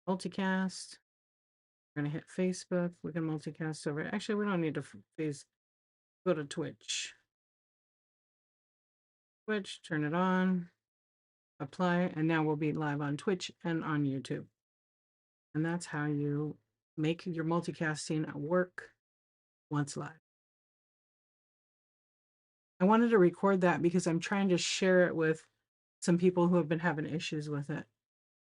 multicast. We're going to hit Facebook. We can multicast over. Actually, we don't need to face. Go to Twitch. Twitch, turn it on, apply, and now we'll be live on Twitch and on YouTube. And that's how you make your multicasting work once live. I wanted to record that because I'm trying to share it with some people who have been having issues with it.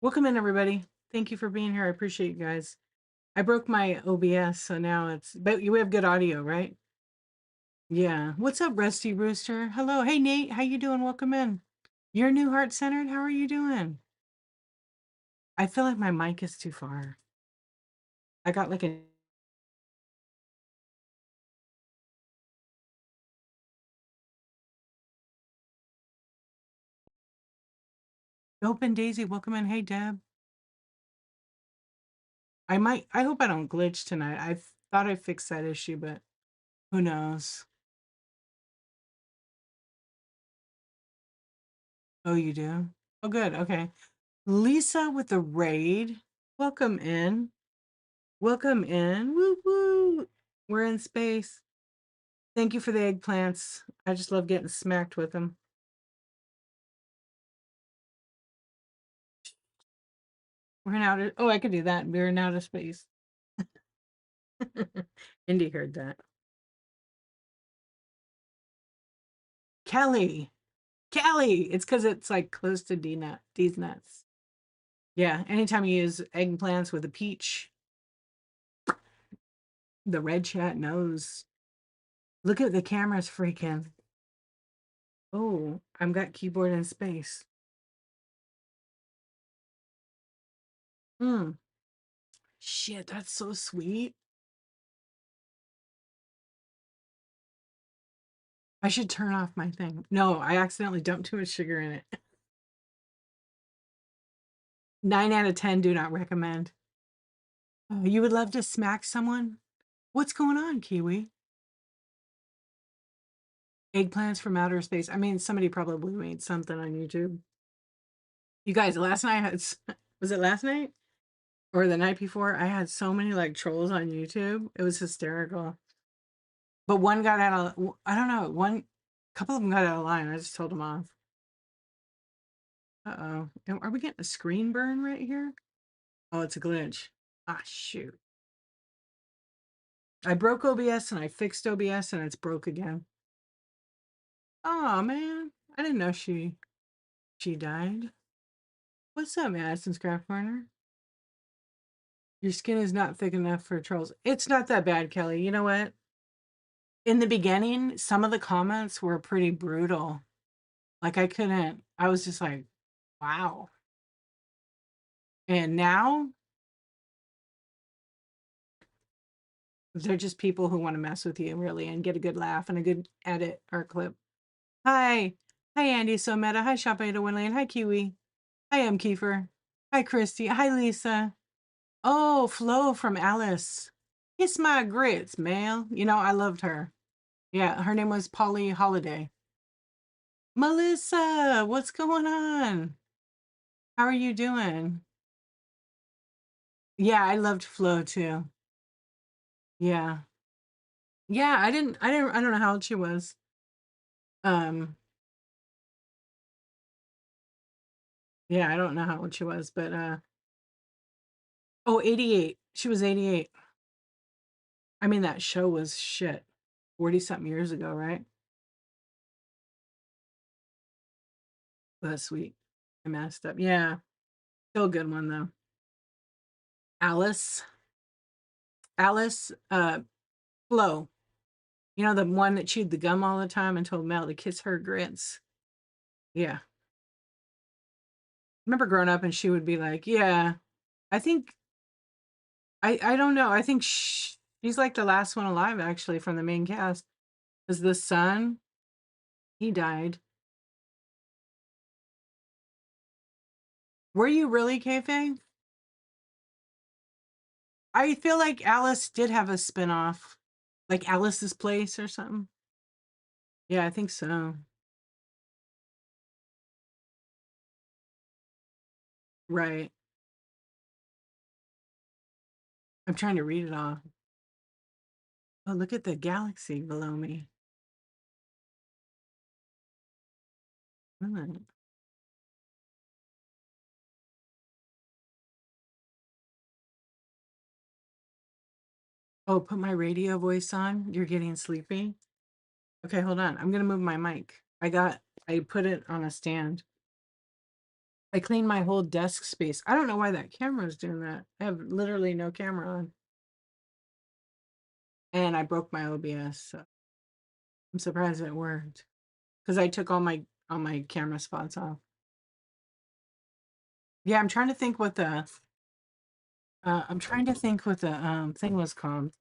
Welcome in, everybody. Thank you for being here. I appreciate you guys. I broke my OBS, so now it's, but you have good audio, right? Yeah. What's up, Rusty Rooster? Hello. Hey, Nate. How you doing? Welcome in. You're new heart-centered. How are you doing? I feel like my mic is too far. I got like a open Daisy. Welcome in. Hey, Deb. I hope I don't glitch tonight. I thought I fixed that issue, but who knows? Oh, you do? Oh, good. Okay. Lisa with the raid. Welcome in. Welcome in. Woo woo. We're in space. Thank you for the eggplants. I just love getting smacked with them. We're in outer. Oh, I could do that. We're in outer space. Indy heard that. Kelly. Kelly. It's because it's like close to D's nuts. Yeah. Anytime you use eggplants with a peach, the red chat knows. Look at the cameras freaking. Oh, I've got keyboard in space. Hmm. Shit, that's so sweet. I should turn off my thing. No, I accidentally dumped too much sugar in it. 9 out of 10 do not recommend. You would love to smack someone? What's going on, Kiwi? Eggplants from outer space. I mean, somebody probably made something on YouTube. You guys, last night was it last night or the night before? I had so many like trolls on YouTube. It was hysterical. But one got out of, I don't know, one couple of them got out of line. I just told them off. Uh-oh. Are we getting a screen burn right here? Oh, it's a glitch. Ah, shoot. I broke OBS and I fixed OBS and it's broke again. Oh man, I didn't know she died. What's up, Madison's Craft Corner? Your skin is not thick enough for trolls. It's not that bad, Kelly. You know what? In the beginning, some of the comments were pretty brutal. Like I was just like, wow. And now they're just people who want to mess with you, really, and get a good laugh and a good edit or clip. Hi. Hi, Andy So Meta. Hi, Shop Ada Winlane. Hi, Kiwi. Hi, M. Kiefer. Hi, Christy. Hi, Lisa. Oh, Flo from Alice. Kiss my grits, man. You know, I loved her. Yeah, her name was Polly Holiday. Melissa, what's going on? How are you doing? Yeah, I loved Flo too. Yeah. Yeah, I don't know how old she was. Um, yeah, I don't know how old she was, but oh, 88. She was 88. I mean, that show was shit. 40 something years ago, right? That's sweet. I messed up. Yeah. Still a good one though. Alice. Alice, Flo. You know, the one that chewed the gum all the time and told Mel to kiss her grits. Yeah. I remember growing up and she would be like, yeah, I think, I don't know. I think she's like the last one alive actually from the main cast. Because the son, he died. Were you really, Kayfabe? I feel like Alice did have a spinoff, like Alice's Place or something. Yeah, I think so. Right. I'm trying to read it off. Oh, look at the galaxy below me. Hmm. Oh, put my radio voice on. You're getting sleepy. Okay, hold on. I'm gonna move my mic. I put it on a stand. I cleaned my whole desk space. I don't know why that camera is doing that. I have literally no camera on. And I broke my OBS, so I'm surprised it worked. Because I took all my camera spots off. Yeah, I'm trying to think what the thing was called.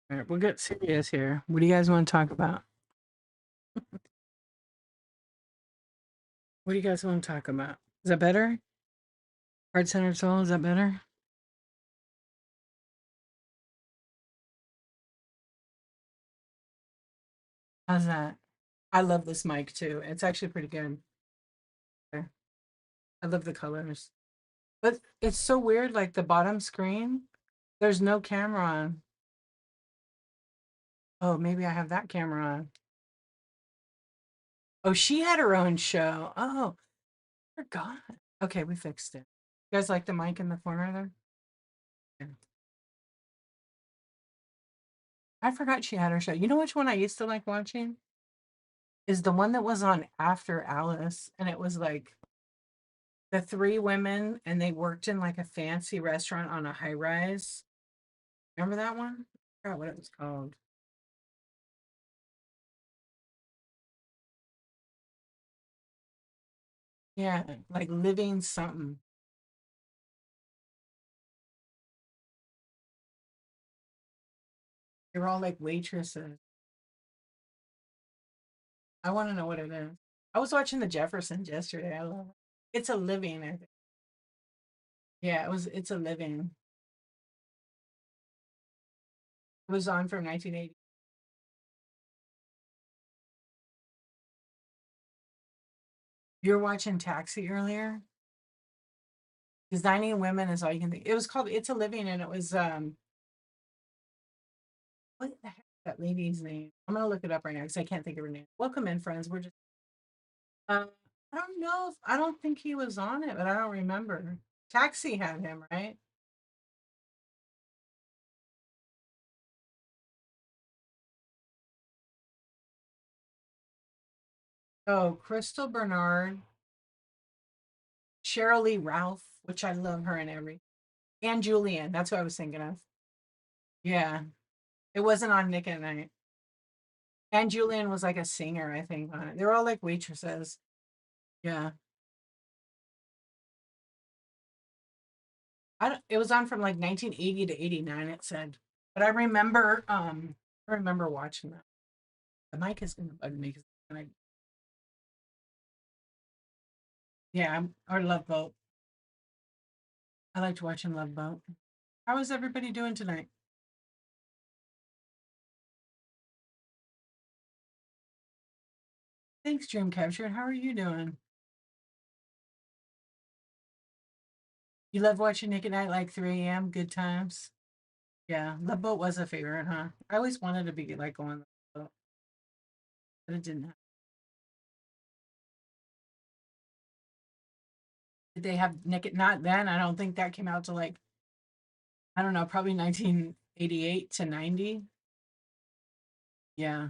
All right, we'll get serious here. What do you guys want to talk about? What do you guys want to talk about? Is that better? Heart Centered Soul, is that better? How's that? I love this mic too. It's actually pretty good. Okay. I love the colors. But it's so weird, like the bottom screen, there's no camera on. Oh, maybe I have that camera on. Oh, she had her own show. Oh, I forgot. Okay, we fixed it. You guys like the mic in the corner there? Yeah. I forgot she had her show. You know which one I used to like watching? Is the one that was on after Alice, and it was like the three women, and they worked in like a fancy restaurant on a high rise. Remember that one? I forgot what it was called. Yeah, like living something. They were all like waitresses. I want to know what it is. I was watching the Jeffersons yesterday. I love it. It's a living, I think. Yeah, it's a living. It was on from 1980. You were watching Taxi earlier? Designing Women is all you can think. It was called It's a Living, and it was what the heck is that lady's name? I'm gonna look it up right now because I can't think of her name. Welcome in, friends. We're just uh, I don't know if I don't think he was on it, but I don't remember. Taxi had him, right? Oh, Crystal Bernard, Cheryl Lee Ralph, which I love her in every, and Julian. That's what I was thinking of. Yeah, it wasn't on Nick at Night. And Julian was like a singer, I think, on it. They were all like waitresses. Yeah, it was on from like 1980 to 89. It said, but I remember watching that. The mic is gonna bug me because I, yeah, or Love Boat. I liked watching Love Boat. How is everybody doing tonight? Thanks, Dream Capture. How are you doing? You love watching Nick at Night like 3 a.m. Good times. Yeah, Love Boat was a favorite, huh? I always wanted to be like on the boat, but it didn't. Did they have Nick at Not then? I don't think that came out to like I don't know, probably 1988 to 90. Yeah,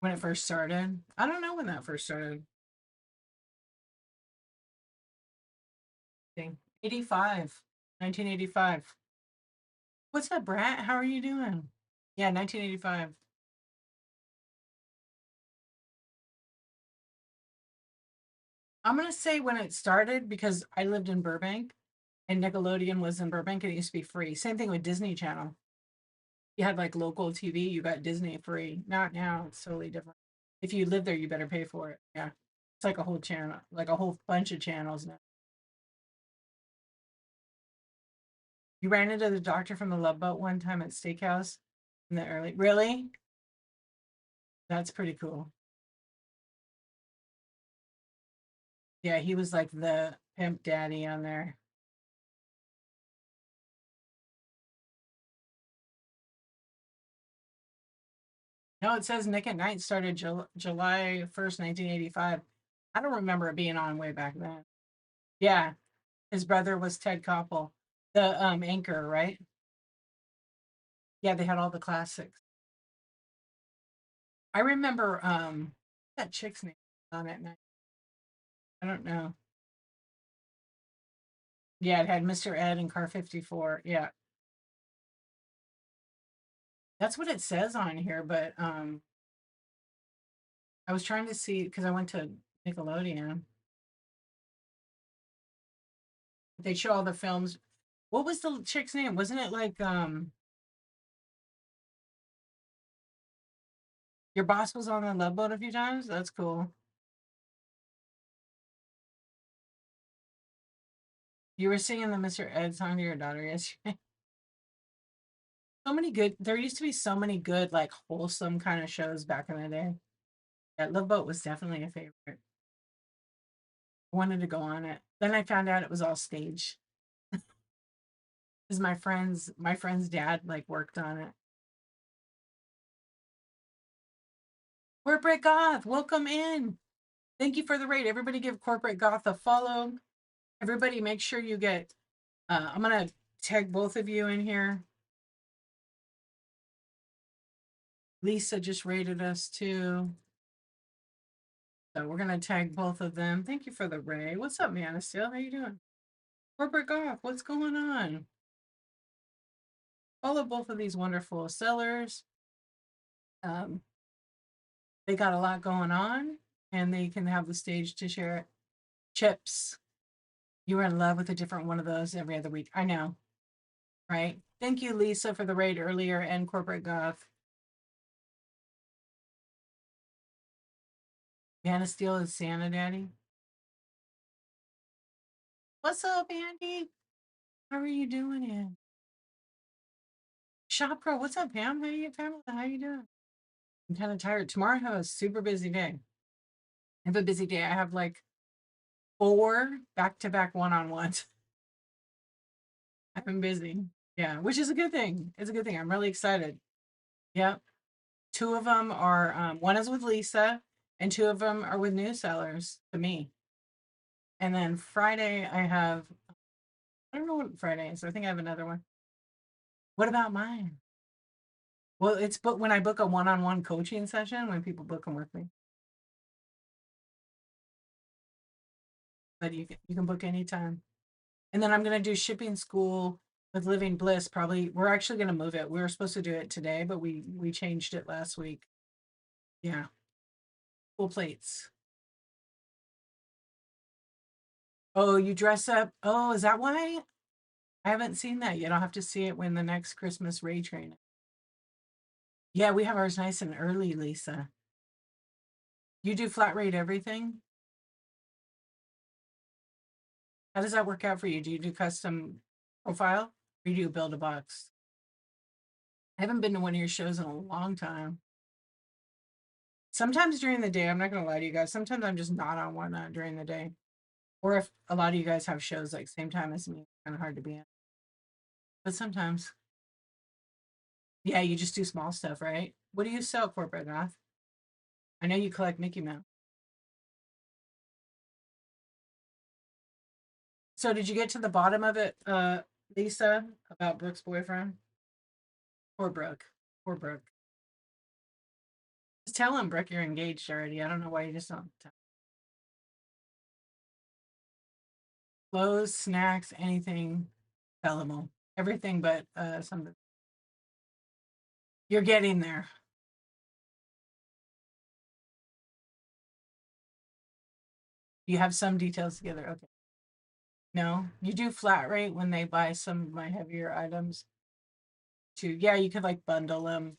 when it first started. I don't know when that first started. Thing 85, 1985. What's up, Brat? How are you doing? Yeah, 1985. I'm gonna say when it started because I lived in Burbank and Nickelodeon was in Burbank and it used to be free. Same thing with Disney Channel. You had like local TV, you got Disney free. Not now, it's totally different. If you live there, you better pay for it. Yeah. It's like a whole channel, like a whole bunch of channels now. You ran into the doctor from the Love Boat one time at Steakhouse in the early. Really? That's pretty cool. Yeah, he was like the pimp daddy on there. No, it says Nick at Night started July 1st, 1985. I don't remember it being on way back then. Yeah, his brother was Ted Koppel, the anchor, right? Yeah, they had all the classics. I remember that chick's name on at night. I don't know. Yeah, it had Mr. Ed and Car 54. Yeah. That's what it says on here, but I was trying to see because I went to Nickelodeon. They show all the films. What was the chick's name? Wasn't it like your boss was on the Love Boat a few times? That's cool. You were singing the Mr. Ed song to your daughter yesterday. So many good. There used to be so many good, like wholesome kind of shows back in the day. Yeah, Love Boat was definitely a favorite. I wanted to go on it. Then I found out it was all stage. Because my friend's dad like worked on it. Corporate Goth, welcome in. Thank you for the raid. Everybody give Corporate Goth a follow. Everybody make sure you get I'm gonna tag both of you in here. Lisa just rated us too. So we're gonna tag both of them. Thank you for the raid. What's up, man? Still, how you doing? Corporate Goth, what's going on? Follow both of these wonderful sellers. Um, they got a lot going on, and they can have the stage to share it. Chips, you were in love with a different one of those every other week. I know, right? Thank you, Lisa, for the raid earlier and Corporate Goth. Man of Steel is Santa Daddy. What's up, Andy? How are you doing, Ann? Shop Pro, what's up, Pam? How you doing? I'm kind of tired. Tomorrow I have a super busy day. I have a busy day. I have like 4 back-to-back one-on-ones. I've been busy. Yeah, which is a good thing. It's a good thing. I'm really excited. Yep. 2 of them are one is with Lisa and 2 of them are with new sellers to me. And then Friday I have I don't know what Friday is. I think I have another one. What about mine? Well, it's but when I book a one-on-one coaching session when people book them with me. But you can book anytime. And then I'm gonna do shipping school with Living Bliss. Probably we're actually gonna move it. We were supposed to do it today, but we changed it last week. Yeah, full plates. Oh, you dress up. Oh, is that why? I haven't seen that yet. I'll have to see it when the next Christmas Ray train. Yeah, we have ours nice and early, Lisa. You do flat rate everything? How does that work out for you? Do you do custom profile or do you build a box? I haven't been to one of your shows in a long time. Sometimes during the day, I'm not gonna lie to you guys. Sometimes I'm just not on one during the day. Or if a lot of you guys have shows like same time as me, it's kind of hard to be in. But sometimes, yeah, you just do small stuff, right? What do you sell, Corporate Goth? I know you collect Mickey Mouse. So did you get to the bottom of it, Lisa, about Brooke's boyfriend? Poor Brooke. Poor Brooke. Just tell him, Brooke, you're engaged already. I don't know why you just don't tell. Clothes, snacks, anything sellable. Everything but something. You're getting there. You have some details together. Okay. No, you do flat rate when they buy some of my heavier items. To yeah, you could like bundle them.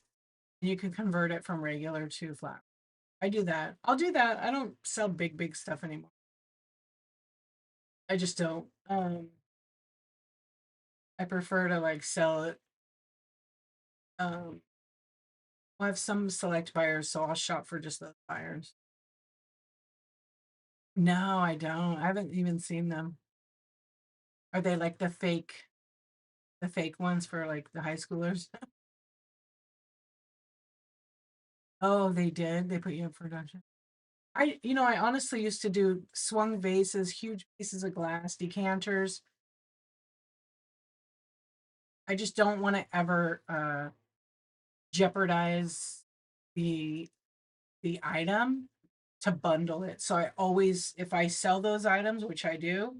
You can convert it from regular to flat. I do that. I'll do that. I don't sell big stuff anymore. I just don't. I prefer to like sell it. Um, I have some select buyers, so I'll shop for just those buyers. No, I don't. I haven't even seen them. Are they like the fake ones for like the high schoolers? Oh, they did? They put you up for adoption? I honestly used to do swung vases, huge pieces of glass, decanters. I just don't want to ever jeopardize the the item to bundle it. So I always, if I sell those items, which I do,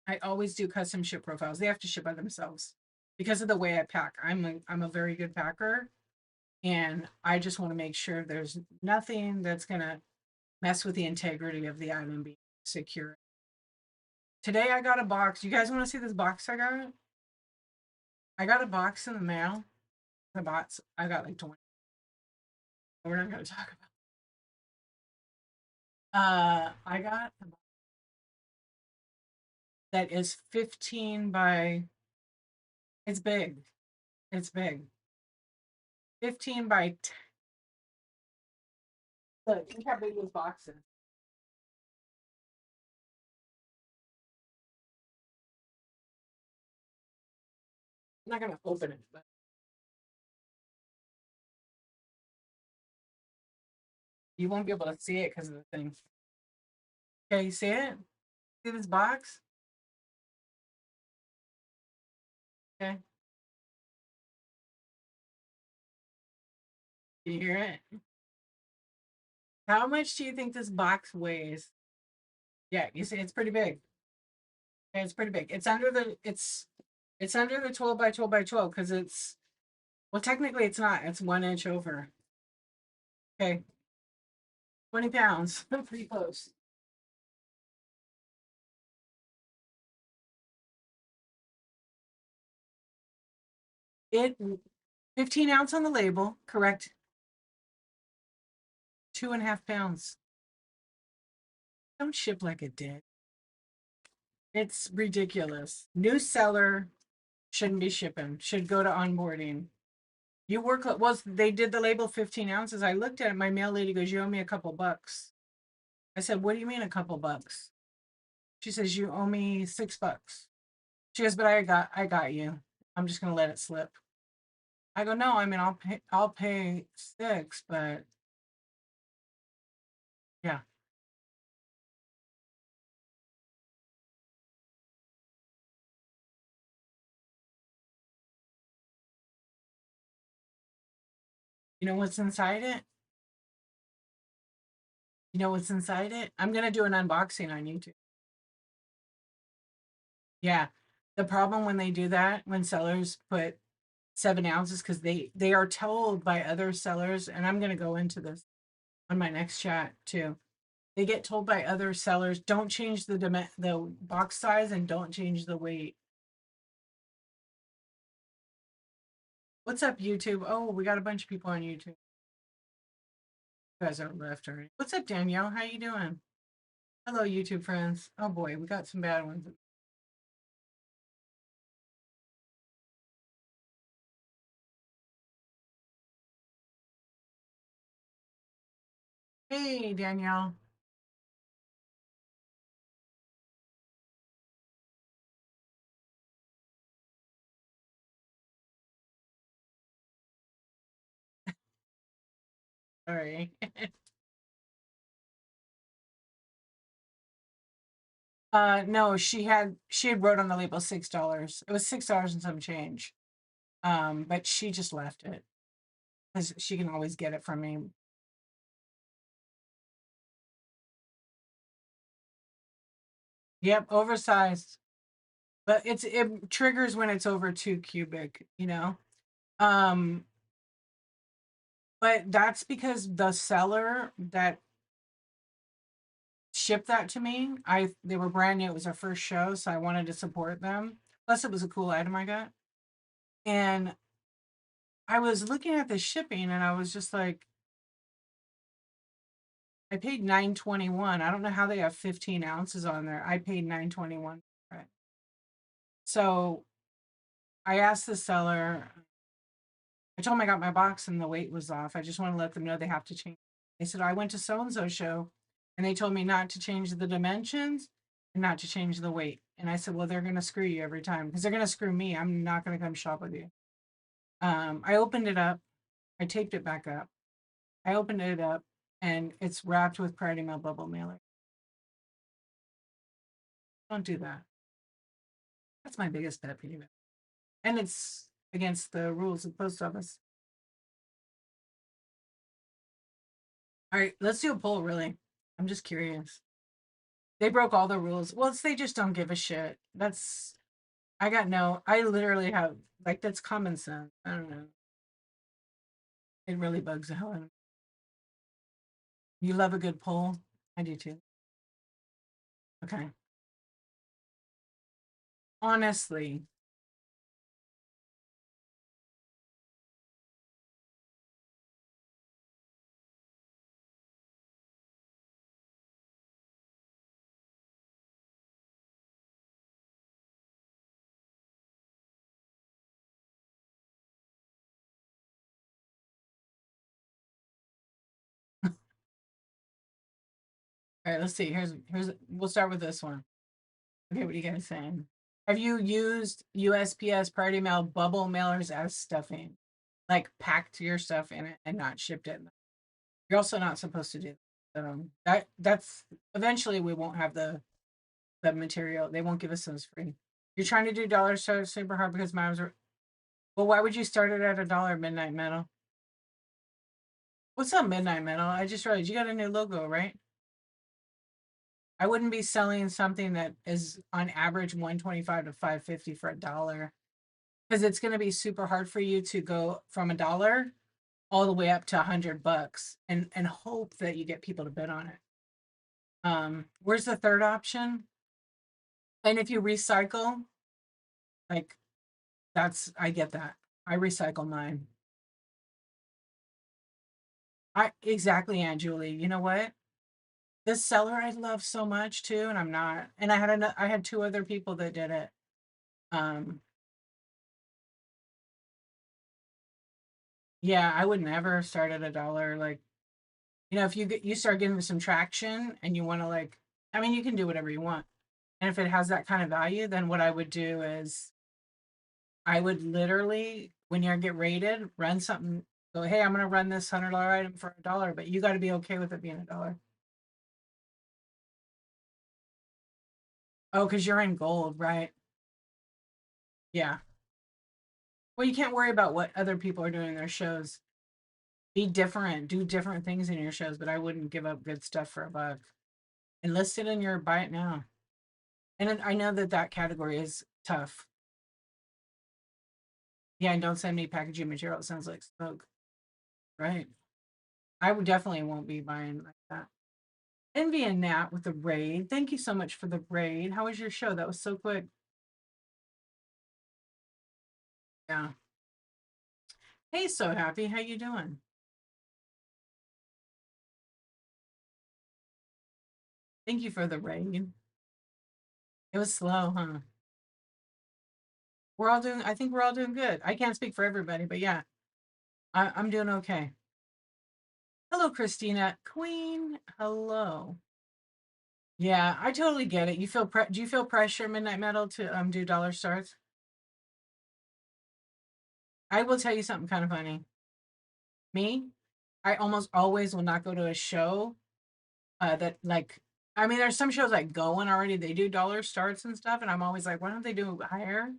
I always do custom ship profiles. They have to ship by themselves because of the way I pack. I'm a very good packer, and I just want to make sure there's nothing that's gonna mess with the integrity of the item being secure. Today I got a box. You guys want to see this box I got? I got a box in the mail. I got like 20. We're not gonna talk about. I got a box that is 15 by. It's big. It's big. 15 by. Look how big this box is. I'm not gonna open it, but you won't be able to see it because of the thing. Okay, you see it? See this box? Okay. You hear it? How much do you think this box weighs? Yeah, you see, it's pretty big. Okay, it's pretty big. It's under the 12 by 12 by 12 because it's well, technically it's not. It's 1 inch over. Okay, 20 pounds. Pretty close. It 15 ounce on the label, correct? 2.5 pounds. Don't ship like it did. It's ridiculous. New seller shouldn't be shipping. Should go to onboarding. You work well. They did the label 15 ounces. I looked at it. My mail lady goes, "You owe me a couple bucks." I said, "What do you mean a couple bucks?" She says, "You owe me $6." She goes, "But I got you. I'm just gonna let it slip." I go, "No, I mean I'll pay 6, but yeah." You know what's inside it? You know what's inside it? I'm gonna do an unboxing on YouTube. Yeah. The problem when they do that, when sellers put 7 ounces, because they are told by other sellers, and I'm gonna go into this on my next chat too. They get told by other sellers, don't change the box size and don't change the weight. What's up, YouTube? Oh, we got a bunch of people on YouTube. You guys are left already. What's up, Danielle? How you doing? Hello, YouTube friends. Oh boy, we got some bad ones. Hey, Danielle. Sorry. No, she had wrote on the label $6. It was $6 and some change. But she just left it because she can always get it from me. Yep, oversized. But it triggers when it's over 2 cubic. Um, but that's because the seller that shipped that to me, they were brand new. It was our first show, so I wanted to support them. Plus, it was a cool item I got. And I was looking at the shipping, and I was just like, I paid 9.21. I don't know how they have 15 ounces on there. I paid 9.21 for it. So I asked the seller. I told them I got my box and the weight was off. I just want to let them know they have to change. They said, I went to so and so show and they told me not to change the dimensions and not to change the weight. And I said, well, they're going to screw you every time because they're going to screw me. I'm not going to come shop with you. I opened it up. I taped it back up. I opened it up and it's wrapped with Priority Mail bubble mailer. Don't do that. That's my biggest pet peeve. And it's against the rules of the post office. All right, let's do a poll, really. I'm just curious. They broke all the rules. Well, they just don't give a shit. I literally have, like, that's common sense. I don't know. It really bugs the hell out of me. You love a good poll? I do too. Okay. Honestly, all right, let's see. We'll start with this one. Okay, what are you guys saying? Have you used USPS Priority Mail bubble mailers as stuffing? Like packed your stuff in it and not shipped it? You're also not supposed to do that. That's eventually we won't have the material. They won't give us those free. You're trying to do dollar stars super hard because mine are. Well, why would you start it at $1, Midnight Metal? What's up, Midnight Metal? I just realized you got a new logo, right? I wouldn't be selling something that is on average 125 to 550 for $1 because it's going to be super hard for you to go from $1 all the way up to $100 and hope that you get people to bid on it. Where's the third option? And if you recycle, like I get that. I recycle mine. I exactly, Aunt Julie. You know what? This seller I love so much too, and I'm not. And I had two other people that did it. Um, yeah, I would never start at $1. Like, if you start getting some traction and you want to, like, I mean, you can do whatever you want. And if it has that kind of value, then what I would do is I would literally, when you get rated, run something. Go, hey, I'm gonna run this $100 item for $1, but you got to be okay with it being $1. Oh, because you're in gold, right? Yeah. Well, you can't worry about what other people are doing in their shows. Be different, do different things in your shows, but I wouldn't give up good stuff for $1. Enlist it in your buy it now. And I know that category is tough. Yeah, and don't send me packaging material. It sounds like smoke. Right. I would definitely won't be buying like that. Envy and Nat with the raid. Thank you so much for the raid. How was your show? That was so quick. Yeah. Hey, so happy. How you doing? Thank you for the raid. It was slow, huh? I think we're all doing good. I can't speak for everybody, but yeah, I'm doing okay. Hello, Christina. Queen, hello. Yeah, I totally get it. Do you feel pressure, Midnight Metal, to do dollar starts? I will tell you something kind of funny. Me, I almost always will not go to a show that, like, I mean, there's some shows like going already, they do dollar starts and stuff, and I'm always like, why don't they do higher?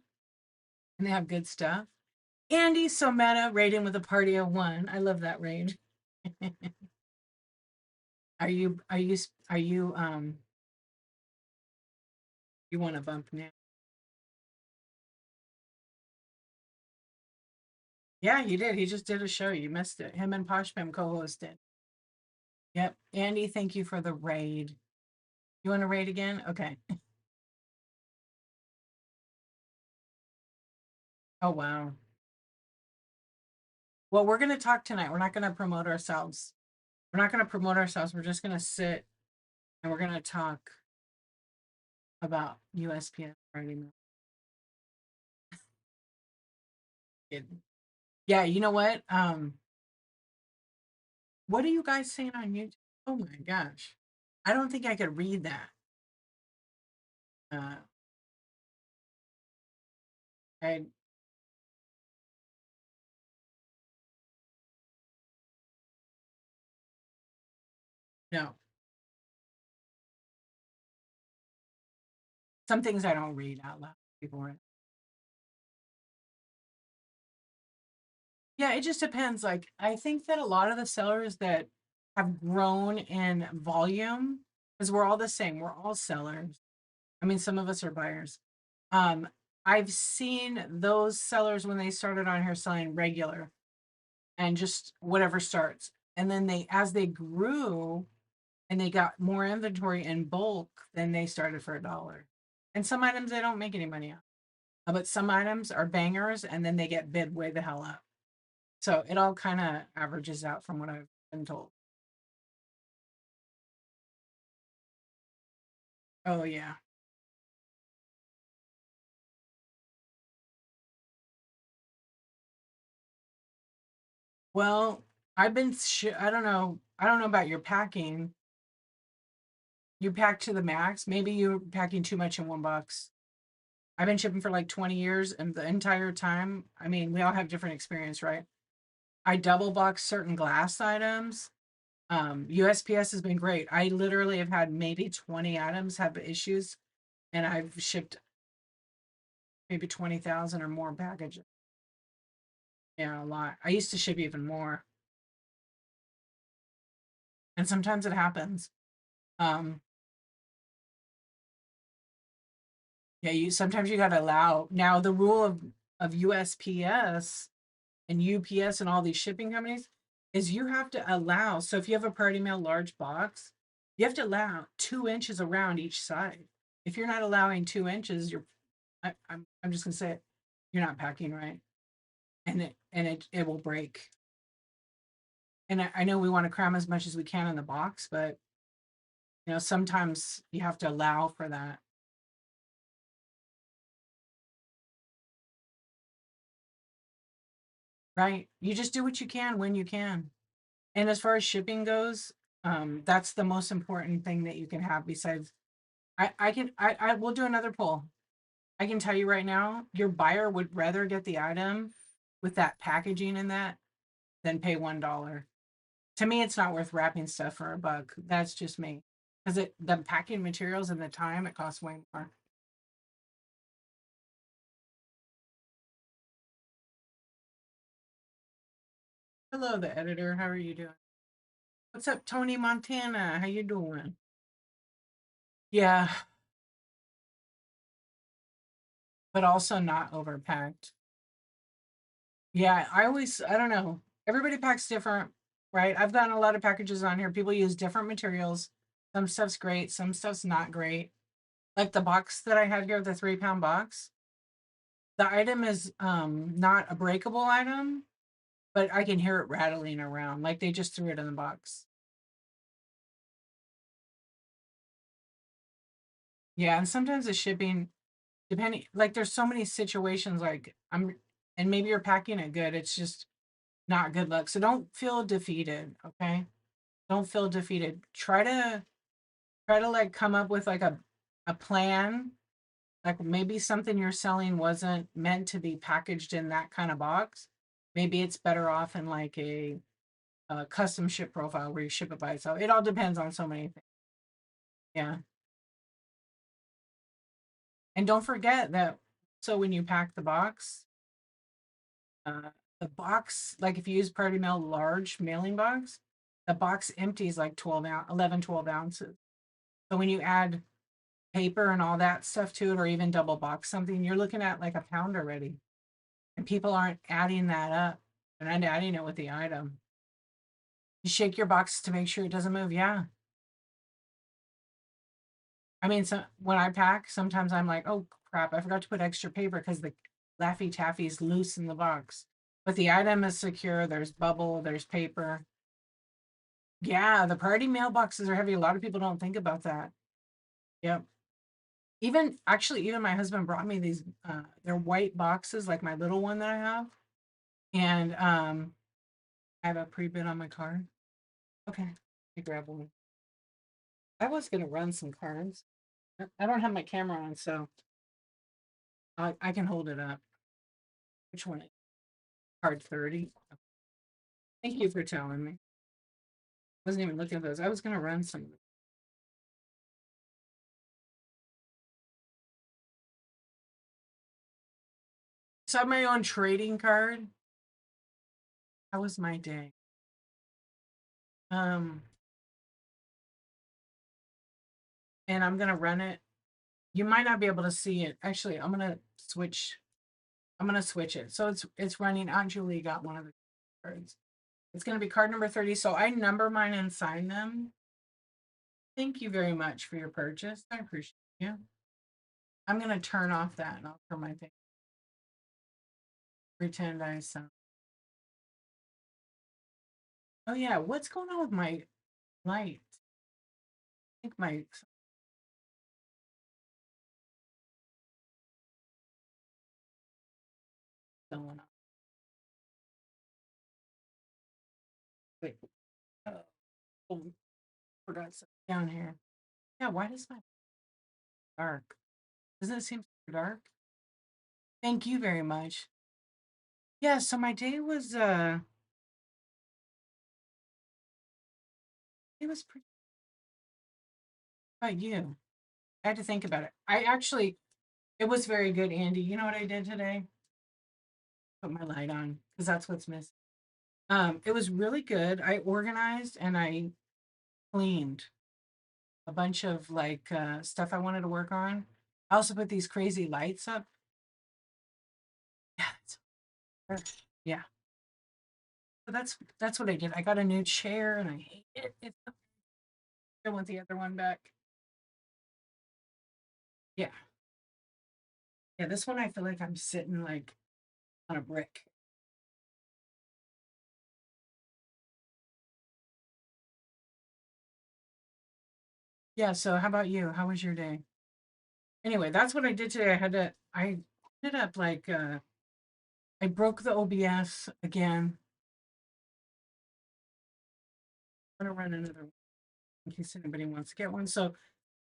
And they have good stuff. Andy Someta raiding with a party of one. I love that raid. Are you you want to bump now? Yeah, he did. He just did a show. You missed it. Him and Posh Pim co-hosted. Yep. Andy, thank you for the raid. You want to raid again? Okay. Oh wow. Well, we're gonna talk tonight. We're not gonna promote ourselves. We're not gonna promote ourselves. We're just gonna sit and we're gonna talk about USPS writing. Yeah, you know what? What are you guys saying on YouTube? Oh my gosh. I don't think I could read that. Uh I No, some things I don't read out loud. People are, yeah, it just depends. Like, I think that a lot of the sellers that have grown in volume, because we're all the same, we're all sellers. I mean, some of us are buyers. Um, I've seen those sellers when they started on here selling regular and just whatever starts. And then they, as they grew and they got more inventory in bulk, then they started for $1. And some items they don't make any money on. But some items are bangers and then they get bid way the hell up. So it all kind of averages out from what I've been told. Oh, yeah. Well, I don't know. I don't know about your packing. You pack to the max. Maybe you're packing too much in one box. I've been shipping for like 20 years, and the entire time, I mean, we all have different experience, right? I double box certain glass items. USPS has been great. I literally have had maybe 20 items have issues, and I've shipped maybe 20,000 or more packages. Yeah, a lot. I used to ship even more, and sometimes it happens. Um, yeah, you sometimes you gotta allow. Now the rule of USPS and UPS and all these shipping companies is you have to allow. So if you have a Party Mail large box, you have to allow 2 inches around each side. If you're not allowing 2 inches, I'm just gonna say it, you're not packing right, and it will break. And I know we want to cram as much as we can in the box, but sometimes you have to allow for that. Right? You just do what you can when you can. And as far as shipping goes, that's the most important thing that you can have besides I will do another poll. I can tell you right now, your buyer would rather get the item with that packaging in that than pay $1. To me, it's not worth wrapping stuff for $1. That's just me. Because the packing materials and the time it costs way more. Hello, the editor. How are you doing? What's up, Tony Montana? How you doing? Yeah, but also not overpacked. Yeah, I don't know. Everybody packs different, right? I've gotten a lot of packages on here. People use different materials. Some stuff's great, some stuff's not great. Like the box that I had here, the 3 pound box, the item is not a breakable item, but I can hear it rattling around. Like they just threw it in the box. Yeah, and sometimes the shipping, depending, like there's so many situations like and maybe you're packing it good, it's just not good luck. So don't feel defeated, okay? Don't feel defeated. Try to like come up with like a plan. Like maybe something you're selling wasn't meant to be packaged in that kind of box. Maybe it's better off in like a custom ship profile where you ship it by itself. It all depends on so many things. Yeah. And don't forget that, so when you pack uh, the box, like if you use Party Mail large mailing box, the box empties like 11, 12 ounces. So when you add paper and all that stuff to it, or even double box something, you're looking at like a pound already. And people aren't adding that up. They're not adding it with the item. You shake your box to make sure it doesn't move. Yeah. I mean, so when I pack, sometimes I'm like, oh crap, I forgot to put extra paper because the Laffy Taffy is loose in the box. But the item is secure. There's bubble, there's paper. Yeah, the party mailboxes are heavy. A lot of people don't think about that. Yep. Even actually, even my husband brought me these. They're white boxes, like my little one that I have, and I have a pre-bid on my card. Okay, I grab one. I was gonna run some cards. I don't have my camera on, so I can hold it up. Which one? Card 30. Thank you for telling me. Wasn't even looking at those. I was gonna run some. So I have my own trading card. How was my day? Um, and I'm gonna run it. You might not be able to see it. Actually, I'm gonna switch. I'm gonna switch it. So it's running. Aunt Julie got one of the cards. It's gonna be card number 30. So I number mine and sign them. Thank you very much for your purchase. I appreciate you. I'm gonna turn off that and I'll turn my thing. Pretend I saw. Oh yeah, what's going on with my light? I think my going on. Wait, oh, forgot something down here. Yeah, why does my dark? Doesn't it seem so dark? Thank you very much. Yeah, so my day was it was pretty about you. I had to think about it. I actually it was very good, Andy. You know what I did today? Put my light on because that's what's missing. It was really good. I organized and I cleaned a bunch of like stuff I wanted to work on. I also put these crazy lights up. Yeah, yeah. So that's what I did. I got a new chair and I hate it. I want the other one back. Yeah. Yeah, this one I feel like I'm sitting like on a brick. Yeah, so how about you? How was your day? Anyway, that's what I did today. I ended up like I broke the OBS again. I'm gonna run another one in case anybody wants to get one. So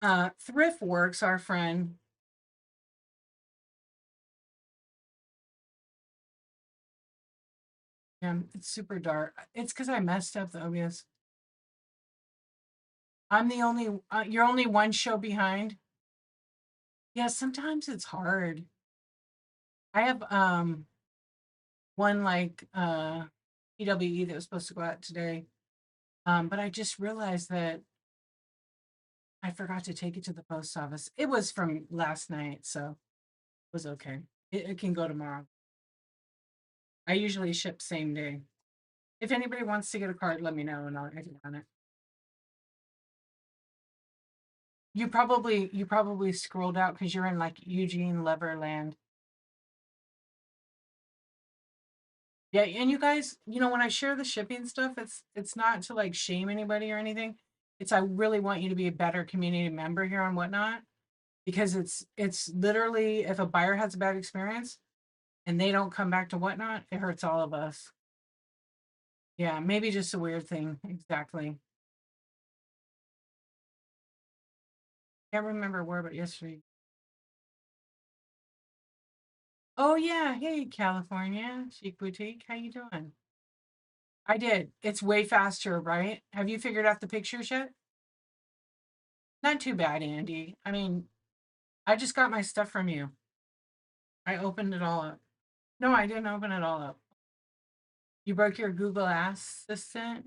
Thrift Works, our friend. It's super dark. It's because I messed up the OBS. I'm the only you're only one show behind. Yeah, sometimes it's hard. I have one like PWE that was supposed to go out today. But I just realized that I forgot to take it to the post office. It was from last night, so it was okay. It can go tomorrow. I usually ship same day. If anybody wants to get a card, let me know and I can run it. You probably scrolled out because you're in like Eugene Leverland. Yeah, and you guys, when I share the shipping stuff, it's not to like shame anybody or anything. It's I really want you to be a better community member here and whatnot because it's literally if a buyer has a bad experience and they don't come back to whatnot, it hurts all of us. Yeah, maybe just a weird thing. Exactly. Can't remember where, but yesterday. Oh yeah, hey California Chic Boutique, how you doing? I did. It's way faster, right? Have you figured out the pictures yet? Not too bad, Andy. I mean, I just got my stuff from you. I opened it all up. No, I didn't open it all up. You broke your Google Assistant?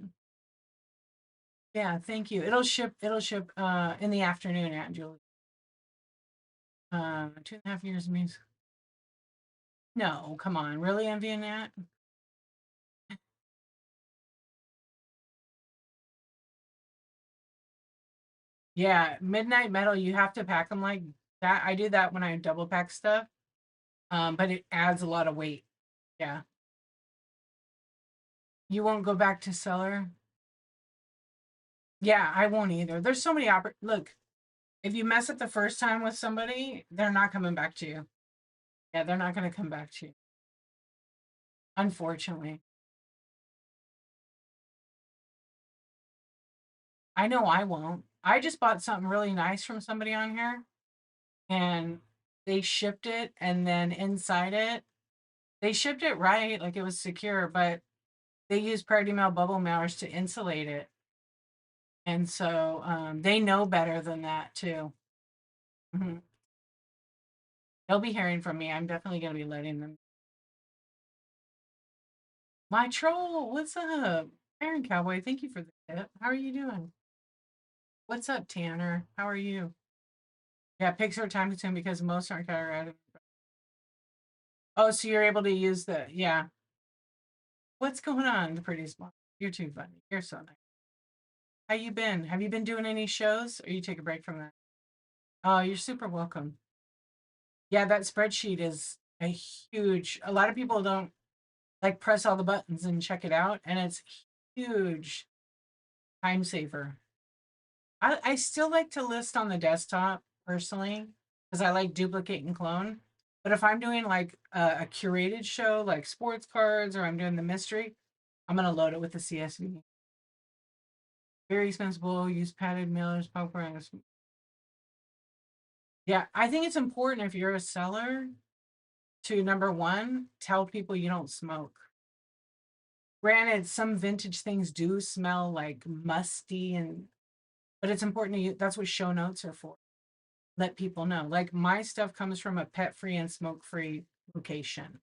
Yeah, thank you. It'll ship in the afternoon, Aunt Julie. 2.5 years means no, come on, really envying that? Yeah, midnight metal, you have to pack them like that. I do that when I double pack stuff. But it adds a lot of weight. Yeah. You won't go back to cellar? Yeah, I won't either. There's so many look, if you mess up the first time with somebody, they're not coming back to you. Yeah, they're not gonna come back to you. Unfortunately. I know I won't. I just bought something really nice from somebody on here and they shipped it and then inside it, they shipped it right, like it was secure, but they used Priority Mail bubble mailers to insulate it. And so they know better than that too. Mhm. They'll be hearing from me. I'm definitely going to be letting them. My troll, what's up? Aaron Cowboy, thank you for the tip. How are you doing? What's up, Tanner? How are you? Yeah, pics are time consuming because most aren't categorized. Oh, so you're able to use the, yeah. What's going on, the pretty small? You're too funny. You're so nice. How you been? Have you been doing any shows or you take a break from that? Oh, you're super welcome. Yeah, that spreadsheet is a huge, a lot of people don't like press all the buttons and check it out, and it's huge time saver. I still like to list on the desktop personally because I like duplicate and clone. But if I'm doing like a curated show like sports cards or I'm doing the mystery, I'm gonna load it with the CSV. Very expensive, use padded mailers, popcorn. Yeah, I think it's important if you're a seller to number one, tell people you don't smoke. Granted, some vintage things do smell like musty and but it's important to you. That's what show notes are for. Let people know. Like my stuff comes from a pet-free and smoke-free location.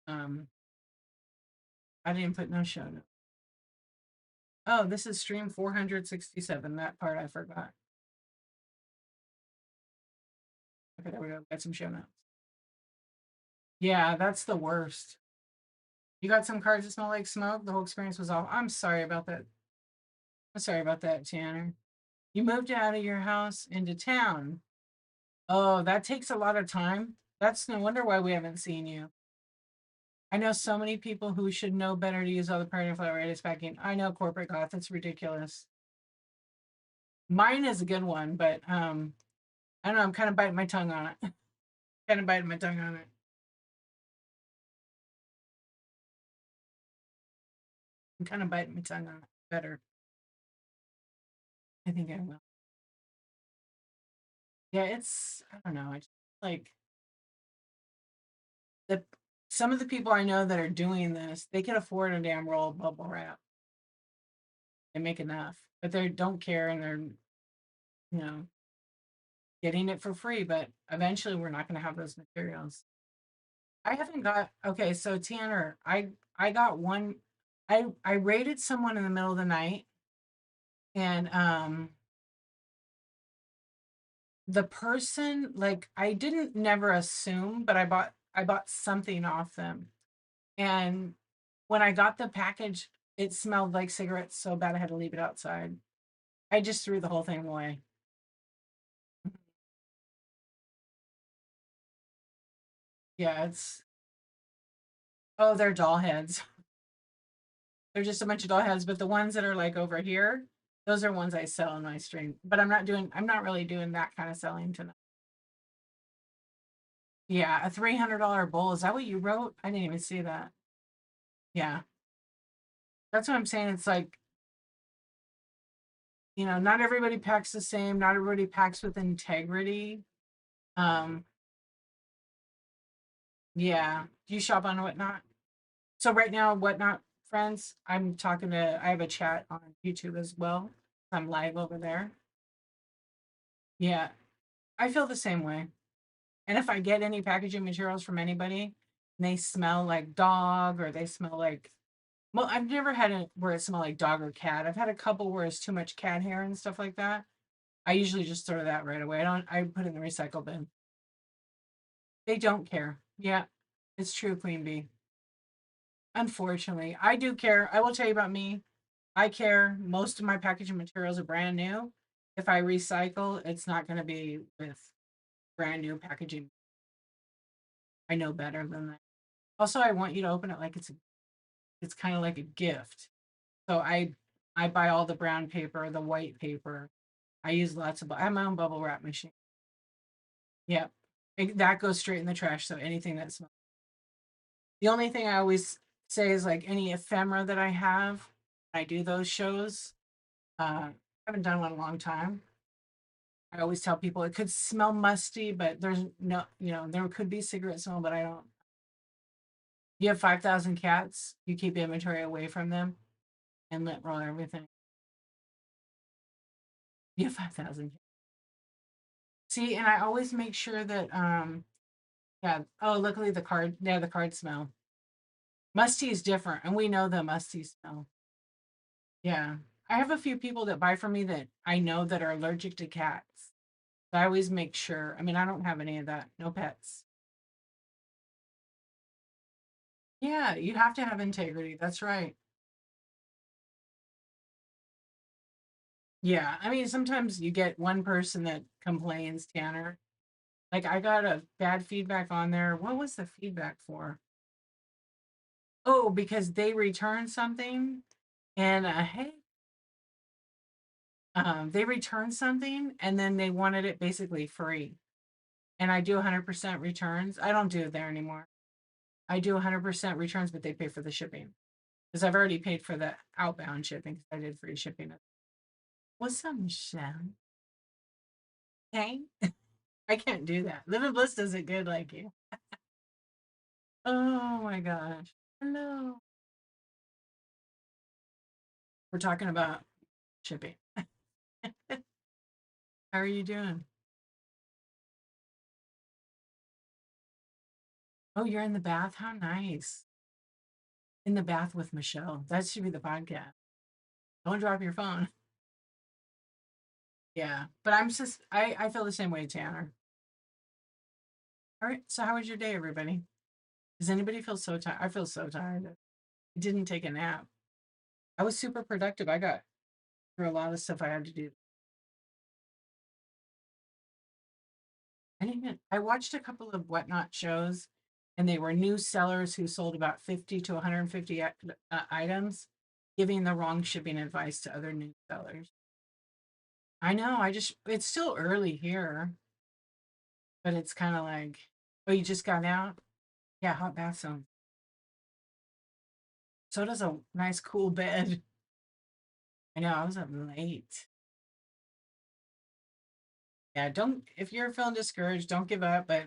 Um, I didn't put no show notes. Oh, this is stream 467. That part I forgot. Okay, there we go. Got some show notes. Yeah, that's the worst. You got some cards that smell like smoke. The whole experience was off. I'm sorry about that. I'm sorry about that, Tanner. You moved out of your house into town. Oh, that takes a lot of time. That's no wonder why we haven't seen you. I know so many people who should know better to use all the party floweritis packing. I know corporate goth, it's ridiculous. Mine is a good one, but I don't know, I'm kind of biting my tongue on it. Kind of biting my tongue on it. I'm kind of biting my tongue on it better. I think I will. Yeah, it's I don't know. I just like the some of the people I know that are doing this, they can afford a damn roll of bubble wrap. They make enough, but they don't care and they're, you know, getting it for free, but eventually we're not going to have those materials. I haven't got okay, so Tanner, I got one I raided someone in the middle of the night and the person like I didn't never assume, but I bought something off them. And when I got the package, it smelled like cigarettes so bad I had to leave it outside. I just threw the whole thing away. Yeah, it's oh, they're doll heads. They're just a bunch of doll heads, but the ones that are like over here, those are ones I sell in my stream. But I'm not really doing that kind of selling tonight. Yeah, a $300 bowl. Is that what you wrote? I didn't even see that. Yeah. That's what I'm saying. It's like, not everybody packs the same, not everybody packs with integrity. Um, yeah. Do you shop on Whatnot? So right now, Whatnot friends, I have a chat on YouTube as well. I'm live over there. Yeah. I feel the same way. And if I get any packaging materials from anybody and they smell like dog or they smell like, well, I've never had it where it smelled like dog or cat. I've had a couple where it's too much cat hair and stuff like that. I usually just throw that right away. I put it in the recycle bin. They don't care. Yeah, it's true, Queen Bee. Unfortunately, I do care. I will tell you about me. I care. Most of my packaging materials are brand new. If I recycle, it's not going to be with brand new packaging. I know better than that. Also, I want you to open it like it's kind of like a gift. So I buy all the brown paper, the white paper. I use lots of I have my own bubble wrap machine. Yep. That goes straight in the trash. So anything that smells. The only thing I always say is like any ephemera that I have, I do those shows. I haven't done one in a long time. I always tell people it could smell musty, but there's no, there could be cigarette smell, but I don't. You have 5,000 cats, you keep inventory away from them and let roll everything. Yeah, 5,000. See, and I always make sure that yeah. Oh, luckily the card. Yeah, the card smell. Musty is different, and we know the musty smell. Yeah. I have a few people that buy from me that I know that are allergic to cats. So I always make sure. I mean, I don't have any of that. No pets. Yeah, you have to have integrity. That's right. Yeah. I mean, sometimes you get one person that complains, Tanner. Like I got a bad feedback on there. What was the feedback for? Oh, because they returned something and hey, they returned something and then they wanted it basically free. And I do 100% returns. I don't do it there anymore. I do 100% returns, but they pay for the shipping because I've already paid for the outbound shipping because I did free shipping. What's up, Michelle? Hey, I can't do that. Living Bliss does it good like you. Oh my gosh. Hello. We're talking about shipping. How are you doing? Oh, you're in the bath? How nice. In the bath with Michelle. That should be the podcast. Don't drop your phone. Yeah. But I feel the same way, Tanner. All right. So how was your day, everybody? Does anybody feel so tired? I feel so tired. I didn't take a nap. I was super productive. I got through a lot of stuff I had to do. I watched a couple of whatnot shows and they were new sellers who sold about 50 to 150 items, giving the wrong shipping advice to other new sellers. I know. It's still early here, but it's kind of like, oh, you just got out? Yeah, hot bath zone. So does a nice cool bed. I know. I was up late. Yeah, don't, if you're feeling discouraged, don't give up. But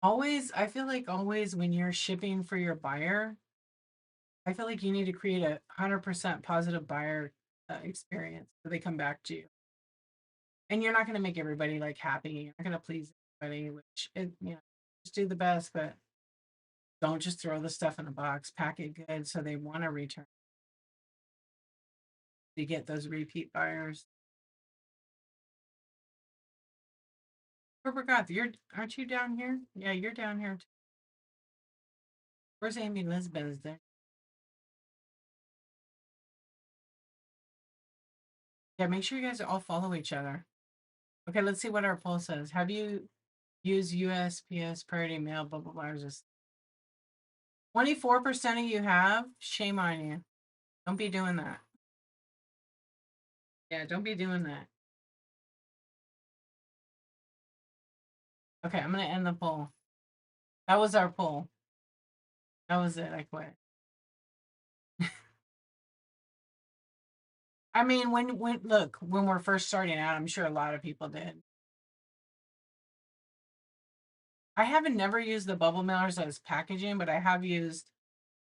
always, I feel like always when you're shipping for your buyer, I feel like you need to create 100% positive buyer experience so they come back to you. And you're not going to make everybody like happy. You're not going to please everybody, which, just do the best, but don't just throw the stuff in a box. Pack it good so they want to return. You get those repeat buyers. Forgot, aren't you down here? Yeah, you're down here too. Where's Amy Lisbeth? Is there? Yeah, make sure you guys all follow each other. Okay, let's see what our poll says. Have you used USPS priority mail? Blah blah blah. Just 24% of you have. Shame on you. Don't be doing that. Yeah, don't be doing that. Okay, I'm gonna end the poll. That was our poll. That was it. I quit. I mean, when look, when we're first starting out, I'm sure a lot of people did. I haven't never used the bubble mailers as packaging, but I have used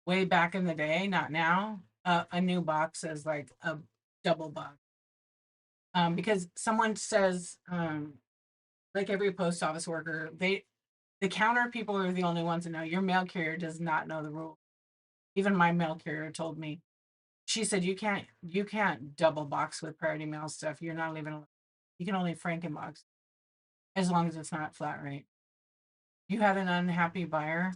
way back in the day, not now, a new box as like a double box. Because someone says, like every post office worker, the counter people are the only ones that know. Your mail carrier does not know the rule. Even my mail carrier told me. She said you can't double box with priority mail stuff. You're not leaving. You can only Frankenbox as long as it's not flat rate. You had an unhappy buyer.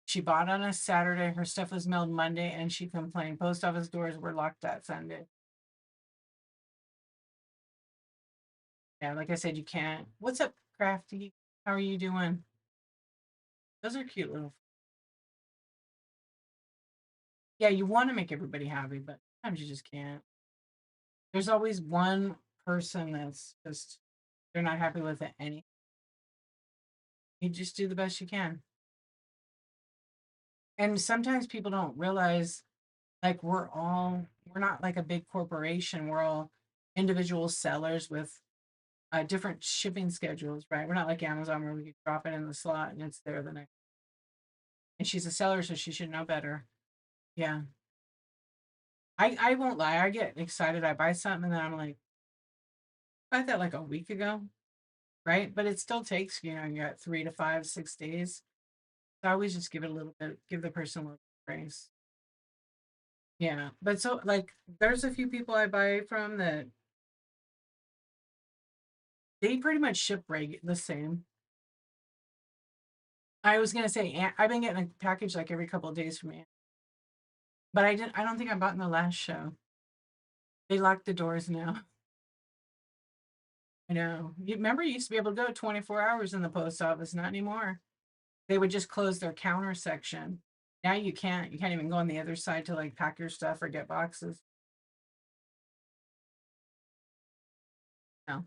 She bought on a Saturday. Her stuff was mailed Monday, and she complained post office doors were locked that Sunday. Yeah, like I said, you can't. What's up, Crafty? How are you doing? Those are cute little. Yeah, you want to make everybody happy, but sometimes you just can't. There's always one person that's just they're not happy with it. Any you just do the best you can. And sometimes people don't realize like we're not like a big corporation. We're all individual sellers with different shipping schedules, right? We're not like Amazon where we can drop it in the slot and it's there the next. And she's a seller, so she should know better. Yeah. I won't lie. I get excited. I buy something and then I'm like, I thought like a week ago, right? But it still takes, you got 3 to 5, 6 days. So I always just give it a little bit, give the person a little grace. Yeah. But so like there's a few people I buy from that they pretty much ship the same. I was gonna say I've been getting a package like every couple of days from Aunt, but I don't think I bought in the last show. They locked the doors now. I know. You remember you used to be able to go 24 hours in the post office, not anymore. They would just close their counter section. Now you can't. You can't even go on the other side to like pack your stuff or get boxes. No.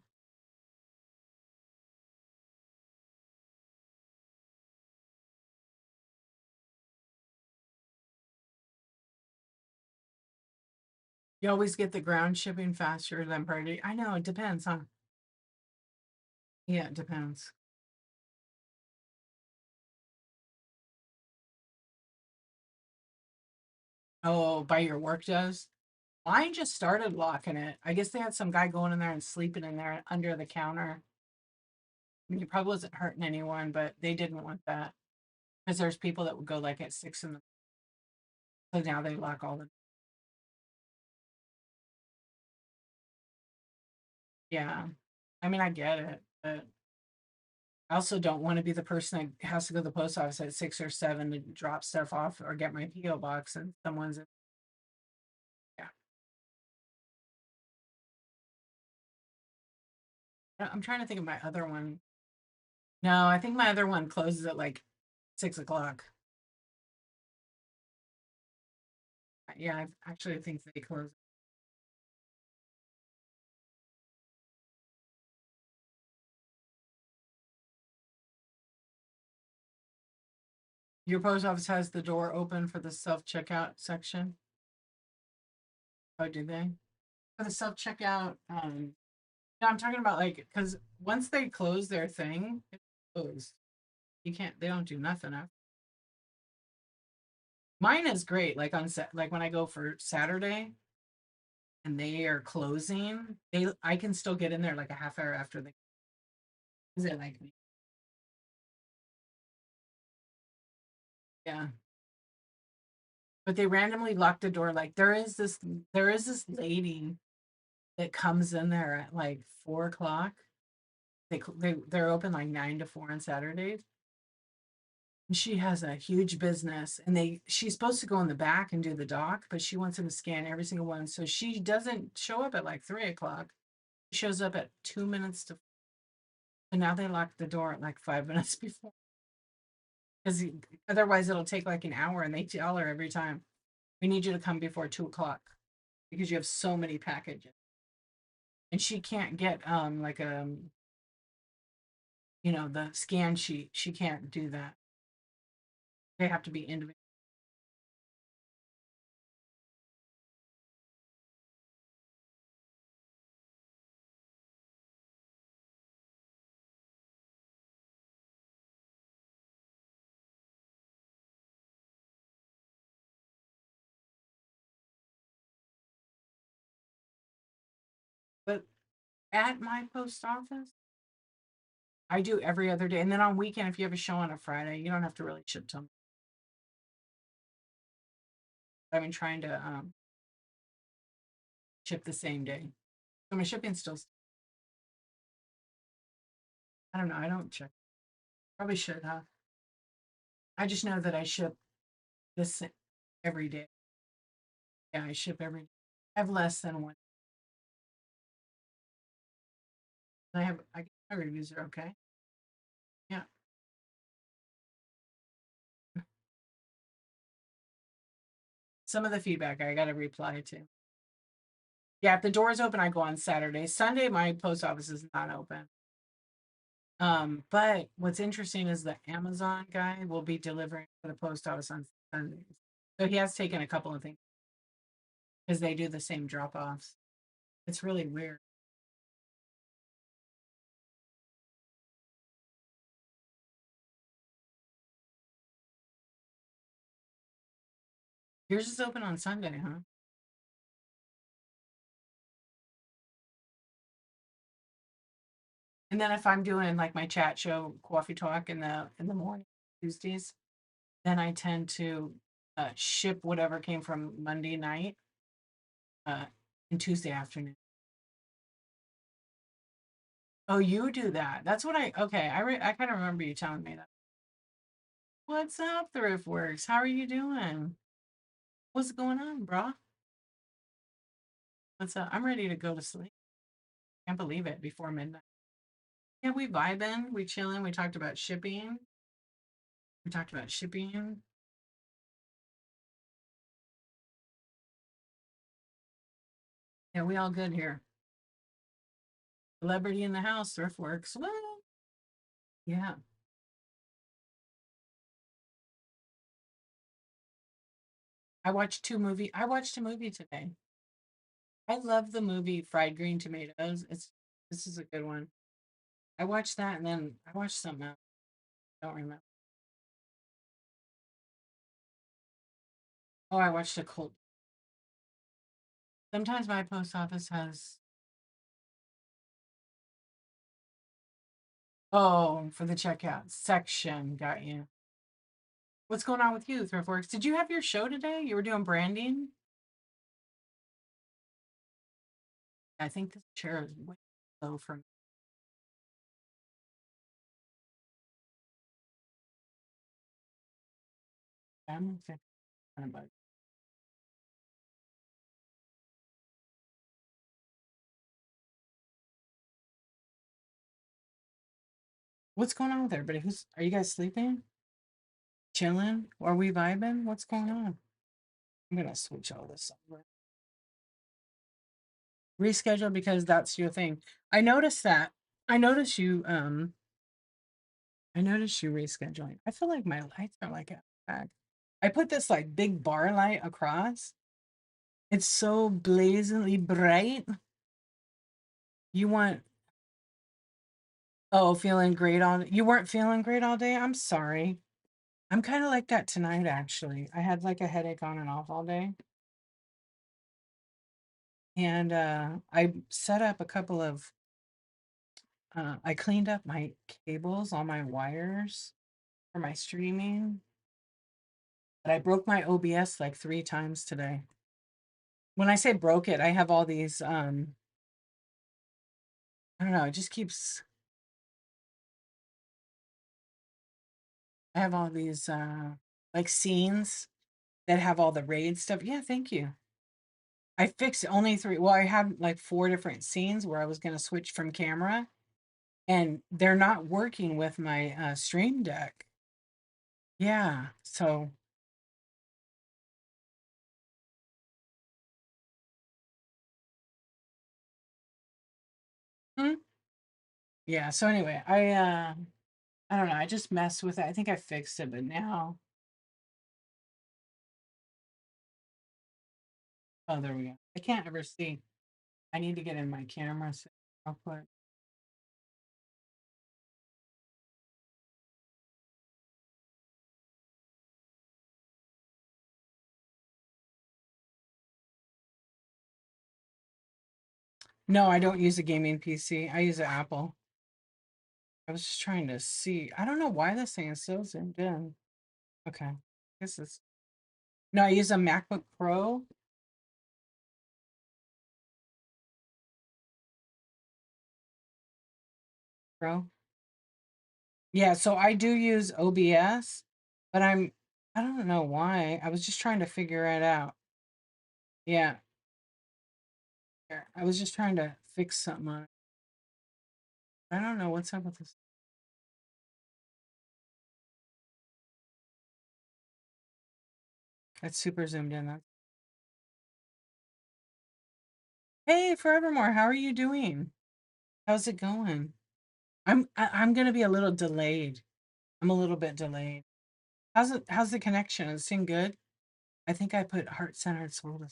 You always get the ground shipping faster than priority. I know, it depends, huh? Yeah, it depends. Oh, by your work does? Mine just started locking it. I guess they had some guy going in there and sleeping in there under the counter. I mean, he probably wasn't hurting anyone, but they didn't want that because there's people that would go like at 6 in the. So now they lock all the. Yeah, I mean, I get it, but I also don't want to be the person that has to go to the post office at 6 or 7 to drop stuff off or get my PO box and someone's. Yeah, I'm trying to think of my other one. No, I think my other one closes at like 6 o'clock. Yeah, actually I think they close. Your post office has the door open for the self checkout section. Oh, do they? For the self checkout, no, I'm talking about like because once they close their thing, it's closed. You can't. They don't do nothing after. Mine is great. Like on set, like when I go for Saturday and they are closing, I can still get in there like a half hour after they. Is it like me? Yeah. But they randomly lock the door. Like there is this lady that comes in there at like 4 o'clock. They're open like 9 to 4 on Saturdays. And she has a huge business, and she's supposed to go in the back and do the doc, but she wants him to scan every single one. So she doesn't show up at like 3 o'clock. She shows up at 2 minutes to. And now they lock the door at like 5 minutes before, because otherwise it'll take like an hour. And they tell her every time, "We need you to come before 2 o'clock because you have so many packages." And she can't get like the scan sheet. She can't do that. They have to be individual. But at my post office, I do every other day. And then on weekend, if you have a show on a Friday, you don't have to really ship them. I've been trying to ship the same day. So my shipping still, I don't know. I don't check. Probably should, huh? I just know that I ship this every day. Yeah, I ship every day. I have less than one. I guess my reviews are okay. Yeah. Some of the feedback I got to reply to. Yeah, if the door's open, I go on Saturday. Sunday, my post office is not open. But what's interesting is the Amazon guy will be delivering for the post office on Sundays. So he has taken a couple of things because they do the same drop offs. It's really weird. Yours is open on Sunday, huh? And then if I'm doing like my chat show, Coffee Talk in the morning, Tuesdays, then I tend to ship whatever came from Monday night uh, and Tuesday afternoon. Oh, you do that. That's what okay. I kind of remember you telling me that. What's up, Thriftworks? How are you doing? What's going on, brah? What's up? I'm ready to go to sleep. Can't believe it before midnight. Yeah, we vibing, we chilling. We talked about shipping. We talked about shipping. Yeah, we all good here. Celebrity in the house, Thriftworks. Well, yeah. I watched a movie today. I love the movie Fried Green Tomatoes. This is a good one. I watched that and then I watched something else. I don't remember. Oh, I watched a cult. Sometimes my post office has oh, for the checkout section. Got you. What's going on with you, Thriftworks? Did you have your show today? You were doing branding? I think this chair is way low for me. I'm thinking about what's going on with everybody? Who's are you guys sleeping? Chilling? Are we vibing? What's going on? I'm gonna switch all this over. Reschedule because that's your thing. I noticed that. I noticed you I noticed you rescheduling. I feel like my lights are like out of whack. I put this like big bar light across. It's so blazingly bright. You want oh, feeling great all you weren't feeling great all day? I'm sorry. I'm kind of like that tonight actually. I had like a headache on and off all day. And I set up a couple of I cleaned up my cables on my wires for my streaming. But I broke my OBS like 3 times today. When I say broke it, I have all these I don't know, it just keeps I have all these like scenes that have all the raid stuff. Yeah, thank you. I fixed only 3. Well, I had like 4 different scenes where I was going to switch from camera and they're not working with my stream deck. Yeah, so hmm, yeah, so anyway, I don't know, I just messed with it. I think I fixed it, but now oh, there we go. I can't ever see. I need to get in my camera so real quick. No, I don't use a gaming PC. I use an Apple. I was just trying to see. I don't know why this thing is so zoomed in. Okay. This is no, I use a MacBook Pro. Pro. Yeah, so I do use OBS, but I don't know why. I was just trying to figure it out. Yeah. I was just trying to fix something on it. I don't know what's up with this. It's super zoomed in. Hey, Forevermore, how are you doing? How's it going? I'm gonna be a little delayed. I'm a little bit delayed. How's the connection? Is it seem good? I think I put heart-centered soul.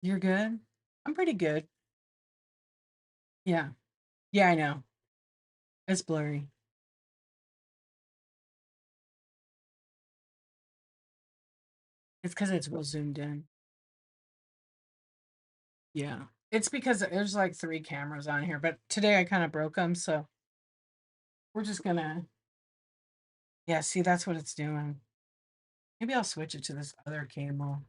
You're good? I'm pretty good. Yeah. Yeah, I know. It's blurry. It's because it's real zoomed in. Yeah. It's because there's like 3 cameras on here, but today I kind of broke them, so we're just gonna. Yeah, see, that's what it's doing. Maybe I'll switch it to this other cable.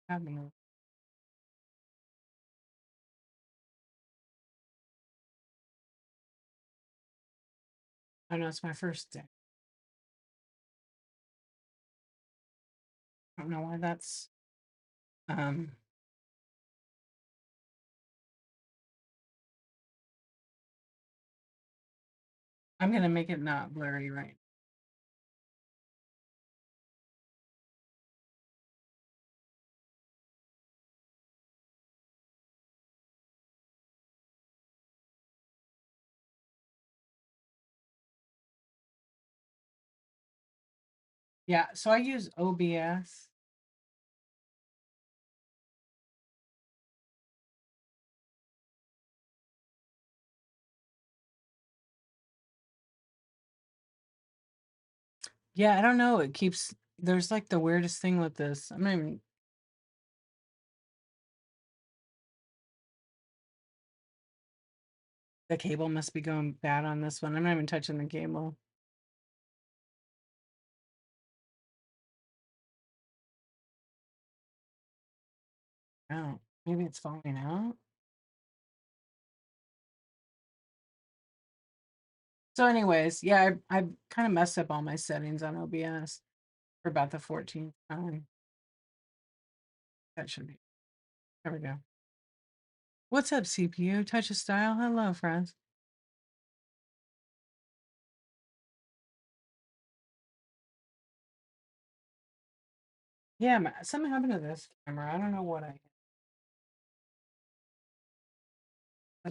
I mean, I know it's my first day. I don't know why that's um I'm gonna make it not blurry right. Yeah, so I use OBS. Yeah, I don't know. It keeps there's like the weirdest thing with this. I'm not even the cable must be going bad on this one. I'm not even touching the cable. Oh, maybe it's falling out. So, anyways, yeah, I kind of messed up all my settings on OBS for about the 14th time. That should be. There we go. What's up, CPU? Touch of style. Hello, friends. Yeah, something happened to this camera. I don't know what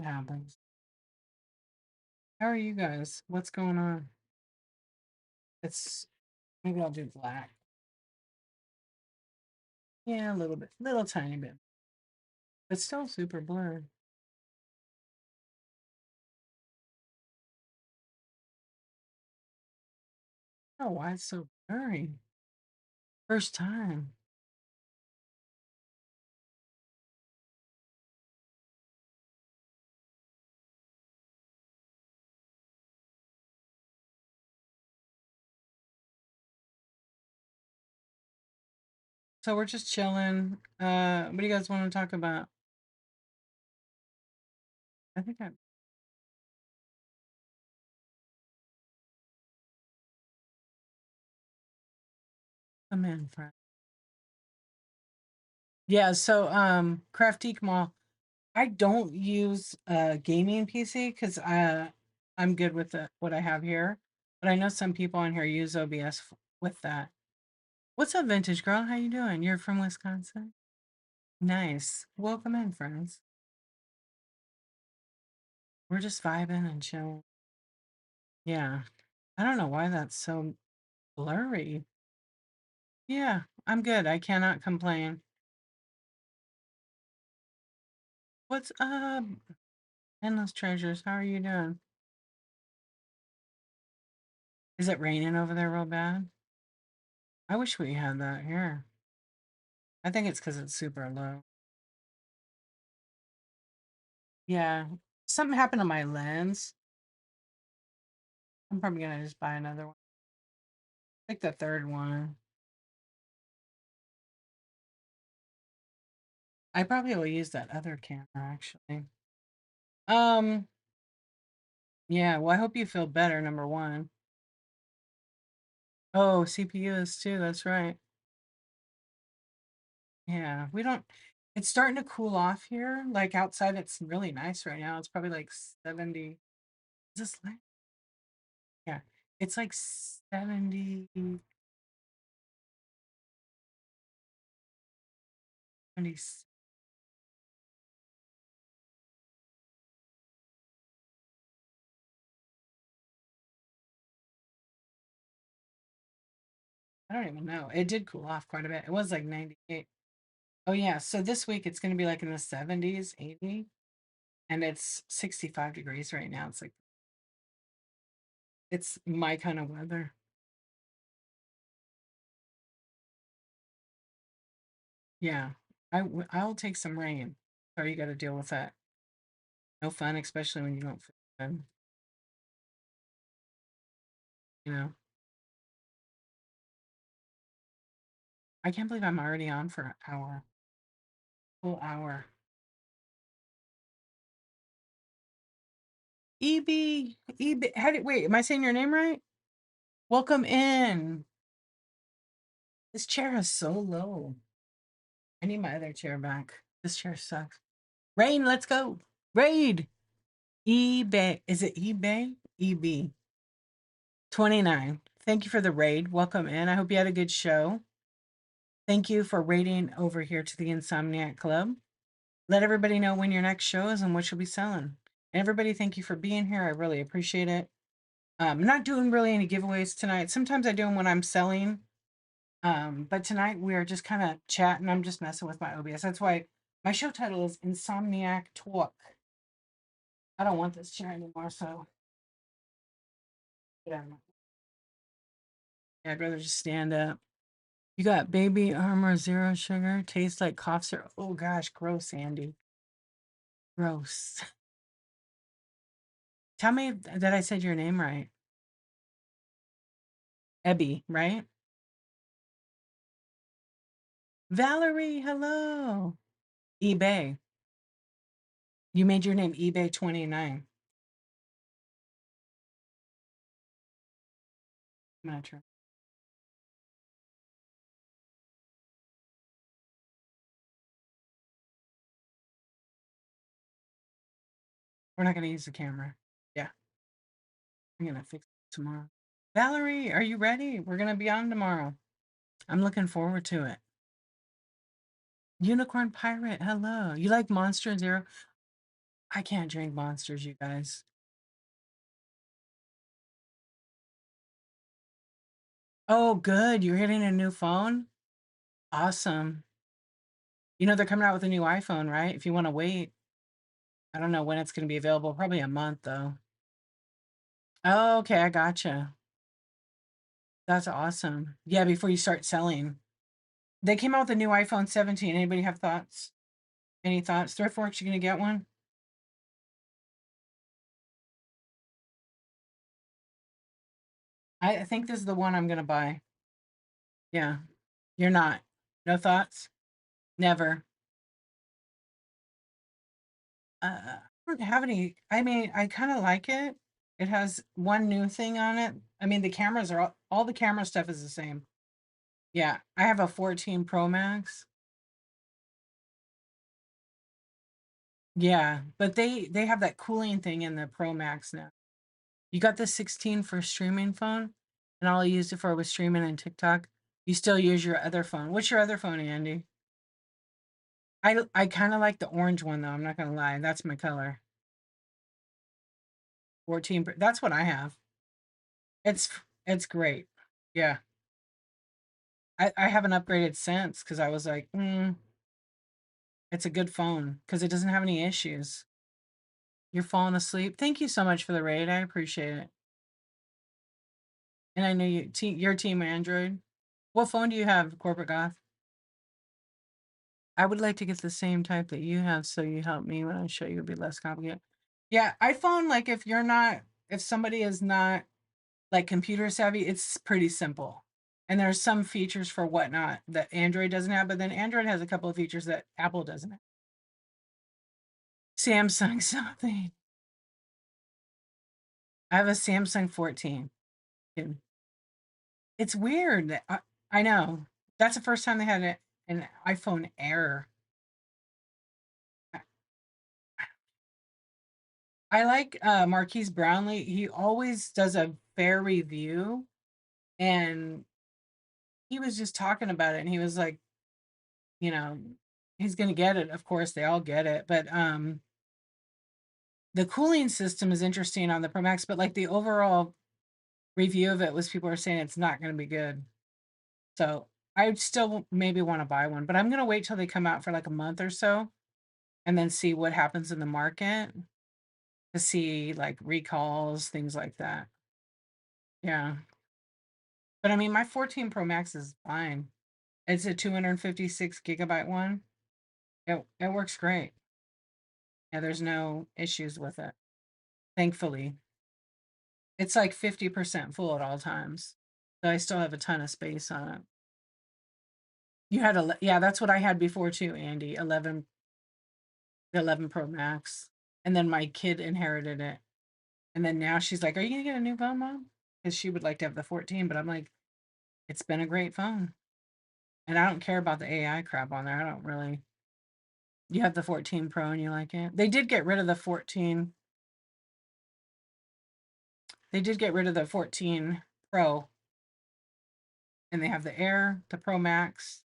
happens. How are you guys? What's going on? It's maybe I'll do black. Yeah, a little bit, little tiny bit. It's still super blurred. Oh, why it's so blurry? First time. So we're just chilling. What do you guys want to talk about? I think I come in, friend. Yeah, so Craftique Mall. I don't use a gaming PC because I'm good with what I have here. But I know some people on here use OBS with that. What's up, Vintage Girl? How you doing? You're from Wisconsin? Nice. Welcome in, friends. We're just vibing and chilling. Yeah. I don't know why that's so blurry. Yeah, I'm good. I cannot complain. What's up? Endless Treasures. How are you doing? Is it raining over there real bad? I wish we had that here. I think it's because it's super low. Yeah. Something happened to my lens. I'm probably gonna just buy another one. Like the third one. I probably will use that other camera actually. Um, yeah, well I hope you feel better, number one. Oh, CPU is too, that's right. Yeah, we don't it's starting to cool off here. Like outside it's really nice right now. It's probably like 70. Is this light? Yeah. It's like 70, 70. I don't even know. It did cool off quite a bit. It was like 98. Oh yeah, so this week it's gonna be like in the 70s, 80, and it's 65 degrees right now. It's like It's my kind of weather. Yeah. I'll take some rain. Sorry you got to deal with that. No fun, especially when you don't feel good, you know. I can't believe I'm already on for an hour. Full hour. EB, wait, am I saying your name right? Welcome in. This chair is so low. I need my other chair back. This chair sucks. Rain, let's go. Raid. eBay. Is it eBay? EB. 29. Thank you for the raid. Welcome in. I hope you had a good show. Thank you for raiding over here to the Insomniac Club. Let everybody know when your next show is and what you'll be selling. And everybody, thank you for being here. I really appreciate it. I'm not doing really any giveaways tonight. Sometimes I do them when I'm selling. But tonight we are just kind of chatting. I'm just messing with my OBS. That's why my show title is Insomniac Tawk. I don't want this chair anymore, so yeah, I'd rather just stand up. You got baby armor, zero sugar, tastes like cough syrup. Oh gosh, gross, Andy. Gross. Tell me that I said your name right. Ebby, right? Valerie, hello. eBay. You made your name eBay 29. I'm gonna try. We're not gonna use the camera. Yeah, I'm gonna fix it tomorrow. Valerie, are you ready? We're gonna be on tomorrow. I'm looking forward to it. Unicorn Pirate, hello. You like Monster Zero? I can't drink monsters, you guys. Oh, good. You're getting a new phone? Awesome. You know, they're coming out with a new iPhone, right? If you want to wait, I don't know when it's going to be available. Probably a month, though. Oh, okay. I gotcha. That's awesome. Yeah, before you start selling. They came out with a new iPhone 17. Anybody have thoughts? Any thoughts? Thriftworks, you going to get one? I think this is the one I'm going to buy. Yeah. You're not. No thoughts? Never. I don't have any. I mean, I kind of like it. It has one new thing on it. I mean, the cameras are all the camera stuff is the same. Yeah, I have a 14 Pro Max. Yeah, but they have that cooling thing in the Pro Max now. You got the 16 for streaming phone, and all I used it for was streaming and TikTok. You still use your other phone. What's your other phone, Andy? I kind of like the orange one though. I'm not gonna lie, that's my color. 14. That's what I have. It's it's great. Yeah. I haven't upgraded since because I was like, it's a good phone because it doesn't have any issues. You're falling asleep. Thank you so much for the raid. I appreciate it. And I know your team Android. What phone do you have, Corporate Goth? I would like to get the same type that you have, so you help me when I show you. It'll be less complicated. Yeah, iPhone. Like if somebody is not like computer savvy, it's pretty simple. And there's some features for whatnot that Android doesn't have, but then Android has a couple of features that Apple doesn't have. Samsung something. I have a Samsung 14. It's weird. I know. That's the first time they had an iPhone Air. I like Marquise Brownlee. He always does a fair review, and he was just talking about it, and he was like, you know, he's gonna get it. Of course, they all get it, but the cooling system is interesting on the Pro Max, but like the overall review of it was people are saying it's not gonna be good. So I would still maybe want to buy one, but I'm gonna wait till they come out for like a month or so, and then see what happens in the market to see like recalls, things like that. Yeah. But I mean, my 14 Pro Max is fine. It's a 256 gigabyte one. It works great. Yeah, there's no issues with it. Thankfully. It's like 50% full at all times. So I still have a ton of space on it. You had yeah, that's what I had before too, Andy. 11 the 11 Pro Max. And then my kid inherited it. And then now she's like, "Are you going to get a new phone, Mom?" Cuz she would like to have the 14, but I'm like, "It's been a great phone." And I don't care about the AI crap on there. I don't really. You have the 14 Pro and you like it? They did get rid of the 14. They did get rid of the 14 Pro, and they have the Air, the Pro Max.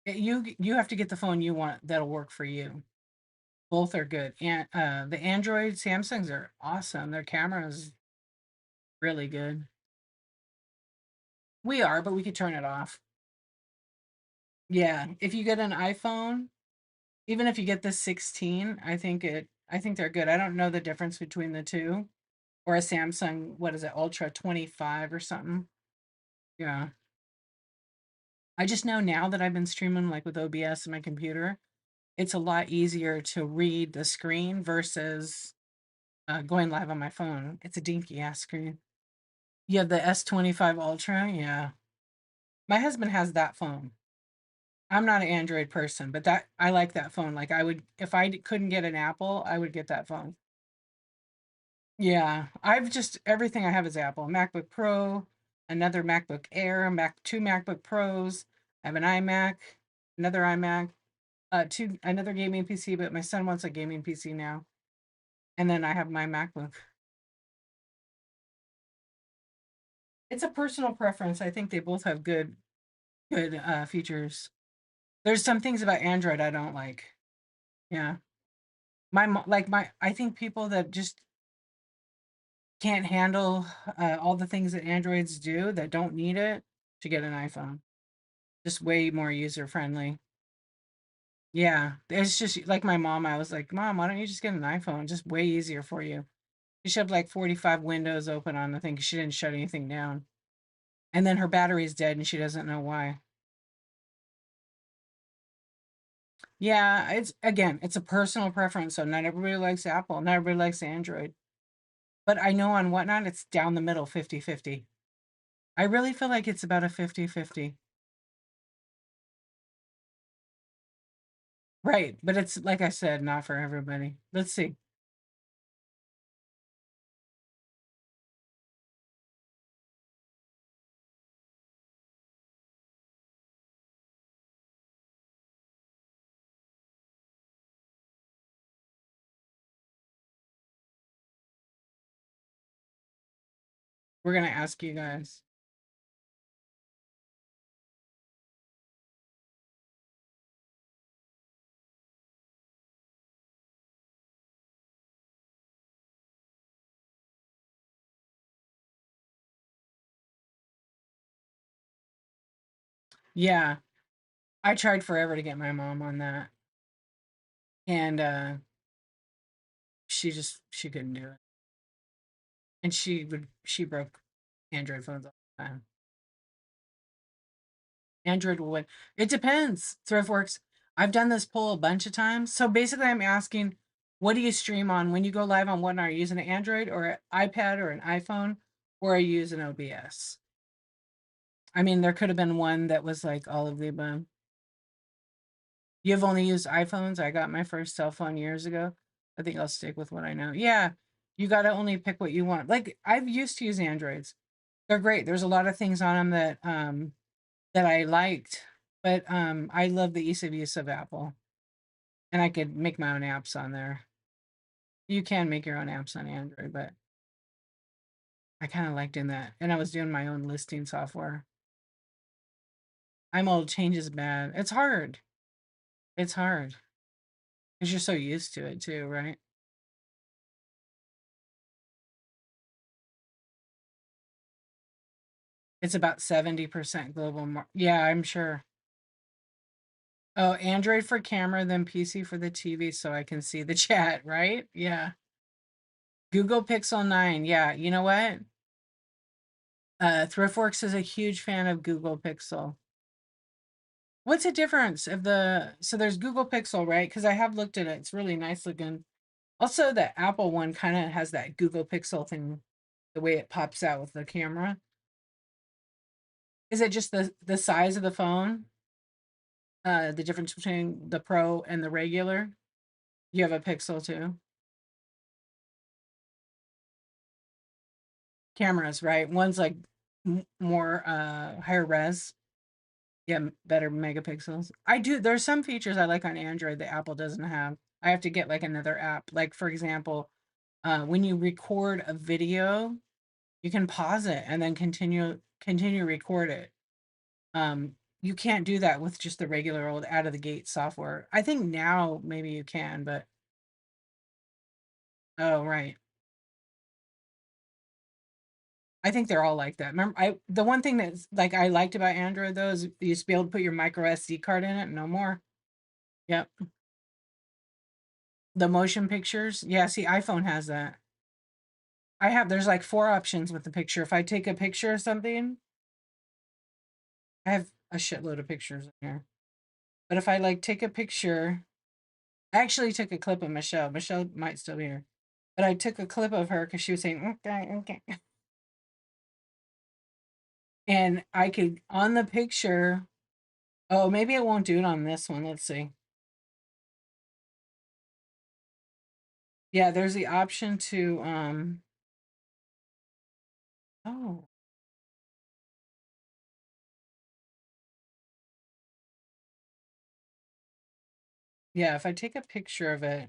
You have to get the phone you want that'll work for you. Both are good. And the Android Samsungs are awesome. Their camera's really good. We are, but we could turn it off. Yeah, if you get an iPhone, even if you get the 16, I think they're good. I don't know the difference between the two. Or a Samsung, what is it, Ultra 25 or something. Yeah. I just know now that I've been streaming like with OBS and my computer, it's a lot easier to read the screen versus going live on my phone. It's a dinky ass screen. You have the S25 Ultra, yeah. My husband has that phone. I'm not an Android person, but that I like that phone. Like I would, if couldn't get an Apple, I would get that phone. Yeah, I've just everything I have is Apple. MacBook Pro, another MacBook Air, two MacBook Pros. I have an iMac, another iMac, two another gaming PC, but my son wants a gaming PC now. And then I have my MacBook. It's a personal preference. I think they both have good features. There's some things about Android I don't like. Yeah. Like my I think people that just can't handle all the things that Androids do that don't need it to get an iPhone. Just way more user friendly. Yeah, it's just like my mom. I was like, "Mom, why don't you just get an iPhone? Just way easier for you." She should have like 45 windows open on the thing 'cause she didn't shut anything down. And then her battery's dead and she doesn't know why. Yeah, it's again, it's a personal preference. So not everybody likes Apple, not everybody likes Android. But I know on Whatnot, it's down the middle 50-50. I really feel like it's about a 50-50. Right. But it's like I said, not for everybody. Let's see. We're going to ask you guys. Yeah. I tried forever to get my mom on that. And she couldn't do it. And she broke Android phones all the time. Android will win. It depends. Thriftworks. I've done this poll a bunch of times. So basically I'm asking, what do you stream on when you go live on Whatnot? Are you using an Android or an iPad or an iPhone? Or are you using OBS? I mean, there could have been one that was like all of the above. You've only used iPhones. I got my first cell phone years ago. I think I'll stick with what I know. Yeah, you got to only pick what you want. Like I've used to use Androids. They're great. There's a lot of things on them that I liked, but I love the ease of use of Apple, and I could make my own apps on there. You can make your own apps on Android, but I kind of like doing that. And I was doing my own listing software. I'm old. Change is bad. It's hard. It's hard because you're so used to it too, right? It's about 70% global. Yeah, I'm sure. Oh, Android for camera, then PC for the TV so I can see the chat, right? Yeah. Google Pixel 9. Yeah, you know what? Thriftworks is a huge fan of Google Pixel. What's the difference of so there's Google Pixel, right? Because I have looked at it. It's really nice looking. Also, the Apple one kind of has that Google Pixel thing, the way it pops out with the camera. Is it just the size of the phone? The difference between the Pro and the regular? You have a Pixel too? Cameras, right? One's like more higher res. Yeah, better megapixels. I do. There's some features I like on Android that Apple doesn't have. I have to get like another app. Like for example, when you record a video, you can pause it and then continue record it. You can't do that with just the regular old out of the gate software. I think now maybe you can, but oh right. I think they're all like that. Remember, the one thing that's like I liked about Android though is you used to be able to put your micro SD card in it. No more. Yep. The motion pictures. Yeah, see, iPhone has that. There's like four options with the picture. If I take a picture of something, I have a shitload of pictures in here. But if I like take a picture, I actually took a clip of Michelle. Michelle might still be here. But I took a clip of her because she was saying, okay, okay. And I could, on the picture, oh, maybe it won't do it on this one. Let's see. Yeah, there's the option to, oh, yeah, if I take a picture of it,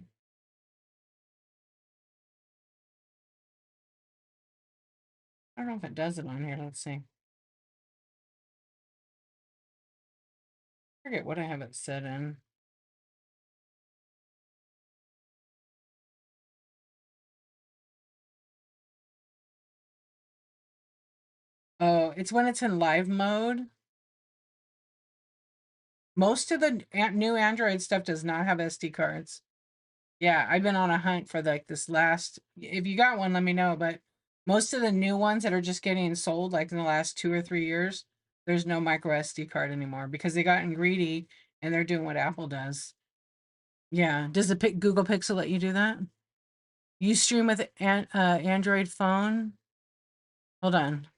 I don't know if it does it on here. Let's see. I forget what I have it set in. Oh, it's when it's in live mode. Most of the new Android stuff does not have SD cards. Yeah, I've been on a hunt for like this last. If you got one, let me know. But most of the new ones that are just getting sold, like in the last 2 or 3 years, there's no micro SD card anymore because they gotten greedy and they're doing what Apple does. Yeah. Does the Google Pixel let you do that? You stream with Android phone? Hold on.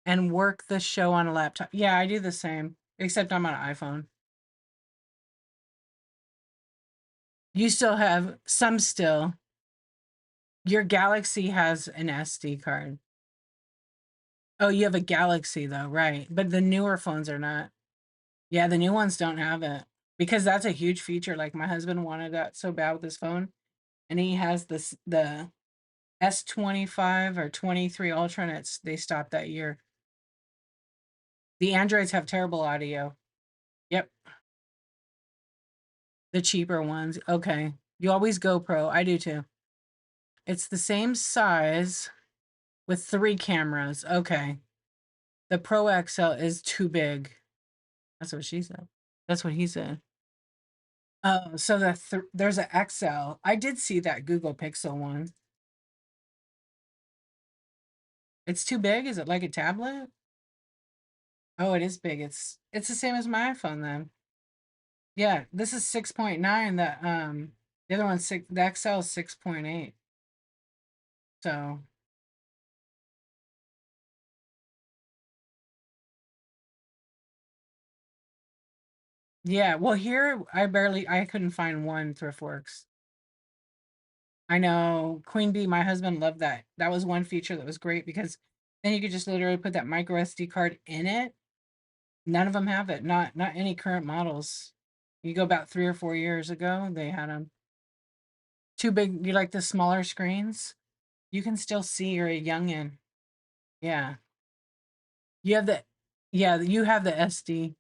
And work the show on a laptop. Yeah, I do the same, except I'm on an iPhone. You still have some still. Your Galaxy has an SD card. Oh, you have a Galaxy though, right? But the newer phones are not. Yeah, the new ones don't have it because that's a huge feature. Like my husband wanted that so bad with his phone, and he has the S25 or 23 Ultra, and they stopped that year. The Androids have terrible audio. Yep, the cheaper ones. Okay, you always GoPro. I do too. It's the same size with 3 cameras. Okay. The Pro XL is too big. That's what she said. That's what he said. Oh, so there's an XL. I did see that Google Pixel one. It's too big? Is it like a tablet? Oh, it is big. It's the same as my iPhone then. Yeah, this is 6.9. The other one's the XL is 6.8. So yeah, well here I couldn't find one ThriftWorks. I know Queen Bee, my husband loved that. That was one feature that was great because then you could just literally put that micro SD card in it. None of them have it. Not any current models. You go about 3 or 4 years ago, they had them. Too big. You like the smaller screens? You can still see you're a youngin. Yeah. You have the yeah, you have the SD.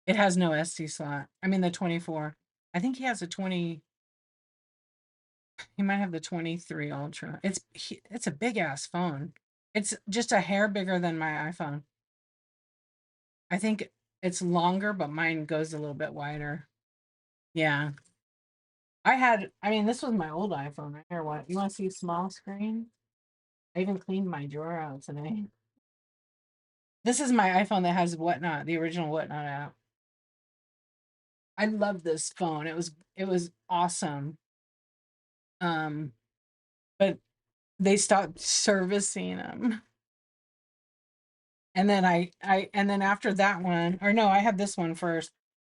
It has no SD slot. I mean the 24. I think he has a 20. He might have the 23 Ultra. It's a big ass phone. It's just a hair bigger than my iPhone. I think it's longer, but mine goes a little bit wider. Yeah. I mean, this was my old iPhone right here. What? You want to see small screen? I even cleaned my drawer out today. This is my iPhone that has Whatnot, the original Whatnot app. I love this phone. It was awesome. Um, but they stopped servicing them. And then and then after that one, or no, I had this one first.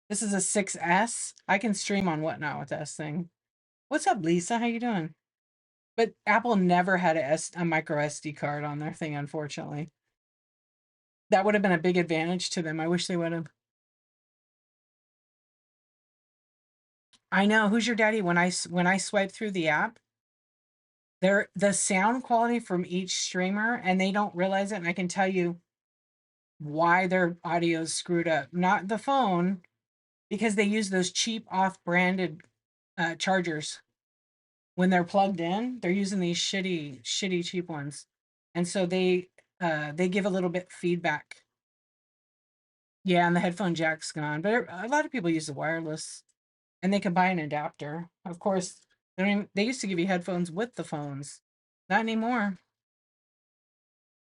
This is a 6S. I can stream on Whatnot with this thing. What's up, Lisa? How you doing? But Apple never had a micro SD card on their thing, unfortunately. That would have been a big advantage to them. I wish they would have. I know. Who's your daddy? When I swipe through the app, the sound quality from each streamer, and they don't realize it. And I can tell you why their audio is screwed up. Not the phone, because they use those cheap off-branded chargers. When they're plugged in, they're using these shitty cheap ones, and so they give a little bit feedback. Yeah, and the headphone jack's gone, but a lot of people use the wireless, and they can buy an adapter. Of course, they used to give you headphones with the phones. Not anymore.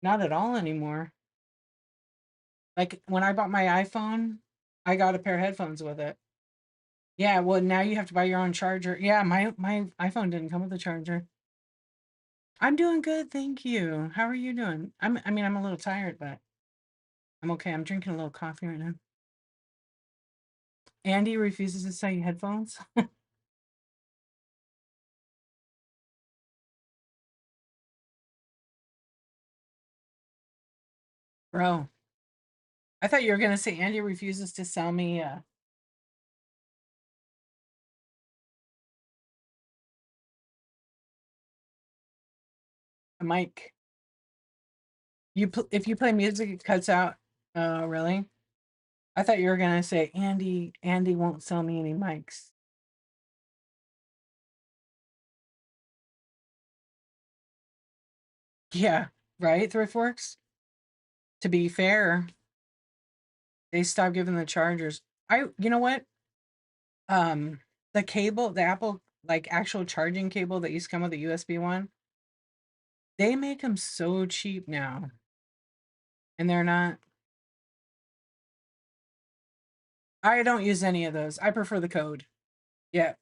Not at all anymore. Like when I bought my iPhone, I got a pair of headphones with it. Yeah, well now you have to buy your own charger. Yeah, my iPhone didn't come with a charger. I'm doing good, thank you. How are you doing? I mean, I'm a little tired, but I'm okay. I'm drinking a little coffee right now. Andy refuses to sell you headphones. Bro, I thought you were gonna say Andy refuses to sell me a mic. If you play music, it cuts out. Oh, really? I thought you were gonna say Andy won't sell me any mics. Yeah, right, Thriftworks. To be fair, they stopped giving the chargers. You know what? The cable, the Apple like actual charging cable that used to come with the USB one, they make them so cheap now, and they're not. I don't use any of those. I prefer the code. Yeah,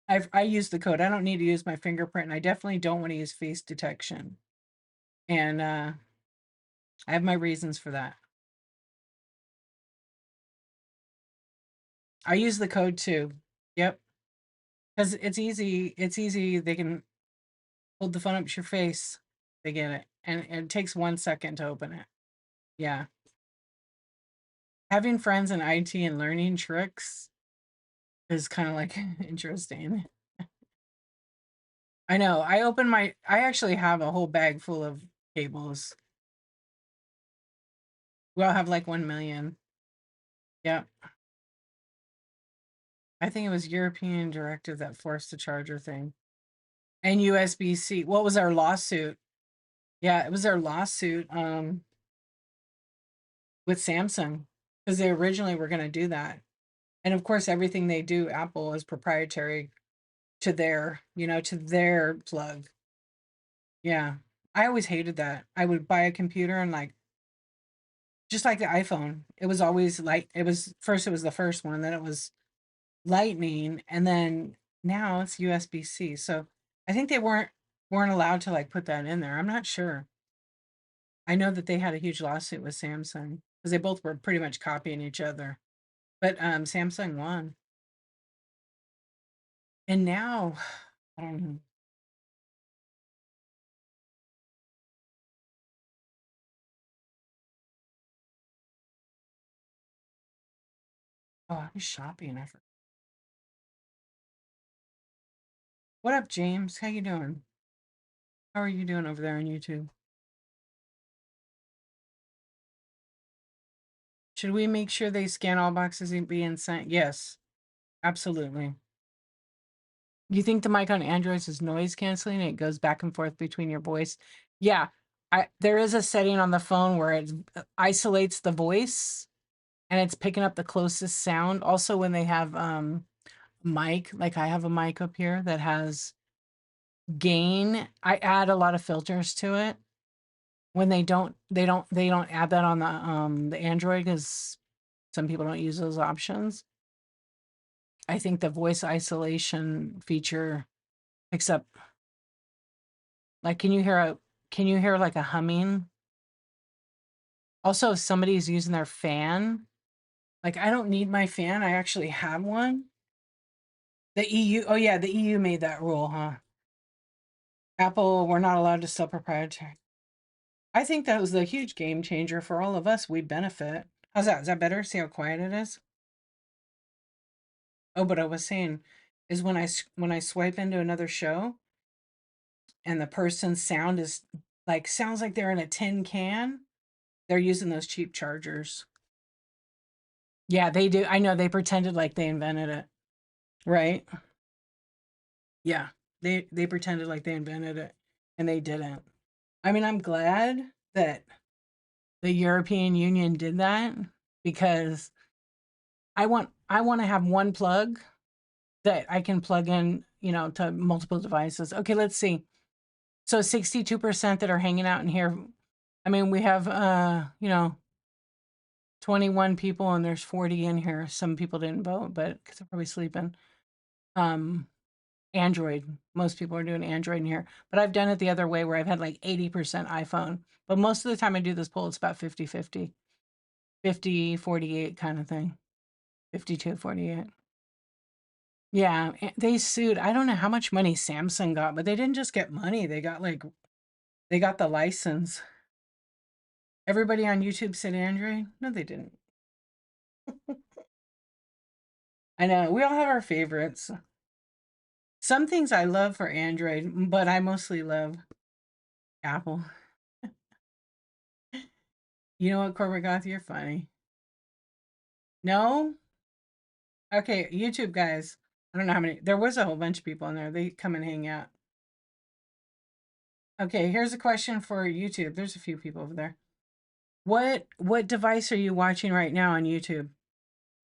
I use the code. I don't need to use my fingerprint, and I definitely don't want to use face detection. And I have my reasons for that. I use the code too. Yep, because it's easy. It's easy. They can hold the phone up to your face. They get it, and it takes 1 second to open it. Yeah, having friends in IT and learning tricks is kind of like interesting. I know. I actually have a whole bag full of cables. We all have like 1 million. Yeah. I think it was European directive that forced the charger thing. And USB-C. What was our lawsuit? Yeah, it was our lawsuit with Samsung because they originally were going to do that. And of course, everything they do, Apple is proprietary to their plug. Yeah. I always hated that. I would buy a computer and like just like the iPhone, it was always like it was the first one, then it was Lightning, and then now it's USB-C. So I think they weren't allowed to like put that in there. I'm not sure. I know that they had a huge lawsuit with Samsung because they both were pretty much copying each other. But Samsung won. And now I don't know. Oh, I was shopping. What up, James? How you doing? How are you doing over there on YouTube? Should we make sure they scan all boxes and be inside? Yes, absolutely. You think the mic on Androids is noise canceling? It goes back and forth between your voice. Yeah, there is a setting on the phone where it isolates the voice and it's picking up the closest sound. Also, when they have mic, like I have a mic up here that has gain. I add a lot of filters to it. When they don't add that on the Android because some people don't use those options. I think the voice isolation feature picks up, like, can you hear like a humming? Also, if somebody's using their fan, like I don't need my fan. I actually have one. The EU, oh yeah, the EU made that rule, huh? Apple, we're not allowed to sell proprietary. I think that was a huge game changer for all of us. We benefit. How's that? Is that better? See how quiet it is? Oh, but I was saying is when I swipe into another show and the person's sound is like sounds like they're in a tin can, they're using those cheap chargers. Yeah, they do. I know they pretended like they invented it, right? Yeah. They pretended like they invented it and they didn't. I mean, I'm glad that the European Union did that because I want to have one plug that I can plug in, to multiple devices. Okay, let's see. So 62% that are hanging out in here. I mean, we have 21 people and there's 40 in here. Some people didn't vote, but because they're probably sleeping. Um, Android. Most people are doing Android in here. But I've done it the other way where I've had like 80% iPhone. But most of the time I do this poll, it's about 50-50. 50-48 kind of thing. 52-48. Yeah, they sued. I don't know how much money Samsung got, but they didn't just get money. They got the license. Everybody on YouTube said Android? No, they didn't. I know. We all have our favorites. Some things I love for Android, but I mostly love Apple. You know what, Corporate Goth? You're funny. No? Okay, YouTube guys. I don't know how many. There was a whole bunch of people in there. They come and hang out. Okay, here's a question for YouTube. There's a few people over there. What device are you watching right now on YouTube?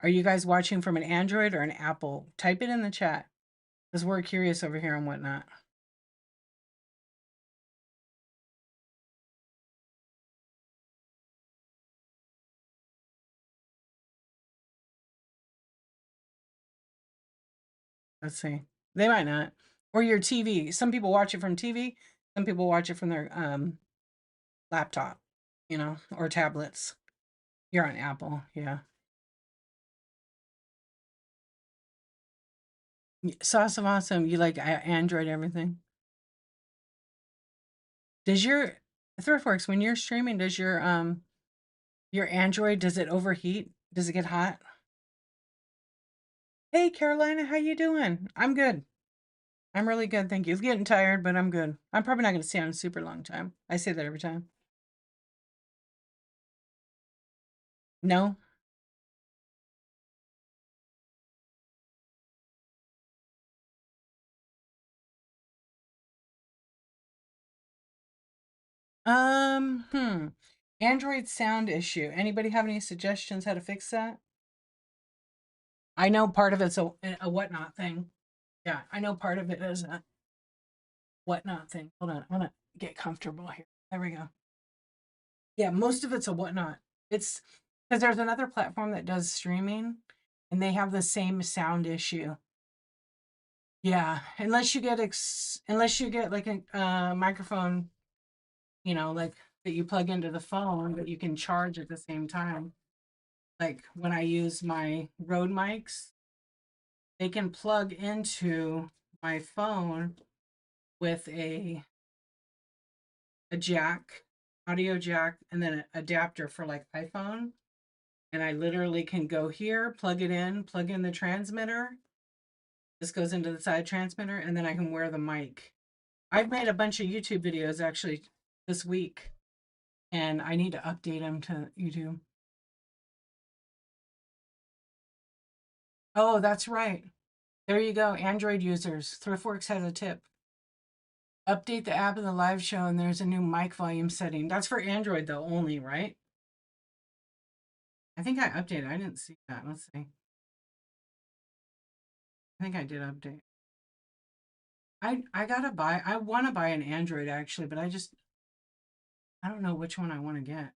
Are you guys watching from an Android or an Apple? Type it in the chat because we're curious over here and whatnot. Let's see. They might not. Or your TV. Some people watch it from TV. Some people watch it from their laptop, or tablets. You're on Apple, yeah. Sauce of Awesome. You like Android everything. Does your Thriftworks, when you're streaming, does your Android, does it overheat? Does it get hot? Hey Carolina, how you doing? I'm good. I'm really good, thank you. It's getting tired, but I'm good. I'm probably not going to stay on a super long time. I say that every time. No? Android sound issue. Anybody have any suggestions how to fix that? I know part of it's a whatnot thing. Yeah, I know part of it is a whatnot thing. Hold on, I'm gonna get comfortable here. There we go. Yeah, most of it's a whatnot. It's because there's another platform that does streaming, and they have the same sound issue. Yeah, unless you get like a microphone, like that you plug into the phone, but you can charge at the same time. Like when I use my Rode mics, they can plug into my phone with a jack, audio jack, and then an adapter for like iPhone. And I literally can go here, plug it in, plug in the transmitter. This goes into the side transmitter, and then I can wear the mic. I've made a bunch of YouTube videos actually this week, and I need to update them to YouTube. Oh, that's right. There you go, Android users. Thriftworks has a tip. Update the app in the live show, and there's a new mic volume setting. That's for Android, though, only, right? I think I updated. I didn't see that. Let's see. I think I did update. I gotta buy. I want to buy an Android actually, but I don't know which one I want to get.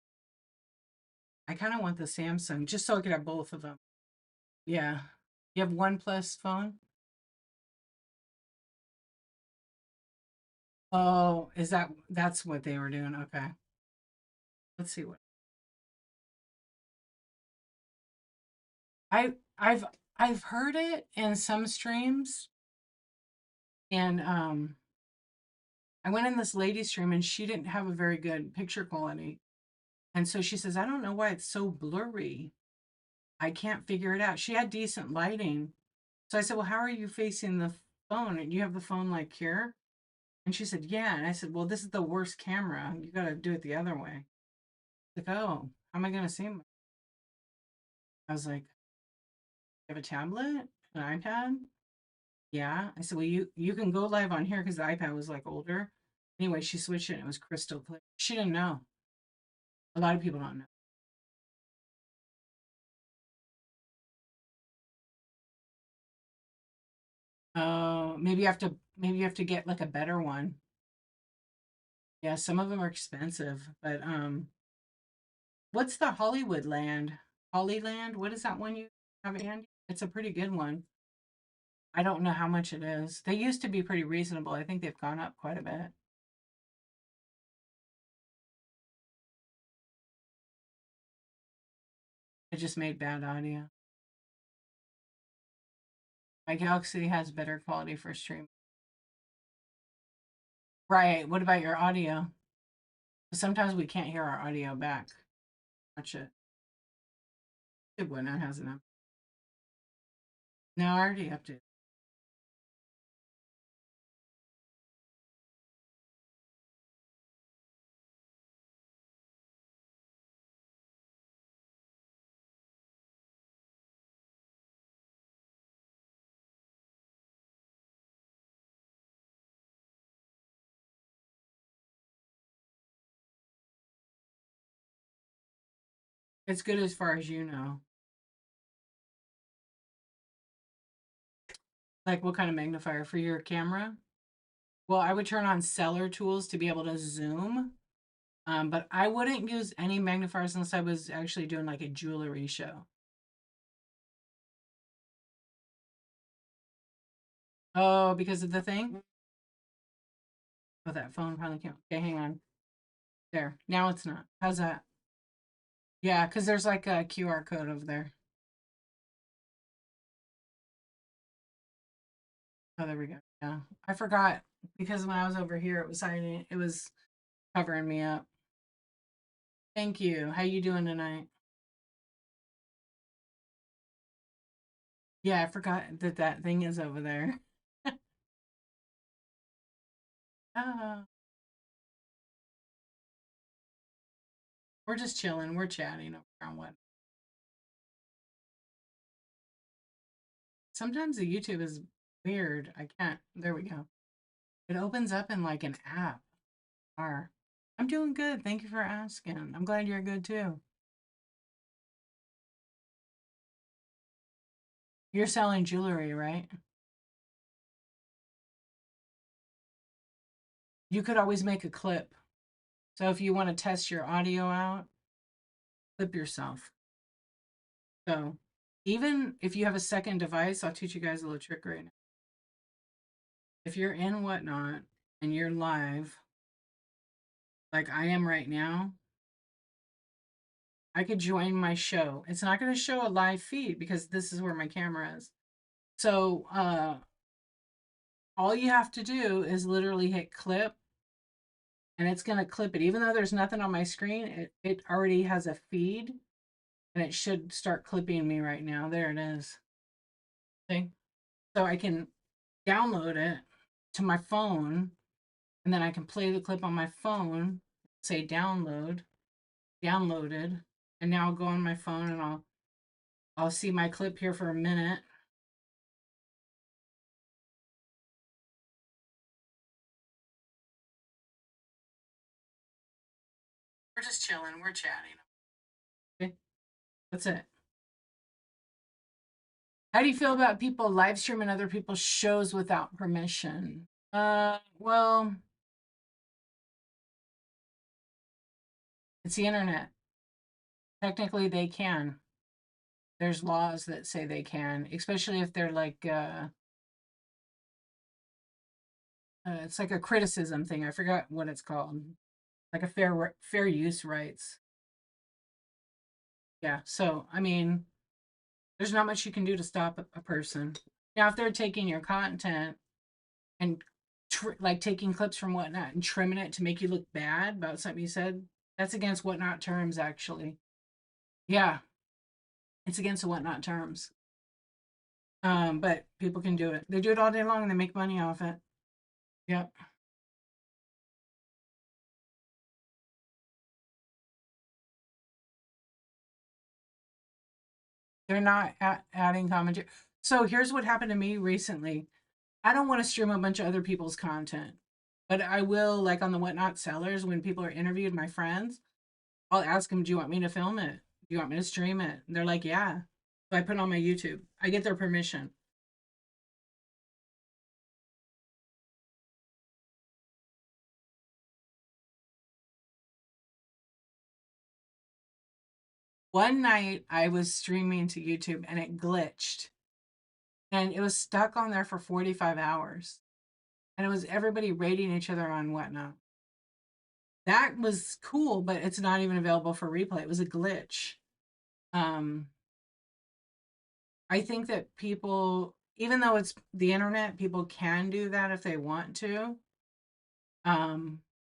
I kind of want the Samsung just so I could have both of them. Yeah. You have OnePlus phone? Oh, that's what they were doing? Okay. Let's see what I I've I've heard it in some streams, and I went in this lady's stream and she didn't have a very good picture quality. And so she says, I don't know why it's so blurry. I can't figure it out. She had decent lighting. So I said, well, how are you facing the phone? And you have the phone like here? And she said, yeah. And I said, well, this is the worst camera. You got to do it the other way. Like, oh, how am I going to see my? I was like, you have a tablet? An iPad? Yeah. I said, well, you can go live on here because the iPad was like older. Anyway, she switched it and it was crystal clear. She didn't know. A lot of people don't know. Oh, maybe you have to get like a better one. Yeah, some of them are expensive, but what's the Hollywood land? Hollyland? What is that one you have, Andy? It's a pretty good one. I don't know how much it is. They used to be pretty reasonable. I think they've gone up quite a bit. I just made bad audio. My Galaxy has better quality for stream. Right. What about your audio? Sometimes we can't hear our audio back. Watch it. Good one. That has enough. No, I already updated. It's good as far as you know. Like what kind of magnifier for your camera? Well, I would turn on seller tools to be able to zoom. But I wouldn't use any magnifiers unless I was actually doing like a jewelry show. Oh, because of the thing? Oh, that phone finally came. Okay, hang on. There. Now it's not. How's that? Yeah, because there's like a QR code over there. Oh, there we go. Yeah. I forgot because when I was over here, it was hiding. It was covering me up. Thank you. How you doing tonight? Yeah, I forgot that that thing is over there. Ah, we're just chilling. We're chatting over on what. Sometimes the YouTube is weird. I can't. There we go. It opens up in like an app. Or I'm doing good. Thank you for asking. I'm glad you're good too. You're selling jewelry, right? You could always make a clip. So if you want to test your audio out, clip yourself. So even if you have a second device, I'll teach you guys a little trick right now. If you're in Whatnot and you're live, like I am right now, I could join my show. It's not going to show a live feed because this is where my camera is. So all you have to do is literally hit clip and it's going to clip it. Even though there's nothing on my screen, it already has a feed and it should start clipping me right now. There it is. See? So I can download it to my phone and then I can play the clip on my phone, say downloaded, and now I'll go on my phone and I'll see my clip here for a minute. We're just chilling, we're chatting. Okay. That's it. How do you feel about people live streaming other people's shows without permission? Well, it's the internet. Technically, they can. There's laws that say they can, especially if they're like, it's like a criticism thing. I forgot what it's called. Like a fair use rights. Yeah. So, I mean, there's not much you can do to stop a person. Now, if they're taking your content and like taking clips from whatnot and trimming it to make you look bad about something you said, that's against whatnot terms, actually. Yeah, it's against the whatnot terms. But people can do it. They do it all day long and they make money off it. Yep. They're not adding commentary. So here's what happened to me recently. I don't want to stream a bunch of other people's content, but I will, like on the Whatnot Sellers, when people are interviewed, my friends, I'll ask them, do you want me to film it? Do you want me to stream it? And they're like, yeah. So I put it on my YouTube. I get their permission. One night I was streaming to YouTube and it glitched and it was stuck on there for 45 hours. And it was everybody rating each other on Whatnot. That was cool, but it's not even available for replay. It was a glitch. Um, I think that people, even though it's the internet, people can do that if they want to.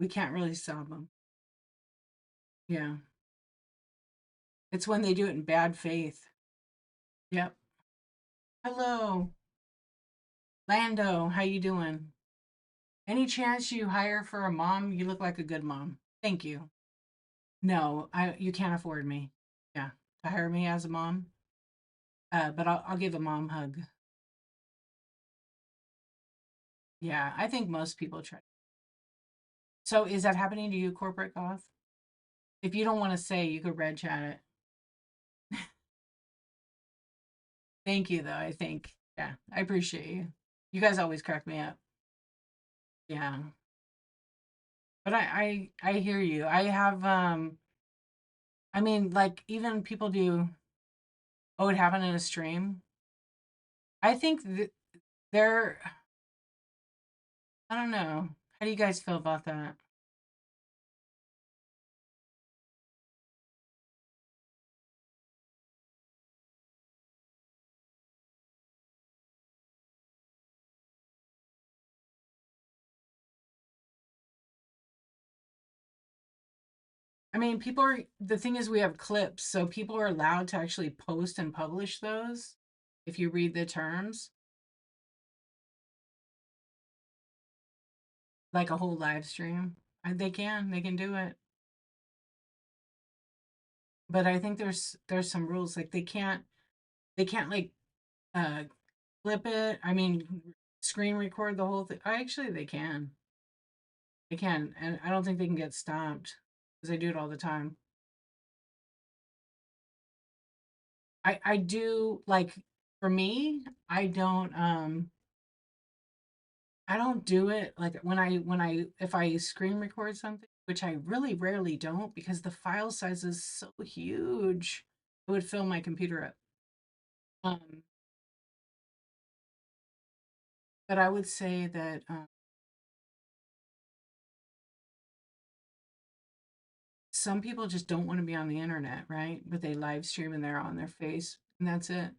We can't really stop them. Yeah. It's when they do it in bad faith. Yep. Hello, Lando. How you doing? Any chance you hire for a mom? You look like a good mom. Thank you. No, I you can't afford me. Yeah, to hire me as a mom. But I'll give a mom hug. Yeah, I think most people try. So is that happening to you, corporate goth? If you don't want to say, you could red chat it. Thank you, though. I think. Yeah, I appreciate you. You guys always crack me up. Yeah, but I hear you. I have I mean, like even people do. Oh, it happened in a stream. I think they're. I don't know. How do you guys feel about that? I mean, people are. The thing is, we have clips, so people are allowed to actually post and publish those. If you read the terms, like a whole live stream, they can do it. But I think there's some rules like they can't like uh clip it. I mean, screen record the whole thing. Actually, they can, and I don't think they can get stopped because they do it all the time. I do like for me, I don't do it like when I if I screen record something, which I really rarely don't because the file size is so huge. It would fill my computer up. Um, but I would say that some people just don't want to be on the internet, right? But they live stream and they're on their face, and that's it.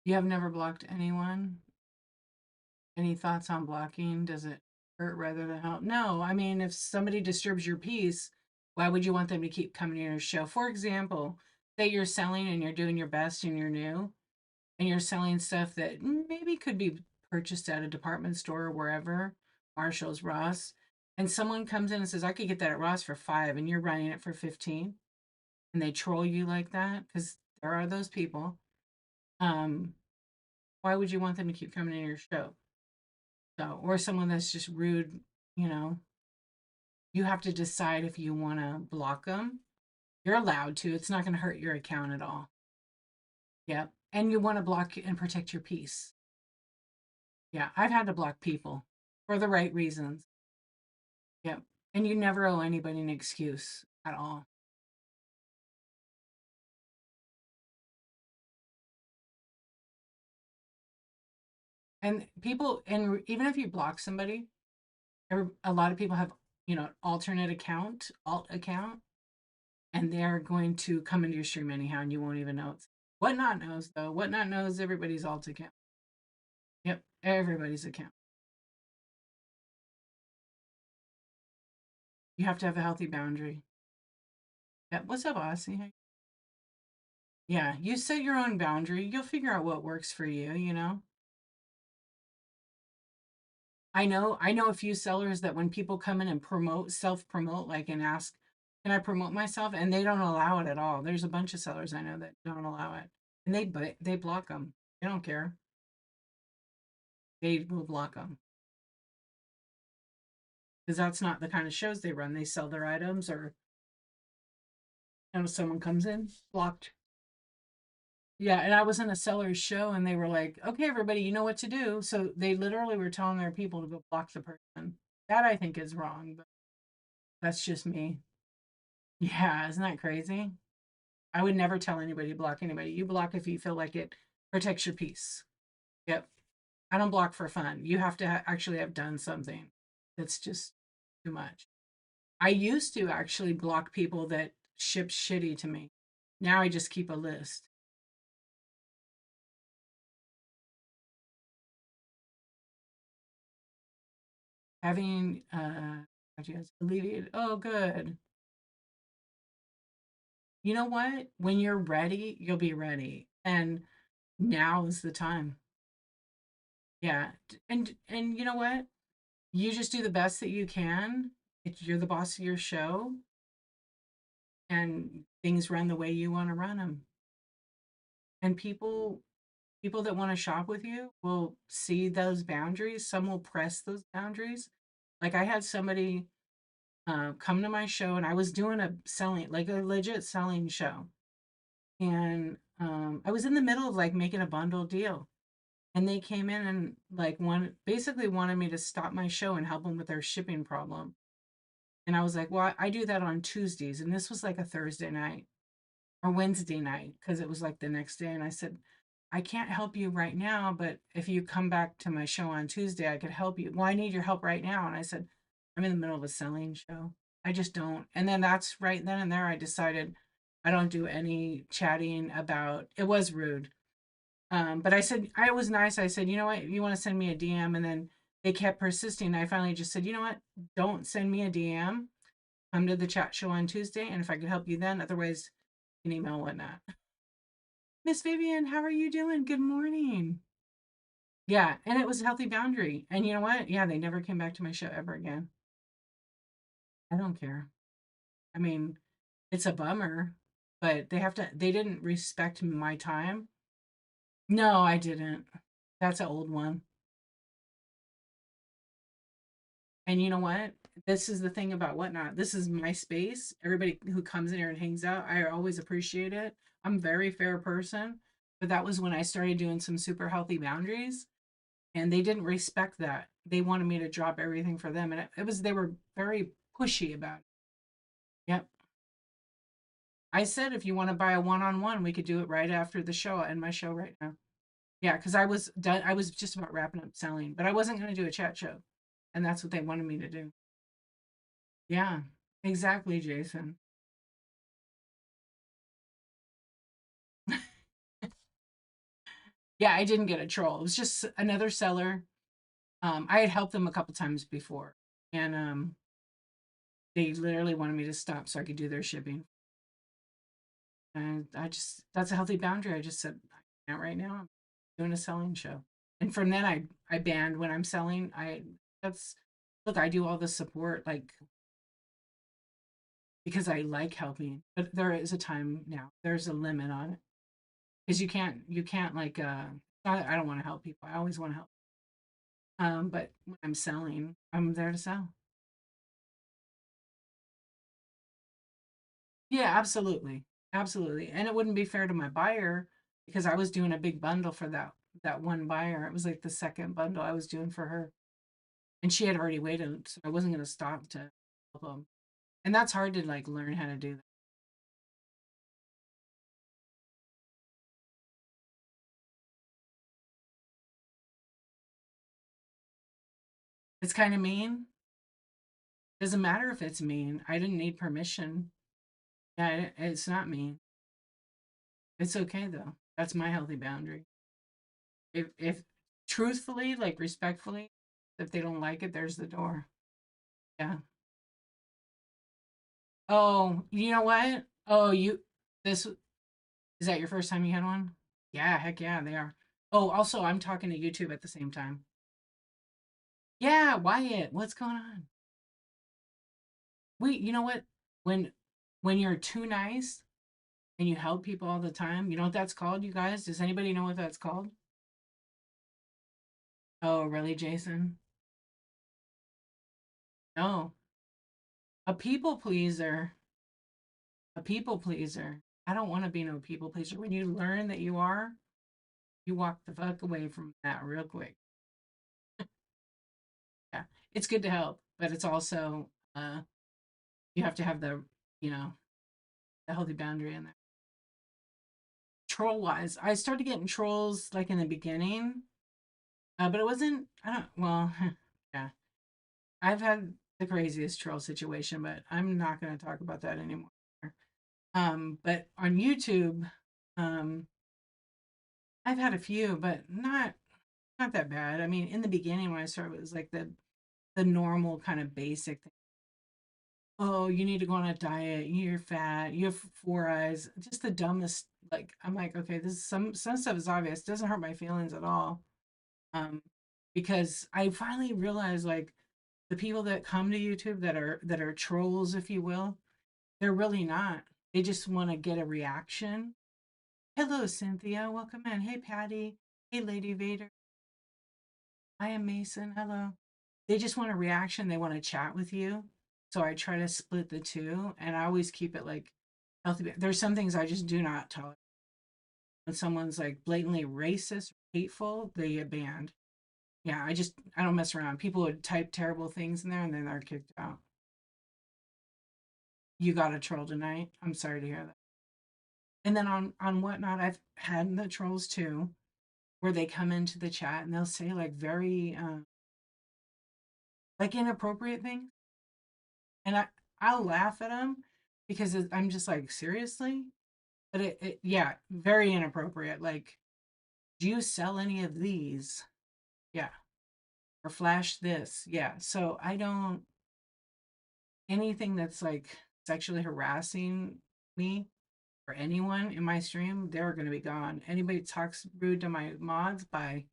You have never blocked anyone? Any thoughts on blocking? Does it hurt rather than help? No, I mean, if somebody disturbs your peace, why would you want them to keep coming to your show? For example, say you're selling and you're doing your best and you're new and you're selling stuff that maybe could be purchased at a department store or wherever, Marshall's, Ross, and someone comes in and says, I could get that at Ross for 5 and you're running it for 15 and they troll you like that because there are those people. Um, why would you want them to keep coming to your show? So, or someone that's just rude, you know, you have to decide if you want to block them You're allowed to. It's not going to hurt your account at all. Yep. And you want to block and protect your peace. Yeah. I've had to block people for the right reasons. Yep. And you never owe anybody an excuse at all. And people, and even if you block somebody, a lot of people have, alternate account, alt account, and they're going to come into your stream anyhow, and you won't even know. Whatnot knows though. Whatnot knows everybody's alt account. Yep, everybody's account. You have to have a healthy boundary. Yep. What's up, Aussie? Yeah, you set your own boundary. You'll figure out what works for you. I know a few sellers that when people come in and self promote, like and ask, can I promote myself? And they don't allow it at all. There's a bunch of sellers I know that don't allow it. And they block them. They don't care. They will block them because that's not the kind of shows they run. They sell their items, or someone comes in blocked. Yeah, and I was in a seller's show and they were like, okay, everybody, you know what to do. So they literally were telling their people to go block the person. That I think is wrong, but that's just me. Yeah, isn't that crazy? I would never tell anybody to block anybody. You block if you feel like it protects your peace. Yep. I don't block for fun. You have to actually have done something that's just too much. I used to actually block people that ship shitty to me. Now I just keep a list. Having alleviated. Oh, good. You know what? When you're ready, you'll be ready. And now is the time. Yeah. And you know what? You just do the best that you can. You're the boss of your show, and things run the way you want to run them. And people that want to shop with you will see those boundaries. Some will press those boundaries. Like I had somebody come to my show, and I was doing a selling, like a legit selling show, and I was in the middle of like making a bundle deal, and they came in and like one basically wanted me to stop my show and help them with their shipping problem. And I was like, well, I do that on Tuesdays. And this was like a Thursday night or Wednesday night because it was like the next day. And I said, I can't help you right now, but if you come back to my show on Tuesday, I could help you. Well, I need your help right now. And I said, I'm in the middle of a selling show. I just don't. And then that's right then and there, I decided I don't do any chatting about it. Was rude. But I said, I was nice. I said, you know what? You want to send me a DM? And then they kept persisting. I finally just said, you know what? Don't send me a DM. Come to the chat show on Tuesday. And if I could help you then, otherwise, you can email whatnot. Miss Vivian, how are you doing? Good morning. Yeah. And it was a healthy boundary. And you know what? Yeah, they never came back to my show ever again. I don't care. I mean, it's a bummer, but they didn't respect my time. No, I didn't. That's an old one. And you know what? This is the thing about whatnot. This is my space. Everybody who comes in here and hangs out, I always appreciate it. I'm a very fair person, but that was when I started doing some super healthy boundaries, and they didn't respect that. They wanted me to drop everything for them, and they were very pushy about it. Yep. I said if you want to buy a one-on-one, we could do it right after the show. I'll end my show right now. Yeah, because I was done. I was just about wrapping up selling, but I wasn't going to do a chat show, and that's what they wanted me to do. Yeah, exactly, Jason. Yeah, I didn't get a troll. It was just another seller. I had helped them a couple times before, and they literally wanted me to stop so I could do their shipping. And that's a healthy boundary. I just said, not right now. I'm doing a selling show. And from then I banned when I'm selling. That's look, I do all the support like because I like helping, but there is a time now. There's a limit on it because you can't like I don't want to help people. I always want to help. But when I'm selling, I'm there to sell. Yeah, absolutely. Absolutely. And it wouldn't be fair to my buyer because I was doing a big bundle for that one buyer. It was like the second bundle I was doing for her. And she had already waited, so I wasn't going to stop to help them. And that's hard to like learn how to do that. It's kind of mean. Doesn't matter if it's mean. I didn't need permission. Yeah, it's not mean. It's okay though. That's my healthy boundary. If truthfully, like respectfully, if they don't like it, there's the door. Yeah. Oh, you know what? Oh, this is that your first time you had one? Yeah, heck yeah, they are. Oh, also, I'm talking to YouTube at the same time. Yeah, Wyatt, what's going on? Wait, you know what? When when you're too nice and you help people all the time, you know what that's called, you guys? Does anybody know what that's called? Oh, really, Jason? No. A people pleaser. A people pleaser. I don't want to be no people pleaser. When you learn that you are, you walk the fuck away from that real quick. Yeah. It's good to help, but it's also you have to have the, you know, the healthy boundary in there. Troll wise, I started getting trolls like in the beginning, but it wasn't. I don't. Well, yeah, I've had the craziest troll situation, but I'm not going to talk about that anymore. But on YouTube, um, I've had a few, but not that bad. I mean, in the beginning when I started, it was like the normal kind of basic thing. Oh, you need to go on a diet. You're fat. You have four eyes. Just the dumbest. Like I'm like, okay, this is some stuff is obvious. It doesn't hurt my feelings at all. Um, because I finally realized like the people that come to YouTube that are trolls, if you will, they're really not. They just want to get a reaction. Hello, Cynthia. Welcome in. Hey, Patty. Hey, Lady Vader. I am Mason. Hello. They just want a reaction. They want to chat with you. So I try to split the two, and I always keep it like healthy. There's some things I just do not tolerate. When someone's like blatantly racist, hateful, they get banned. Yeah, I don't mess around. People would type terrible things in there, and then they're kicked out. You got a troll tonight. I'm sorry to hear that. And then on whatnot, I've had the trolls too, where they come into the chat and they'll say like very like inappropriate things, and I'll laugh at them because I'm just like seriously, but yeah, very inappropriate. Like, do you sell any of these? Yeah, or flash this? Yeah. So I don't anything that's like sexually harassing me or anyone in my stream, they're going to be gone. Anybody talks rude to my mods, by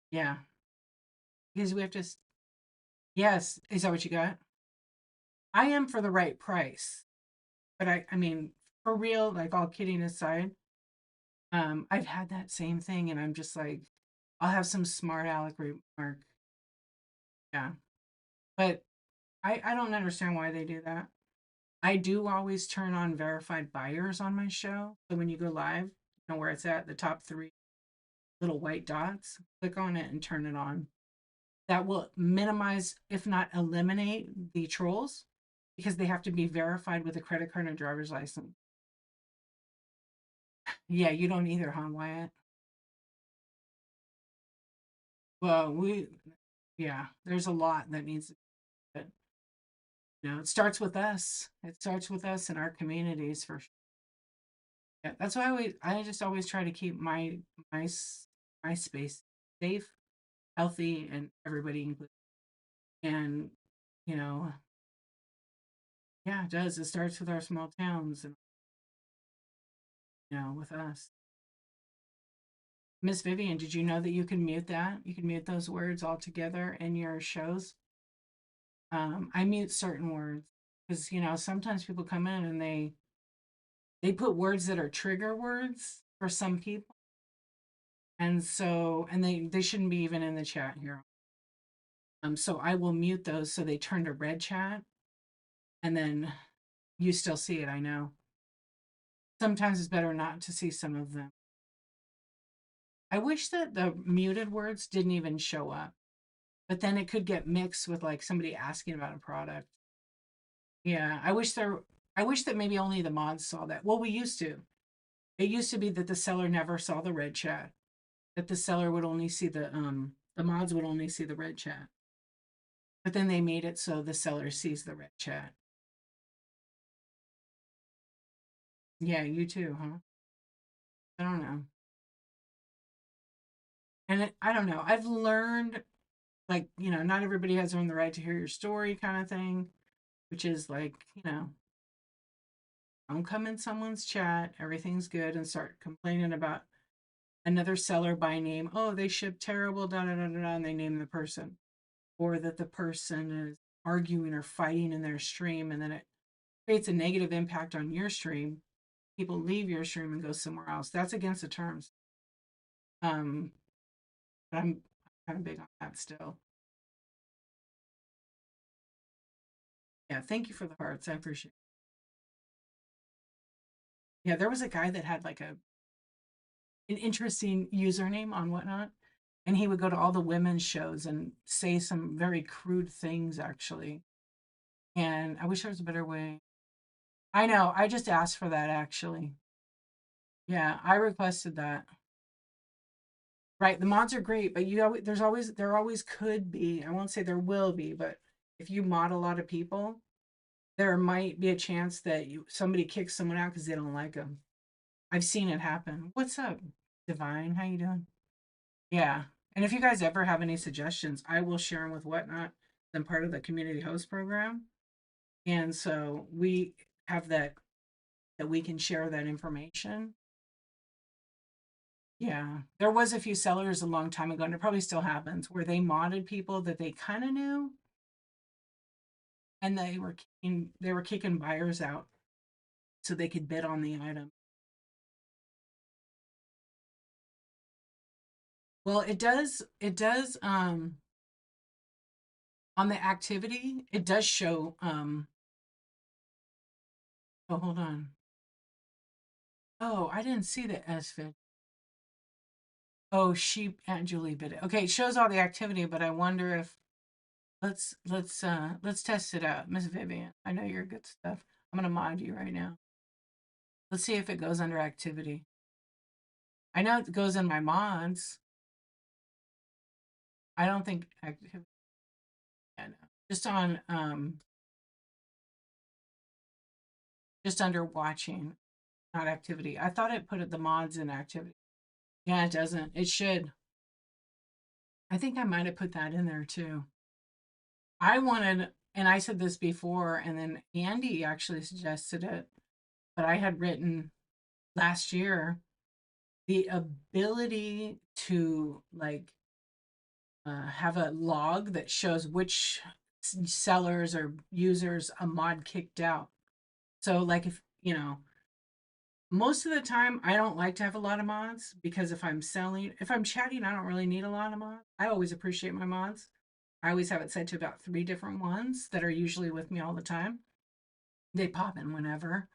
yeah, because we have to. Yes, is that what you got? I am for the right price, but I mean, for real, like all kidding aside, I've had that same thing, and I'm just like, I'll have some smart aleck remark, yeah, but I don't understand why they do that. I do always turn on verified buyers on my show, so when you go live, you know where it's at, the top three little white dots, click on it and turn it on. That will minimize, if not eliminate, the trolls because they have to be verified with a credit card and a driver's license. Yeah, you don't either, huh, Wyatt? Well, yeah, there's a lot that needs to be, it starts with us. It starts with us in our communities for sure. Yeah, that's why I just always try to keep my my space safe, healthy, and everybody included. And you know, yeah, it does. It starts with our small towns and with us. Miss Vivian, did you know that you can mute that? You can mute those words altogether in your shows. I mute certain words because sometimes people come in and they put words that are trigger words for some people, and they shouldn't be even in the chat here. So I will mute those so they turn to red chat, and then You still see it, I know. Sometimes it's better not to see some of them. I wish that the muted words didn't even show up, but then it could get mixed with like somebody asking about a product. Yeah, I wish that maybe only the mods saw that. Well, we used to. It used to be that the seller never saw the red chat. That the seller would only see the mods would only see the red chat. But then they made it so the seller sees the red chat. Yeah, you too, huh? I don't know. And I don't know. I've learned, like, not everybody has earned the right to hear your story kind of thing, which is like, don't come in someone's chat, everything's good, and start complaining about another seller by name. Oh, they ship terrible, da da da da, and they name the person. Or that the person is arguing or fighting in their stream, and then it creates a negative impact on your stream. People leave your stream and go somewhere else. That's against the terms. Um, but I'm kind of big on that still. Yeah, thank you for the hearts. I appreciate it. Yeah, there was a guy that had like an interesting username on Whatnot, and he would go to all the women's shows and say some very crude things actually. And I wish there was a better way. I know. I just asked for that actually. Yeah, I requested that. Right, the mods are great, but there always could be. I won't say there will be, but if you mod a lot of people, there might be a chance that somebody kicks someone out because they don't like them. I've seen it happen. What's up, Divine? How you doing? Yeah, and if you guys ever have any suggestions, I will share them with Whatnot. I'm part of the community host program, and so we have that we can share that information. Yeah, there was a few sellers a long time ago, and it probably still happens, where they modded people that they kind of knew, and they were kicking buyers out so they could bid on the item. Well, it does on the activity, it does show oh, hold on. Oh, I didn't see the SFID. Oh, sheep and Julie bid it. Okay, it shows all the activity, but I wonder if let's test it out. Miss Vivian, I know you're good stuff. I'm gonna mod you right now. Let's see if it goes under activity. I know it goes in my mods. I don't think activity. Yeah, no. Just on just under watching, not activity. I thought it put the mods in activity. Yeah, it doesn't. It should. I think I might have put that in there too. I wanted, and I said this before, and then Andy actually suggested it, but I had written last year the ability to like have a log that shows which sellers or users a mod kicked out. So, like, if most of the time I don't like to have a lot of mods because if I'm chatting, I don't really need a lot of mods. I always appreciate my mods. I always have it set to about 3 different ones that are usually with me all the time. They pop in whenever.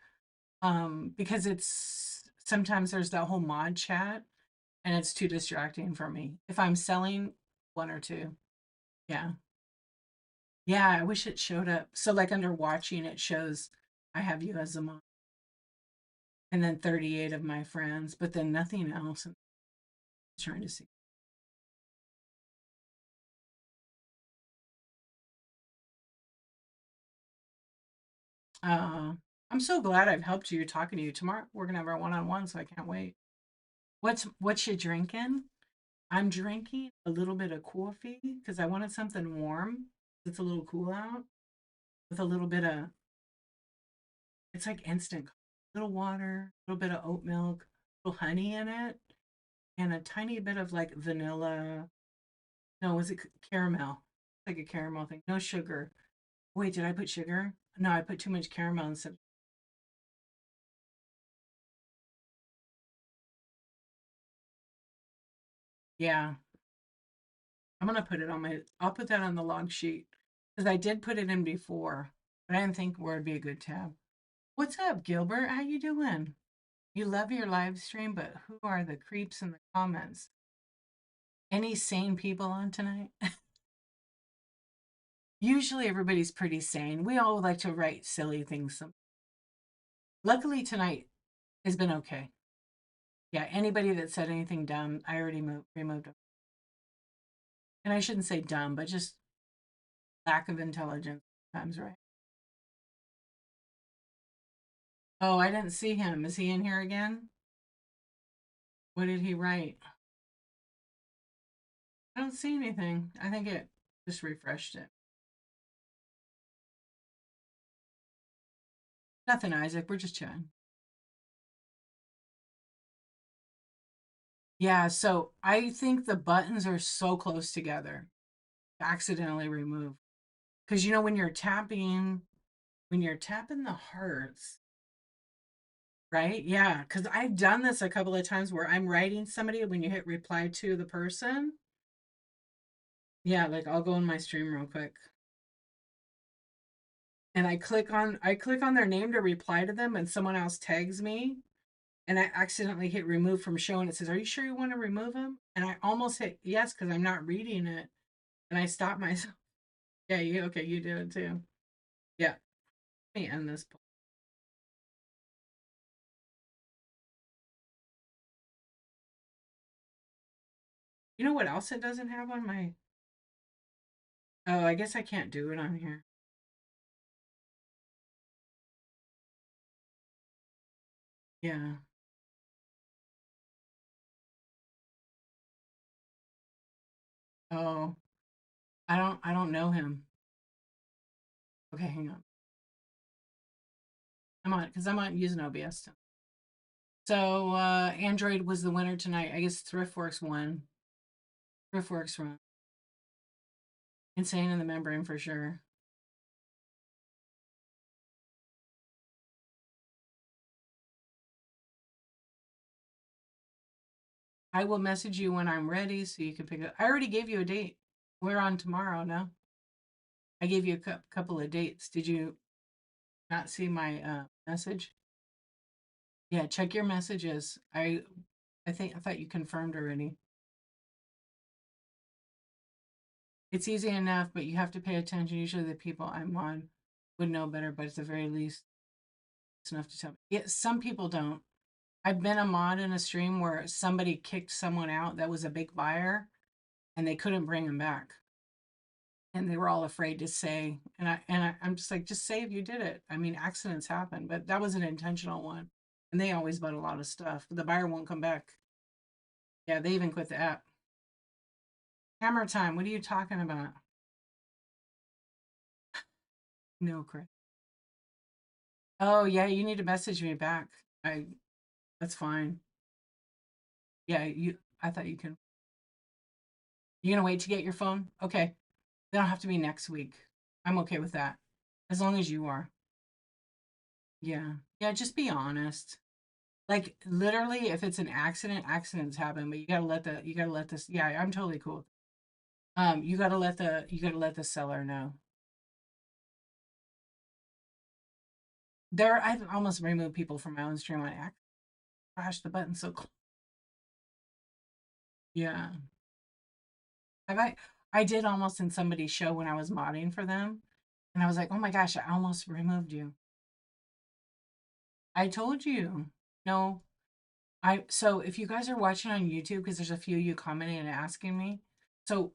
Because it's sometimes there's that whole mod chat and it's too distracting for me. If I'm selling, one or two. Yeah. Yeah, I wish it showed up. So like under watching it shows I have you as a mod and then 38 of my friends, but then nothing else. I'm trying to see. Uh I'm so glad I've helped you talking to you. Tomorrow we're gonna have our one-on-one, so I can't wait. What's you drinking? I'm drinking a little bit of coffee because I wanted something warm. It's a little cool out with a little bit of it's like instant little water, a little bit of oat milk, a little honey in it, and a tiny bit of like vanilla. No, was it caramel? Like a caramel thing. No sugar. Wait, did I put sugar? No, I put too much caramel instead. Yeah, I'm gonna put it on my. I'll put that on the log sheet because I did put it in before, but I didn't think where would be a good tab. What's up, Gilbert? How you doing? You love your live stream, but who are the creeps in the comments? Any sane people on tonight? Usually everybody's pretty sane. We all like to write silly things. Luckily tonight has been okay. Yeah, anybody that said anything dumb, I already removed them. And I shouldn't say dumb, but just lack of intelligence sometimes, right? Oh, I didn't see him. Is he in here again? What did he write? I don't see anything. I think it just refreshed it. Nothing, Isaac. We're just chatting. Yeah, so I think the buttons are so close together, accidentally removed. Because you know when you're tapping the hearts, right? Yeah, because I've done this a couple of times where I'm writing somebody when you hit reply to the person. Yeah, like I'll go in my stream real quick. And I click on their name to reply to them and someone else tags me and I accidentally hit remove from show and it says, "Are you sure you want to remove him?" And I almost hit yes because I'm not reading it. And I stop myself. Yeah, you okay, you do it too. Yeah. Let me end this. You know what else it doesn't have on my oh, I guess I can't do it on here. Yeah. Oh, I don't know him. Okay, hang on. I'm on using OBS still. So Android was the winner tonight. I guess ThriftWorks won. ThriftWorks won. Insane in the membrane for sure. I will message you when I'm ready so you can pick up. I already gave you a date. We're on tomorrow now. I gave you a couple of dates. Did you not see my message? Yeah, check your messages. I thought you confirmed already. It's easy enough, but you have to pay attention. Usually the people I'm on would know better, but at the very least, it's enough to tell me. Yeah, some people don't. I've been a mod in a stream where somebody kicked someone out that was a big buyer and they couldn't bring him back. And they were all afraid to say, I'm just like, just say if you did it. I mean, accidents happen, but that was an intentional one. And they always bought a lot of stuff. The buyer won't come back. Yeah, they even quit the app. Hammer time. What are you talking about? No, Chris. Oh yeah, you need to message me back. I That's fine. Yeah, you I thought you can. You gonna wait to get your phone? Okay. They don't have to be next week. I'm okay with that. As long as you are. Yeah. Yeah, just be honest. Like literally if it's an accident, accidents happen, but you gotta let this yeah, I'm totally cool. You gotta let the seller know. I've almost removed people from my own stream on accident. Gosh, the button's so close. Yeah. I did almost in somebody's show when I was modding for them. And I was like, oh my gosh, I almost removed you. I told you. No. So if you guys are watching on YouTube, because there's a few of you commenting and asking me. So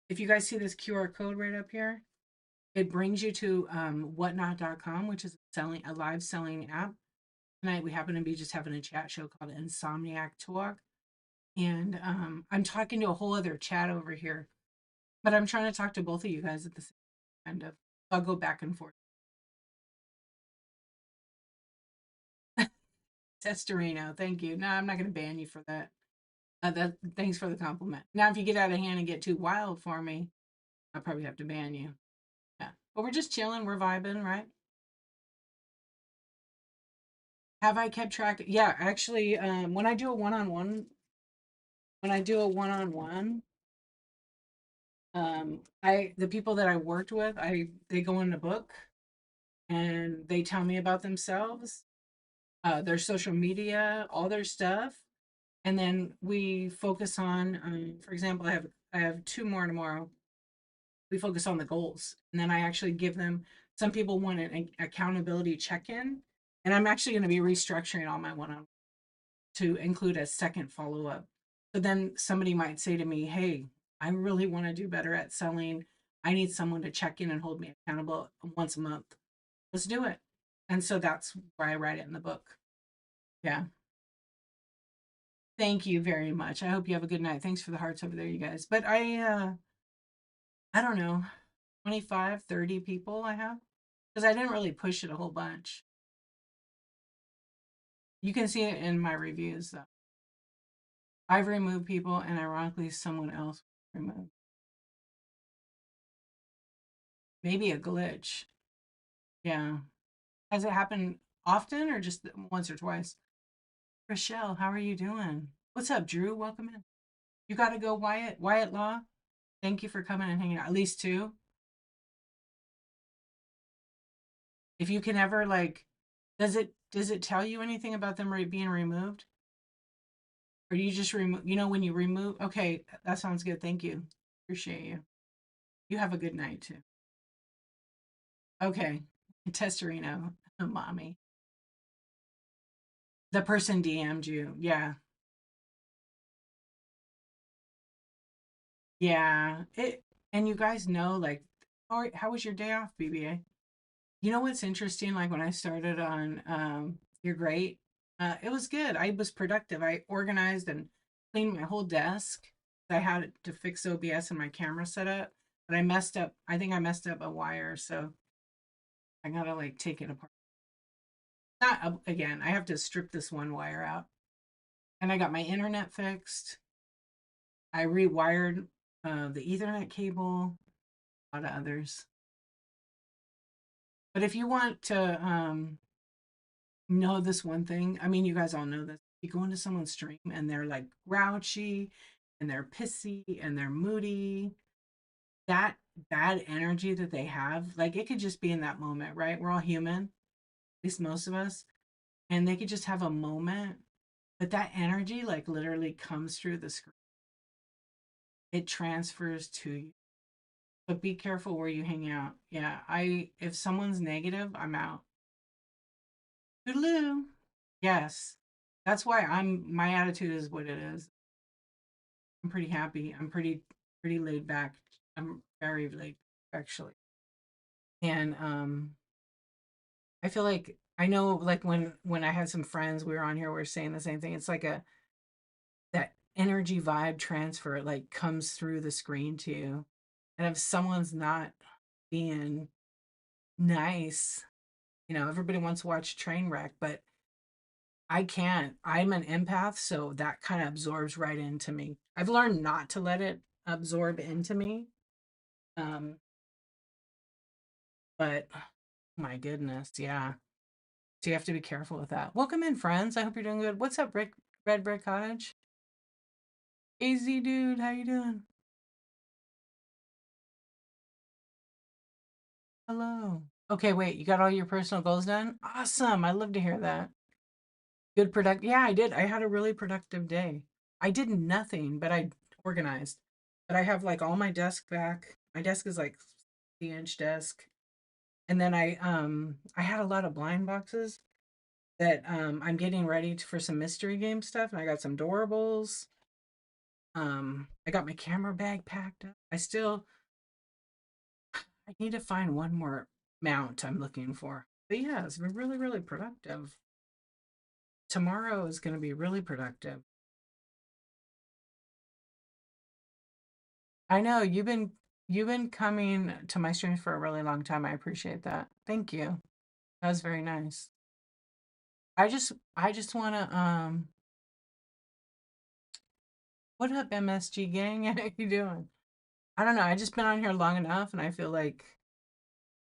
if you guys see this QR code right up here, it brings you to whatnot.com, which is a live selling app. Tonight we happen to be just having a chat show called Insomniac Tawk. And I'm talking to a whole other chat over here. But I'm trying to talk to both of you guys at the same time. Kind of. I'll go back and forth. Testorino, thank you. No, I'm not going to ban you for that. Thanks for the compliment. Now, if you get out of hand and get too wild for me, I'll probably have to ban you. Yeah, but we're just chilling. We're vibing, right? Have I kept track? Yeah, actually, when I do a one-on-one, when I do a one-on-one, I the people that I worked with, they go in the book, and they tell me about themselves, their social media, all their stuff, and then we focus on, for example, I have two more tomorrow. We focus on the goals, and then I actually give them. Some people want an accountability check-in, and I'm actually going to be restructuring all my one-on to include a second follow-up. So then somebody might say to me, "Hey, I really want to do better at selling. I need someone to check in and hold me accountable once a month. Let's do it." And so that's why I write it in the book. Yeah. Thank you very much. I hope you have a good night. Thanks for the hearts over there, you guys. But I don't know, 25, 30 people I have because I didn't really push it a whole bunch. You can see it in my reviews though. I've removed people and ironically someone else removed. Maybe a glitch. Yeah. Has it happened often or just once or twice? Rochelle, how are you doing? What's up, Drew? Welcome in. You got to go, Wyatt. Wyatt Law, thank you for coming and hanging out. At least two. If you can ever like, does it tell you anything about them being removed? Or do you just remove, when you remove? Okay, that sounds good. Thank you. Appreciate you. You have a good night too. Okay. Tesserino, mommy. The person DM'd you. Yeah. Yeah. And you guys know, like, how was your day off, BBA? You know what's interesting? Like when I started on You're Great, it was good. I was productive. I organized and cleaned my whole desk. I had to fix OBS and my camera setup, but I messed up. I think I messed up a wire, so I gotta like take it apart. Not again. I have to strip this one wire out, and I got my internet fixed. I rewired the Ethernet cable. A lot of others. But if you want to know this one thing, I mean, you guys all know this. You go into someone's stream and they're like grouchy and they're pissy and they're moody. That bad energy that they have, like it could just be in that moment, right? We're all human, at least most of us, and they could just have a moment, but that energy like literally comes through the screen. It transfers to you. But be careful where you hang out. Yeah, if someone's negative, I'm out. Toodaloo. Yes. That's why my attitude is what it is. I'm pretty happy. I'm pretty laid back. I'm very laid back, actually. And I feel like I know like when I had some friends we were on here we were saying the same thing. It's like a that energy vibe transfer like comes through the screen to you. And if someone's not being nice, everybody wants to watch a train wreck, but I can't. I'm an empath, so that kind of absorbs right into me. I've learned not to let it absorb into me. Um, but my goodness, yeah. So you have to be careful with that. Welcome in, friends. I hope you're doing good. What's up, Red Brick Cottage? AZ dude, how you doing? Hello. Okay, wait, you got all your personal goals done? Awesome. I love to hear that. Good product. Yeah, I did. I had a really productive day. I did nothing, but I organized. But I have like all my desk back. My desk is like 50-inch desk. And then I had a lot of blind boxes that I'm getting ready for some mystery game stuff, and I got some doorables. I got my camera bag packed up. I need to find one more mount I'm looking for. But yeah, it's been really, really productive. Tomorrow is going to be really productive. I know you've been coming to my streams for a really long time. I appreciate that. Thank you. That was very nice. I just want to what up MSG gang? How you doing? I don't know. I just been on here long enough and I feel like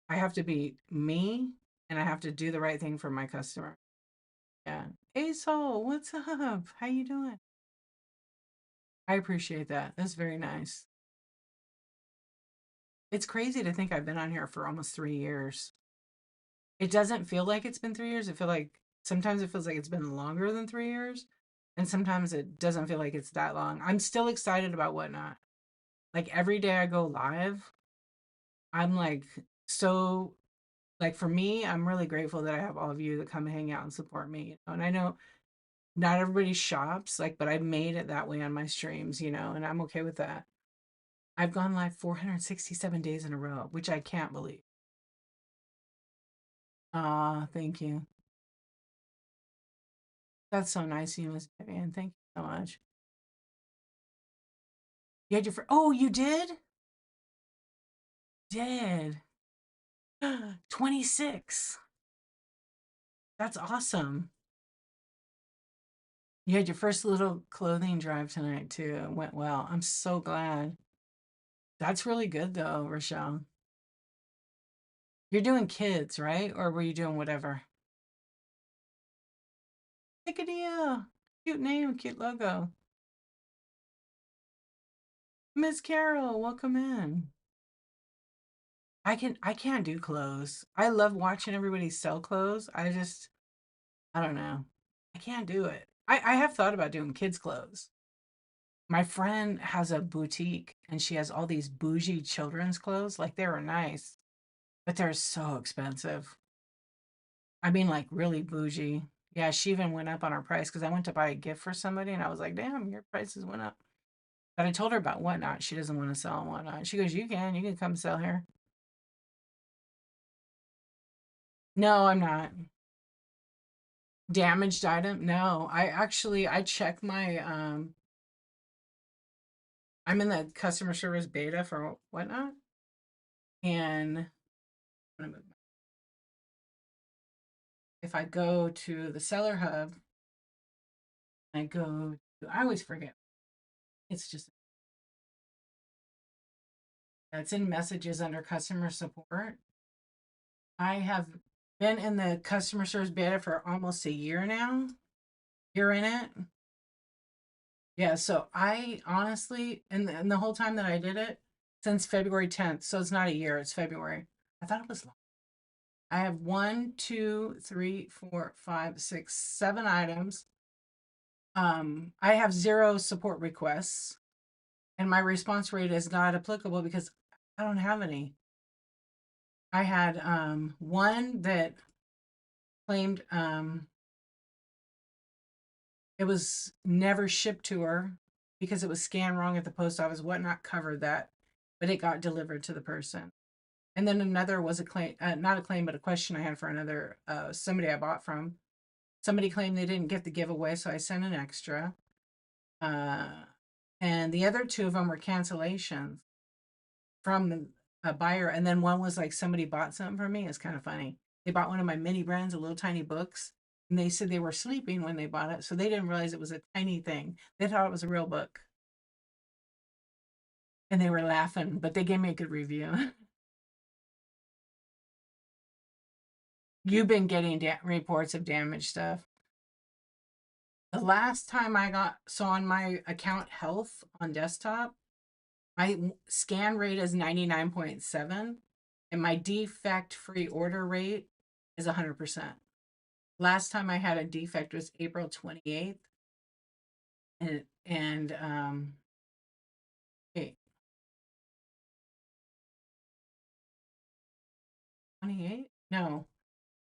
I have to be me and I have to do the right thing for my customer. Yeah. Hey Soul, what's up? How you doing? I appreciate that. That's very nice. It's crazy to think I've been on here for almost 3 years. It doesn't feel like it's been 3 years. It feel like sometimes it feels like it's been longer than 3 years, and sometimes it doesn't feel like it's that long. I'm still excited about Whatnot. Like every day I go live, I'm like so like for me, I'm really grateful that I have all of you that come hang out and support me. And I know not everybody shops, like, but I've made it that way on my streams, and I'm okay with that. I've gone live 467 days in a row, which I can't believe. Ah, thank you. That's so nice of you, Miss Vivian. Thank you so much. You had your oh, you did? Did 26. That's awesome. You had your first little clothing drive tonight too. It went well. I'm so glad. That's really good though, Rochelle. You're doing kids, right? Or were you doing whatever? Pick a deal. Cute name, cute logo. Miss Carol, welcome in. I can't do clothes. I love watching everybody sell clothes. I don't know. I can't do it. I have thought about doing kids clothes. My friend has a boutique and she has all these bougie children's clothes. Like they were nice, but they're so expensive. I mean, like really bougie. Yeah, she even went up on her price because I went to buy a gift for somebody and I was like, damn, your prices went up. But I told her about Whatnot. She doesn't want to sell on Whatnot. She goes, you can come sell here. No, I'm not. Damaged item? No. I check my I'm in the customer service beta for Whatnot. And if I go to the seller hub, I always forget. It's just it's in messages under customer support. I have been in the customer service beta for almost a year now. You're in it. Yeah, so I honestly, and the whole time that I did it, since February 10th, so it's not a year, it's February. I thought it was long. I have one, two, three, four, five, six, 7 items. I have 0 support requests, and my response rate is not applicable because I don't have any. I had one that claimed it was never shipped to her because it was scanned wrong at the post office. Whatnot covered that, but it got delivered to the person. And then another was a claim, not a claim, but a question I had for another somebody I bought from. Somebody claimed they didn't get the giveaway, so I sent an extra. Uh, and the other 2 of them were cancellations from a buyer. And then one was like somebody bought something from me. It's kind of funny. They bought one of my mini brands, a little tiny books, and they said they were sleeping when they bought it, so they didn't realize it was a tiny thing. They thought it was a real book, and they were laughing, but they gave me a good review. You've been getting reports of damaged stuff. The last time I got, so on my account health on desktop, my scan rate is 99.7 and my defect free order rate is 100%. Last time I had a defect was April 28th. And wait, 28? No,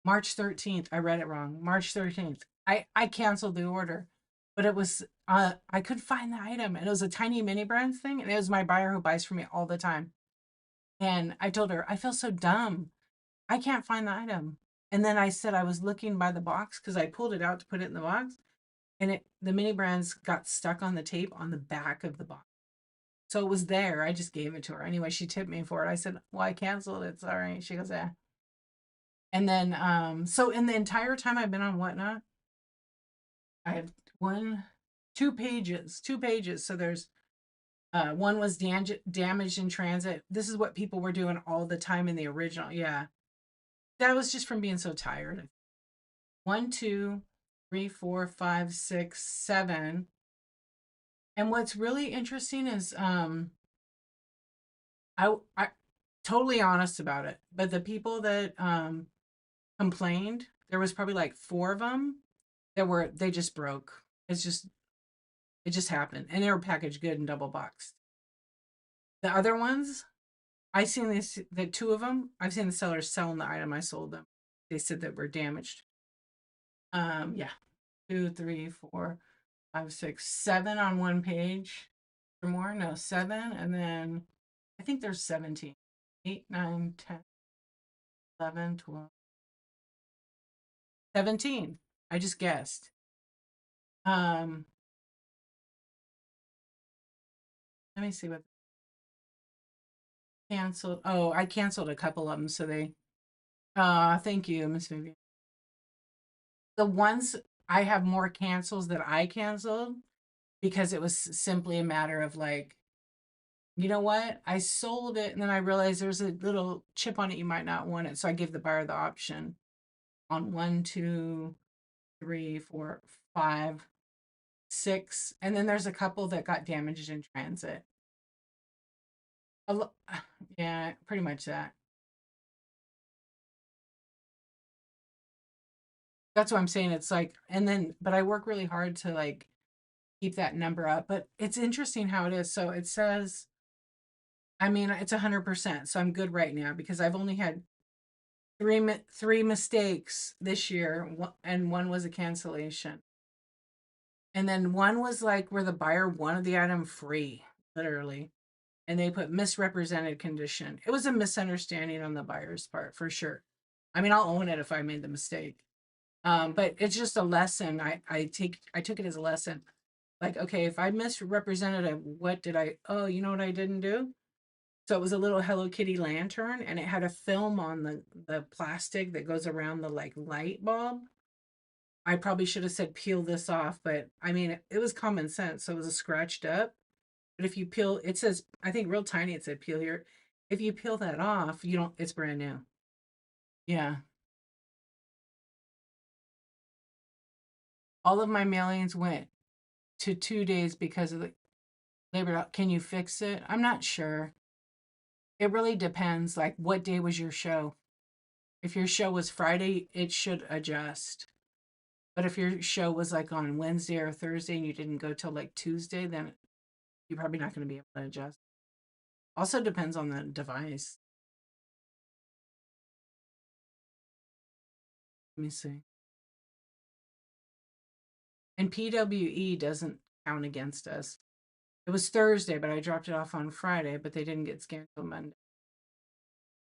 March 13th. I read it wrong. March 13th. I canceled the order, but it was I could find the item and it was a tiny mini brands thing and it was my buyer who buys from me all the time. And I told her, I feel so dumb. I can't find the item. And then I said I was looking by the box because I pulled it out to put it in the box and the mini brands got stuck on the tape on the back of the box. So it was there. I just gave it to her. Anyway, she tipped me for it. I said, well, I canceled it. Sorry. She goes, yeah. And then, so in the entire time I've been on Whatnot, I have 2 pages. So there's, one was damaged in transit. This is what people were doing all the time in the original. Yeah. That was just from being so tired. 1, 2, 3, 4, 5, 6, 7. And what's really interesting is, I totally honest about it. But the people that complained. There was probably like four of them they just broke. It just happened, and they were packaged good and double boxed. The other ones, I seen this the two of them. I've seen the sellers selling the item I sold them. They said that were damaged. Yeah, two, three, four, five, six, seven on one page or more. No, seven, and then I think there's 17. 8, 9, 10, 11, 12, 17. I just guessed. Um, Let me see what canceled. Oh, I canceled a couple of them, so they. Thank you, Miss Vivian. The ones I have more cancels that I canceled because it was simply a matter of like, you know what? I sold it and then I realized there's a little chip on it. You might not want it. So I give the buyer the option on one, two, three, four, five, six. And then there's a couple that got damaged in transit. Yeah, pretty much that. That's what I'm saying. It's like, and then, but I work really hard to like keep that number up. But it's interesting how it is. So it says, I mean, it's 100%. So I'm good right now because I've only had three mistakes this year, and one was a cancellation. And then one was like where the buyer wanted the item free, literally, and they put misrepresented condition. It was a misunderstanding on the buyer's part for sure. I mean, I'll own it if I made the mistake. But it's just a lesson. I took it as a lesson. Like, okay, if I misrepresented it, what did I? Oh, you know what I didn't do? So it was a little Hello Kitty lantern, and it had a film on the plastic that goes around the like light bulb. I probably should have said peel this off, but I mean it was common sense. So it was a scratched up. But if you peel, it says I think real tiny. It said peel here. If you peel that off, you don't. It's brand new. Yeah, all of my mailings went to 2 days because of the Labor Day. Can you fix it? I'm not sure. It really depends. Like, what day was your show? If your show was Friday, it should adjust. But if your show was like on Wednesday or Thursday and you didn't go till like Tuesday, then you're probably not going to be able to adjust. Also depends on the device. Let me see. And PWE doesn't count against us. It was Thursday, but I dropped it off on Friday, but they didn't get scanned till Monday.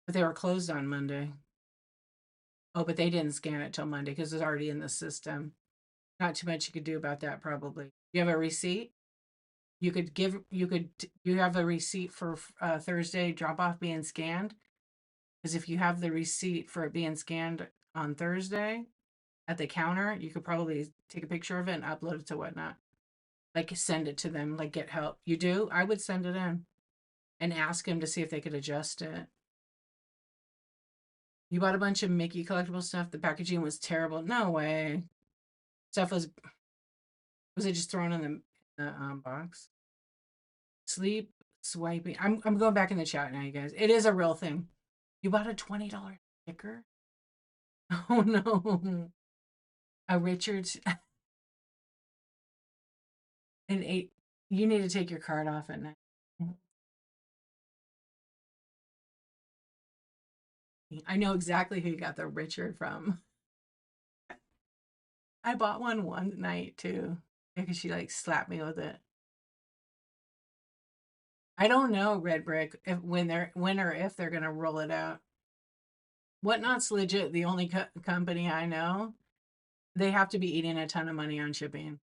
But they were closed on Monday. Oh, but they didn't scan it till Monday because it's already in the system. Not too much you could do about that, probably. You have a receipt? You have a receipt for Thursday drop off being scanned? Because if you have the receipt for it being scanned on Thursday at the counter, you could probably take a picture of it and upload it to whatnot. Like send it to them, like get help. You do? I would send it in and ask them to see if they could adjust it. You bought a bunch of Mickey collectible stuff. The packaging was terrible. No way. Stuff was it just thrown in the box? Sleep swiping. I'm going back in the chat now, you guys. It is a real thing. You bought a $20 sticker? Oh no. A Richards an eight. You need to take your card off at night. I know exactly who you got the Richard from. I bought one night too because she like slapped me with it. I don't know, Red Brick, if when or if they're gonna roll it out. Whatnot's legit the only company I know. They have to be eating a ton of money on shipping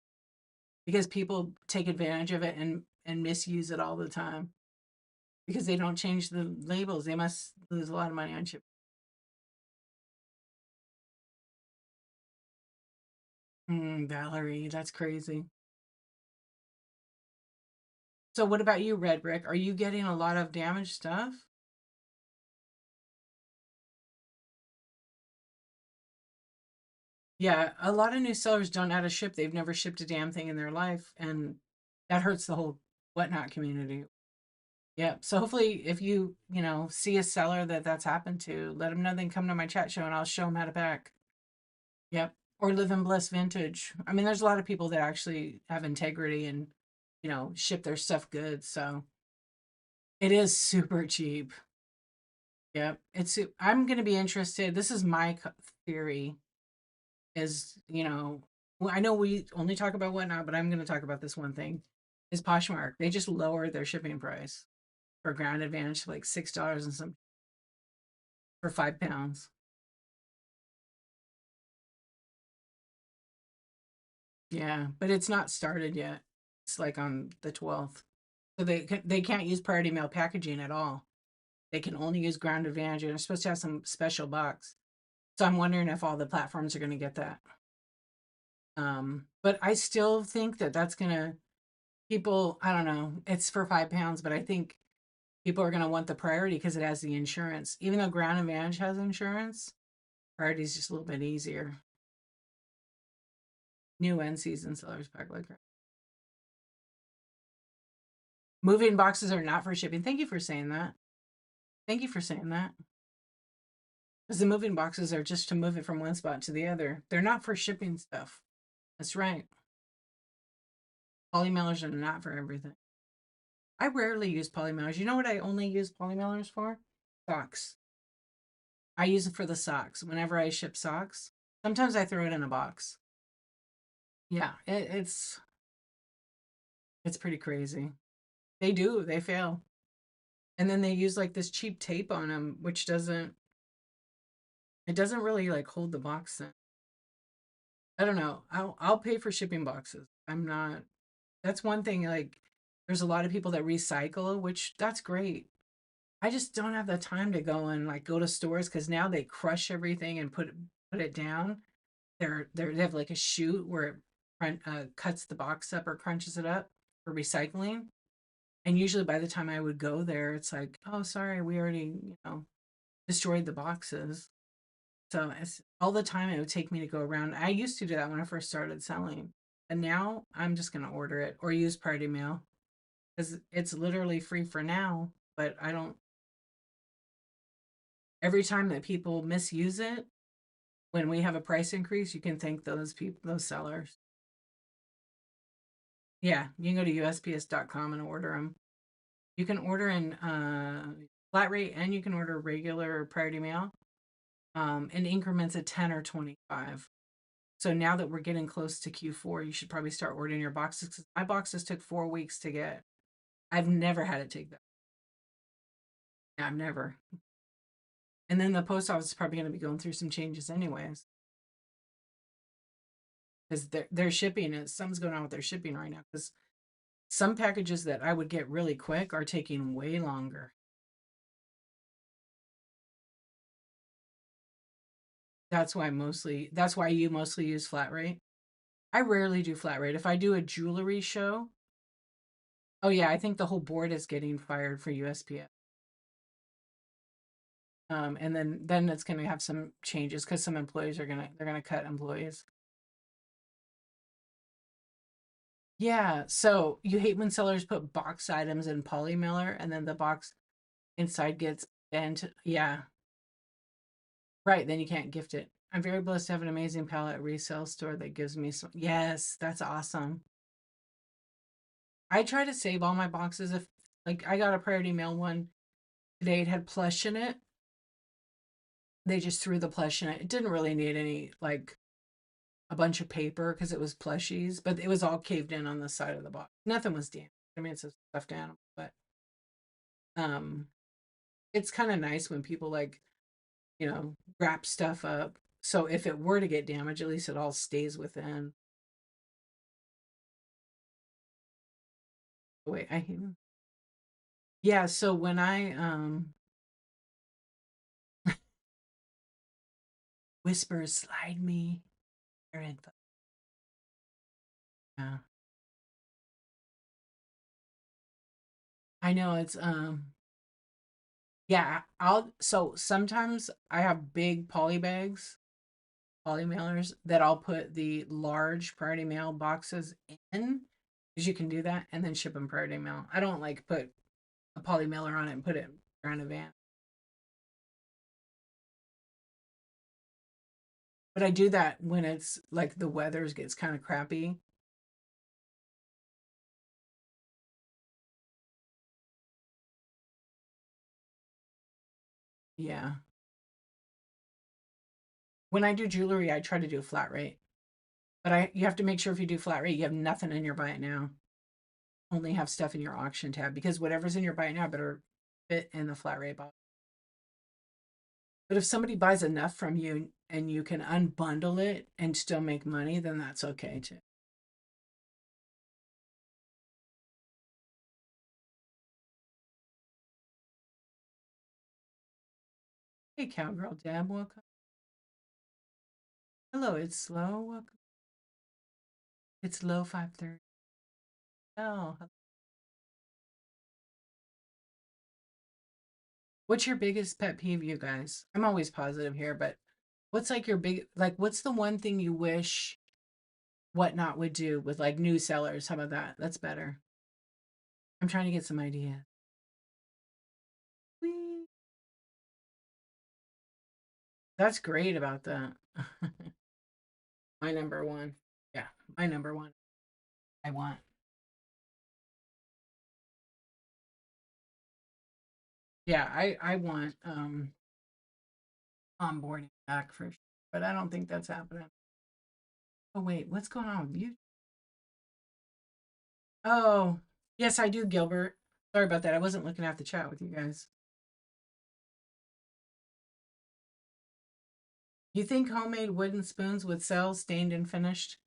because people take advantage of it and misuse it all the time because they don't change the labels. They must lose a lot of money on shipping. Valerie, that's crazy. So what about you, Red Brick? Are you getting a lot of damaged stuff? Yeah, a lot of new sellers don't know how to ship. They've never shipped a damn thing in their life, and that hurts the whole whatnot community. Yeah. So hopefully, if you see a seller that's happened to, let them know they can come to my chat show and I'll show them how to pack. Yep. Or Live in Bliss Vintage. I mean, there's a lot of people that actually have integrity and ship their stuff good. So it is super cheap. Yep. I'm going to be interested. This is my theory is, well, I know we only talk about whatnot, but I'm going to talk about this one thing is Poshmark. They just lowered their shipping price for Ground Advantage to like $6 and some for 5 pounds. Yeah, but it's not started yet. It's like on the 12th. So they can't use priority mail packaging at all. They can only use Ground Advantage and they're supposed to have some special box. So I'm wondering if all the platforms are going to get that. But I still think that that's going to people, I don't know, it's for 5 pounds, but I think people are going to want the priority because it has the insurance. Even though Ground Advantage has insurance, priority is just a little bit easier. New and season sellers pack like that. Moving boxes are not for shipping. Thank you for saying that. Thank you for saying that. Because the moving boxes are just to move it from one spot to the other. They're not for shipping stuff. That's right. Polymailers are not for everything. I rarely use polymailers. You know what I only use polymailers for? Socks. I use it for the socks. Whenever I ship socks, sometimes I throw it in a box. Yeah, it's pretty crazy. They do. They fail. And then they use like this cheap tape on them, which doesn't really like hold the box in. I don't know. I'll pay for shipping boxes. I'm not That's one thing like there's a lot of people that recycle, which that's great. I just don't have the time to go and like go to stores cuz now they crush everything and put it down. They have like a chute where it cuts the box up or crunches it up for recycling. And usually by the time I would go there, it's like, oh, sorry, we already, destroyed the boxes. So it's all the time it would take me to go around. I used to do that when I first started selling. And now I'm just going to order it or use Party Mail because it's literally free for now. But I don't, every time that people misuse it, when we have a price increase, you can thank those people, those sellers. Yeah, you can go to USPS.com and order them. You can order in flat rate and you can order regular priority mail in increments of 10 or 25. So now that we're getting close to Q4, you should probably start ordering your boxes. 'Cause my boxes took 4 weeks to get. I've never had it take that. Yeah, I've never. And then the post office is probably going to be going through some changes anyways. Because their shipping is something's going on with their shipping right now. Because some packages that I would get really quick are taking way longer. That's why you mostly use flat rate. I rarely do flat rate. If I do a jewelry show, oh yeah, I think the whole board is getting fired for USPS. And then it's going to have some changes because some employees they're gonna cut employees. Yeah, so you hate when sellers put box items in poly mailer and then the box inside gets bent. Yeah, right. Then you can't gift it. I'm very blessed to have an amazing palette resale store that gives me some. Yes, that's awesome. I try to save all my boxes. If like I got a priority mail one today, it had plush in it. They just threw the plush in it. It didn't really need any like a bunch of paper because it was plushies, but it was all caved in on the side of the box. Nothing was damaged. I mean, it's a stuffed animal, but um, it's kind of nice when people like wrap stuff up. So if it were to get damaged, at least it all stays within. Wait, I yeah. So when I whispers slide me their info. Yeah, I know it's yeah. I'll so sometimes I have big poly bags poly mailers that I'll put the large priority mail boxes in because you can do that and then ship them priority mail. I don't like put a poly mailer on it and put it around a van. But I do that when it's like the weather gets kind of crappy. Yeah. When I do jewelry, I try to do a flat rate. But you have to make sure if you do flat rate, you have nothing in your buy it now. Only have stuff in your auction tab because whatever's in your buy it now better fit in the flat rate box. But if somebody buys enough from you and you can unbundle it and still make money, then that's okay too. Hey, Cowgirl Deb, welcome. Hello, it's slow. Welcome. It's low 5:30. Oh, what's your biggest pet peeve, you guys? I'm always positive here, but what's like your big, like, what's the one thing you wish Whatnot would do with like new sellers? How about that? That's better. I'm trying to get some ideas. Whee! That's great about that. My number one. Yeah, my number one. I want. Yeah, I want onboarding back for sure, but I don't think that's happening. Oh wait, what's going on with you? Oh, yes, I do, Gilbert. Sorry about that. I wasn't looking at the chat with you guys. You think homemade wooden spoons would sell stained and finished?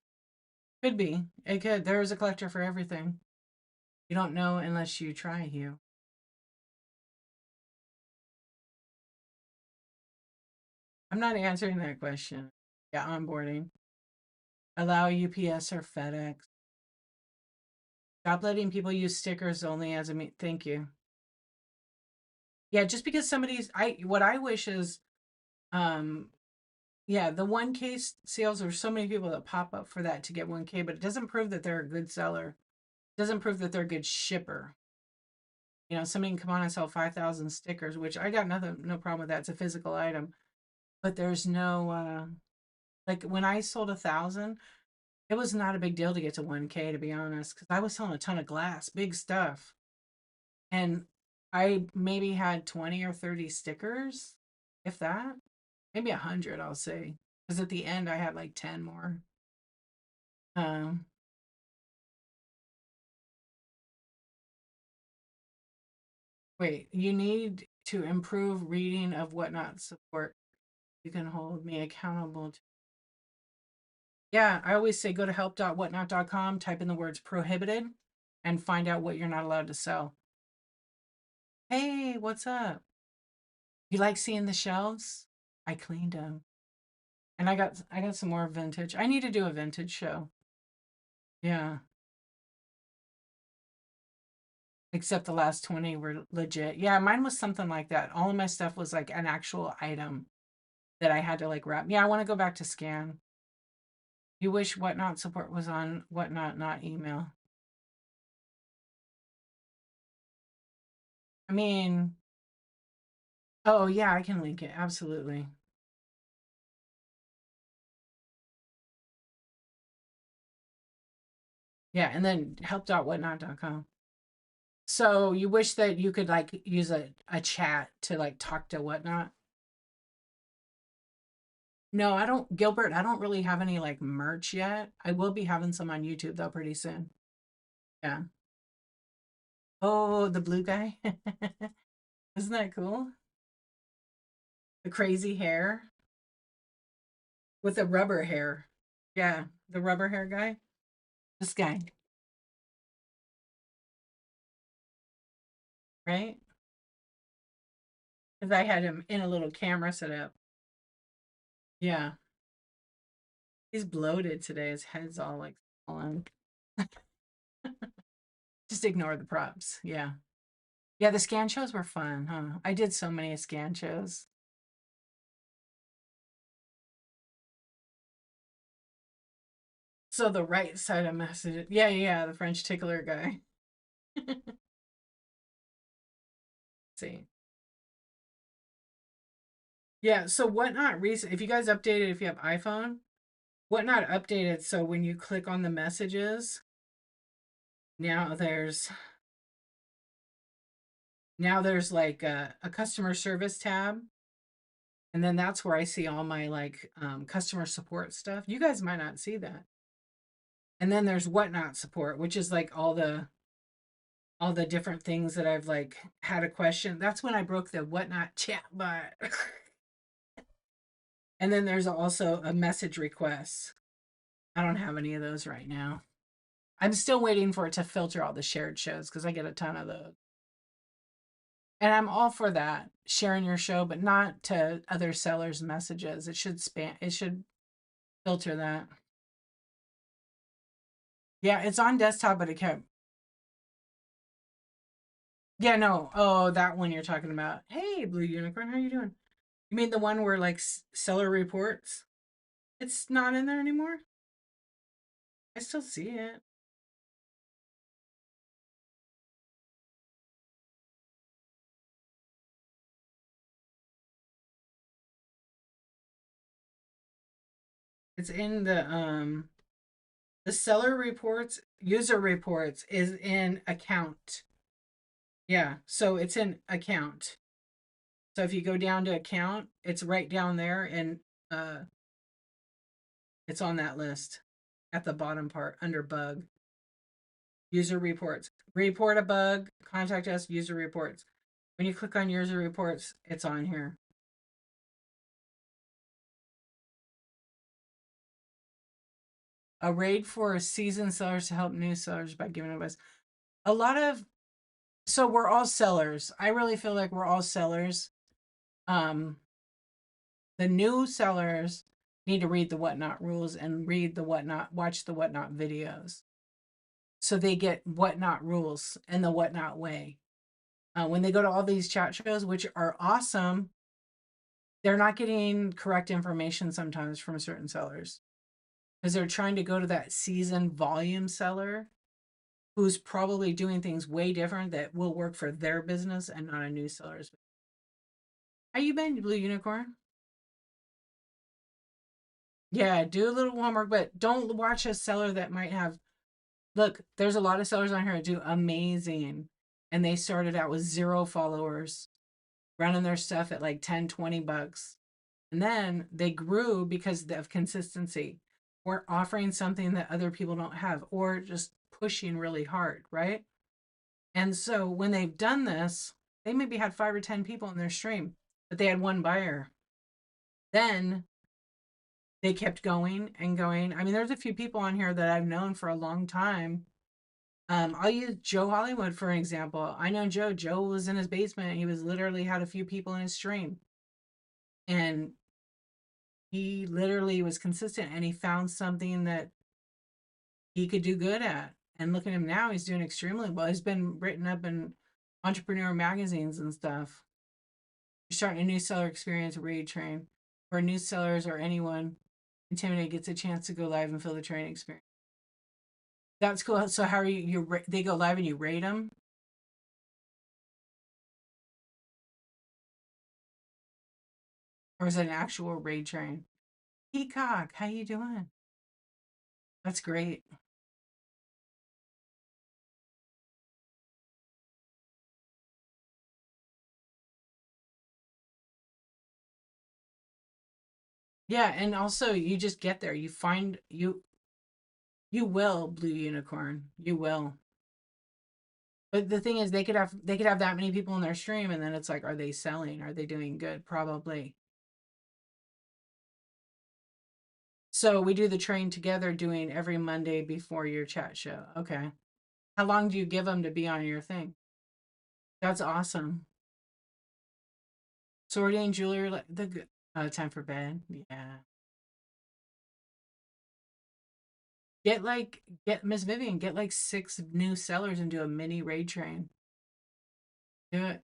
Could be. It could. There's a collector for everything. You don't know unless you try, Hugh. I'm not answering that question. Yeah, onboarding. Allow UPS or FedEx. Stop letting people use stickers only as a thank you. Yeah, just because somebody's what I wish is um yeah, the 1K sales, there's so many people that pop up for that to get 1K, but it doesn't prove that they're a good seller. It doesn't prove that they're a good shipper. You know, somebody can come on and sell 5,000 stickers, which I got no problem with that. It's a physical item. But there's no like when I sold 1,000, it was not a big deal to get to 1K, to be honest, because I was selling a ton of glass, big stuff. And I maybe had 20 or 30 stickers, if that. Maybe 100, I'll say. Because at the end, I had like 10 more. Um, Wait, you need to improve reading of Whatnot support. You can hold me accountable. Yeah, I always say go to help.whatnot.com, type in the words prohibited, and find out what you're not allowed to sell. Hey, what's up? You like seeing the shelves? I cleaned them. And I got some more vintage. I need to do a vintage show. Yeah. Except the last 20 were legit. Yeah, mine was something like that. All of my stuff was like an actual item that I had to like wrap. Yeah, I want to go back to scan. You wish Whatnot support was on Whatnot, not email. I mean, oh yeah, I can link it. Absolutely. Yeah, and then help.whatnot.com. So you wish that you could like use a chat to like talk to Whatnot? No, I don't, Gilbert, I don't really have any like merch yet. I will be having some on YouTube though pretty soon. Yeah. Oh, the blue guy. Isn't that cool? The crazy hair with the rubber hair. Yeah, the rubber hair guy. This guy, right? Because I had him in a little camera set up. Yeah. He's bloated today. His head's all like swollen. Just ignore the props. Yeah. Yeah, the scan shows were fun, huh? I did so many scan shows. So the right side of message. Yeah, yeah, the French tickler guy. see. Yeah, so Whatnot recent, if you guys updated, if you have iPhone, Whatnot updated, so when you click on the messages, now there's like a customer service tab, and then that's where I see all my like customer support stuff. You guys might not see that. And then there's Whatnot support, which is like all the different things that I've like had a question. That's when I broke the Whatnot chat bot. And then there's also a message request. I don't have any of those right now. I'm still waiting for it to filter all the shared shows because I get a ton of those. And I'm all for that, sharing your show, but not to other sellers' messages. It should filter that. Yeah, it's on desktop, but it kept. Yeah, no. Oh, that one you're talking about. Hey, Blue Unicorn, how you doing? You mean the one where like seller reports? It's not in there anymore? I still see it. It's in the seller reports, user reports is in account. Yeah, so it's in account. So if you go down to account, it's right down there and uh it's on that list at the bottom part under bug. User reports. Report a bug, contact us, user reports. When you click on user reports, it's on here. A raid for seasoned sellers to help new sellers by giving advice. A lot of so we're all sellers. I really feel like we're all sellers. Um the new sellers need to read the Whatnot rules and watch the Whatnot videos. So they get Whatnot rules and the Whatnot way. When they go to all these chat shows, which are awesome, they're not getting correct information sometimes from certain sellers because they're trying to go to that seasoned volume seller who's probably doing things way different that will work for their business and not a new seller's. How you been, Blue Unicorn? Yeah, do a little homework, but don't watch a seller that might have. Look, there's a lot of sellers on here that do amazing, and they started out with 0 followers, running their stuff at like 10, $20. And then they grew because of consistency or offering something that other people don't have or just pushing really hard, right? And so when they've done this, they maybe had 5 or 10 people in their stream, but they had one buyer. Then they kept going and going. I mean, there's a few people on here that I've known for a long time. I'll use Joe Hollywood for an example. I know Joe. Joe was in his basement. He was literally had a few people in his stream. And he literally was consistent and he found something that he could do good at. And look at him now, he's doing extremely well. He's been written up in entrepreneur magazines and stuff. You're starting a new seller experience raid train where new sellers or anyone intimidated gets a chance to go live and fill the training experience. That's cool. So how are they go live and you rate them? Or is it an actual raid train? Peacock, how you doing? That's great. Yeah, and also you just get there. You will, Blue Unicorn. You will. But the thing is they could have that many people in their stream and then it's like, are they selling? Are they doing good? Probably. So we do the train together doing every Monday before your chat show. Okay. How long do you give them to be on your thing? That's awesome. Sorting jewelry the good time for bed. Yeah. Get Miss Vivian, get like 6 new sellers and do a mini raid train. Do it.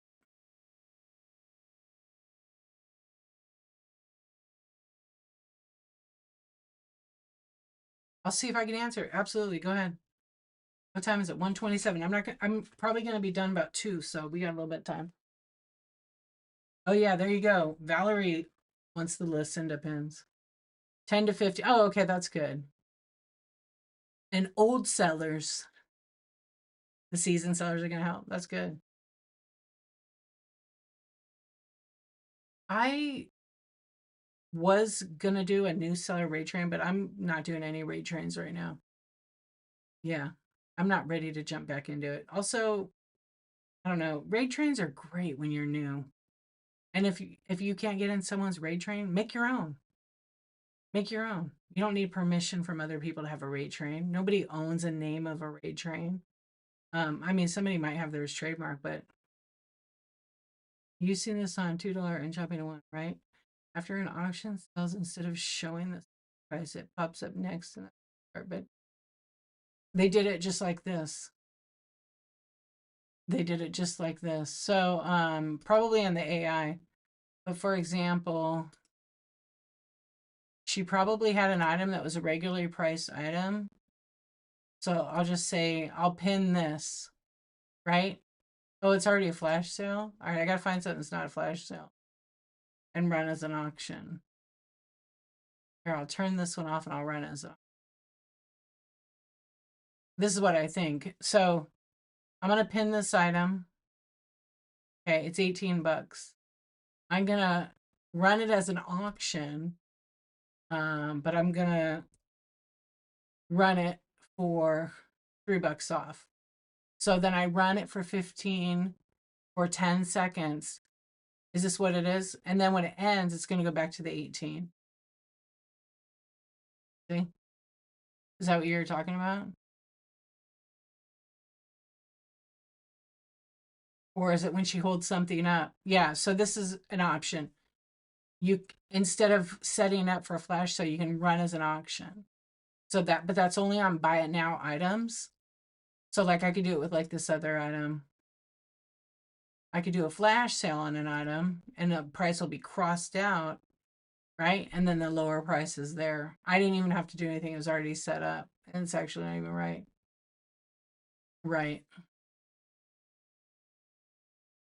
I'll see if I can answer. Absolutely. Go ahead. What time is it? 1:27. I'm probably gonna be done about 2, so we got a little bit of time. Oh yeah, there you go. Valerie wants the listen depends. 10 to 50. Oh, okay, that's good. And old sellers, the seasoned sellers are gonna help. That's good. I was gonna do a new seller rate train, but I'm not doing any rate trains right now. Yeah. I'm not ready to jump back into it. Also, I don't know, rate trains are great when you're new. And if you can't get in someone's rate train, make your own. Make your own. You don't need permission from other people to have a rate train. Nobody owns a name of a rate train. I mean, somebody might have theirs trademark, but you've seen this on $2 and shopping to one, right? After an auction sells, instead of showing the price, it pops up next in the chart. But they did it just like this. They did it just like this. So probably in the AI. But for example, she probably had an item that was a regularly priced item. So I'll just say I'll pin this, right? Oh, it's already a flash sale. All right, I gotta find something that's not a flash sale and run as an auction. Here, I'll turn this one off and I'll run as a. This is what I think. So I'm gonna pin this item. Okay, it's 18 bucks. I'm gonna run it as an auction, but I'm gonna run it for $3 off. So then I run it for 15 or 10 seconds. Is this what it is? And then when it ends, it's gonna go back to the 18. See? Is that what you're talking about? Or is it when she holds something up? Yeah, so this is an option. You, instead of setting up for a flash sale, you can run as an auction. So but that's only on buy it now items. So like I could do it with like this other item. I could do a flash sale on an item and the price will be crossed out, right? And then the lower price is there. I didn't even have to do anything. It was already set up. And it's actually not even right. Right.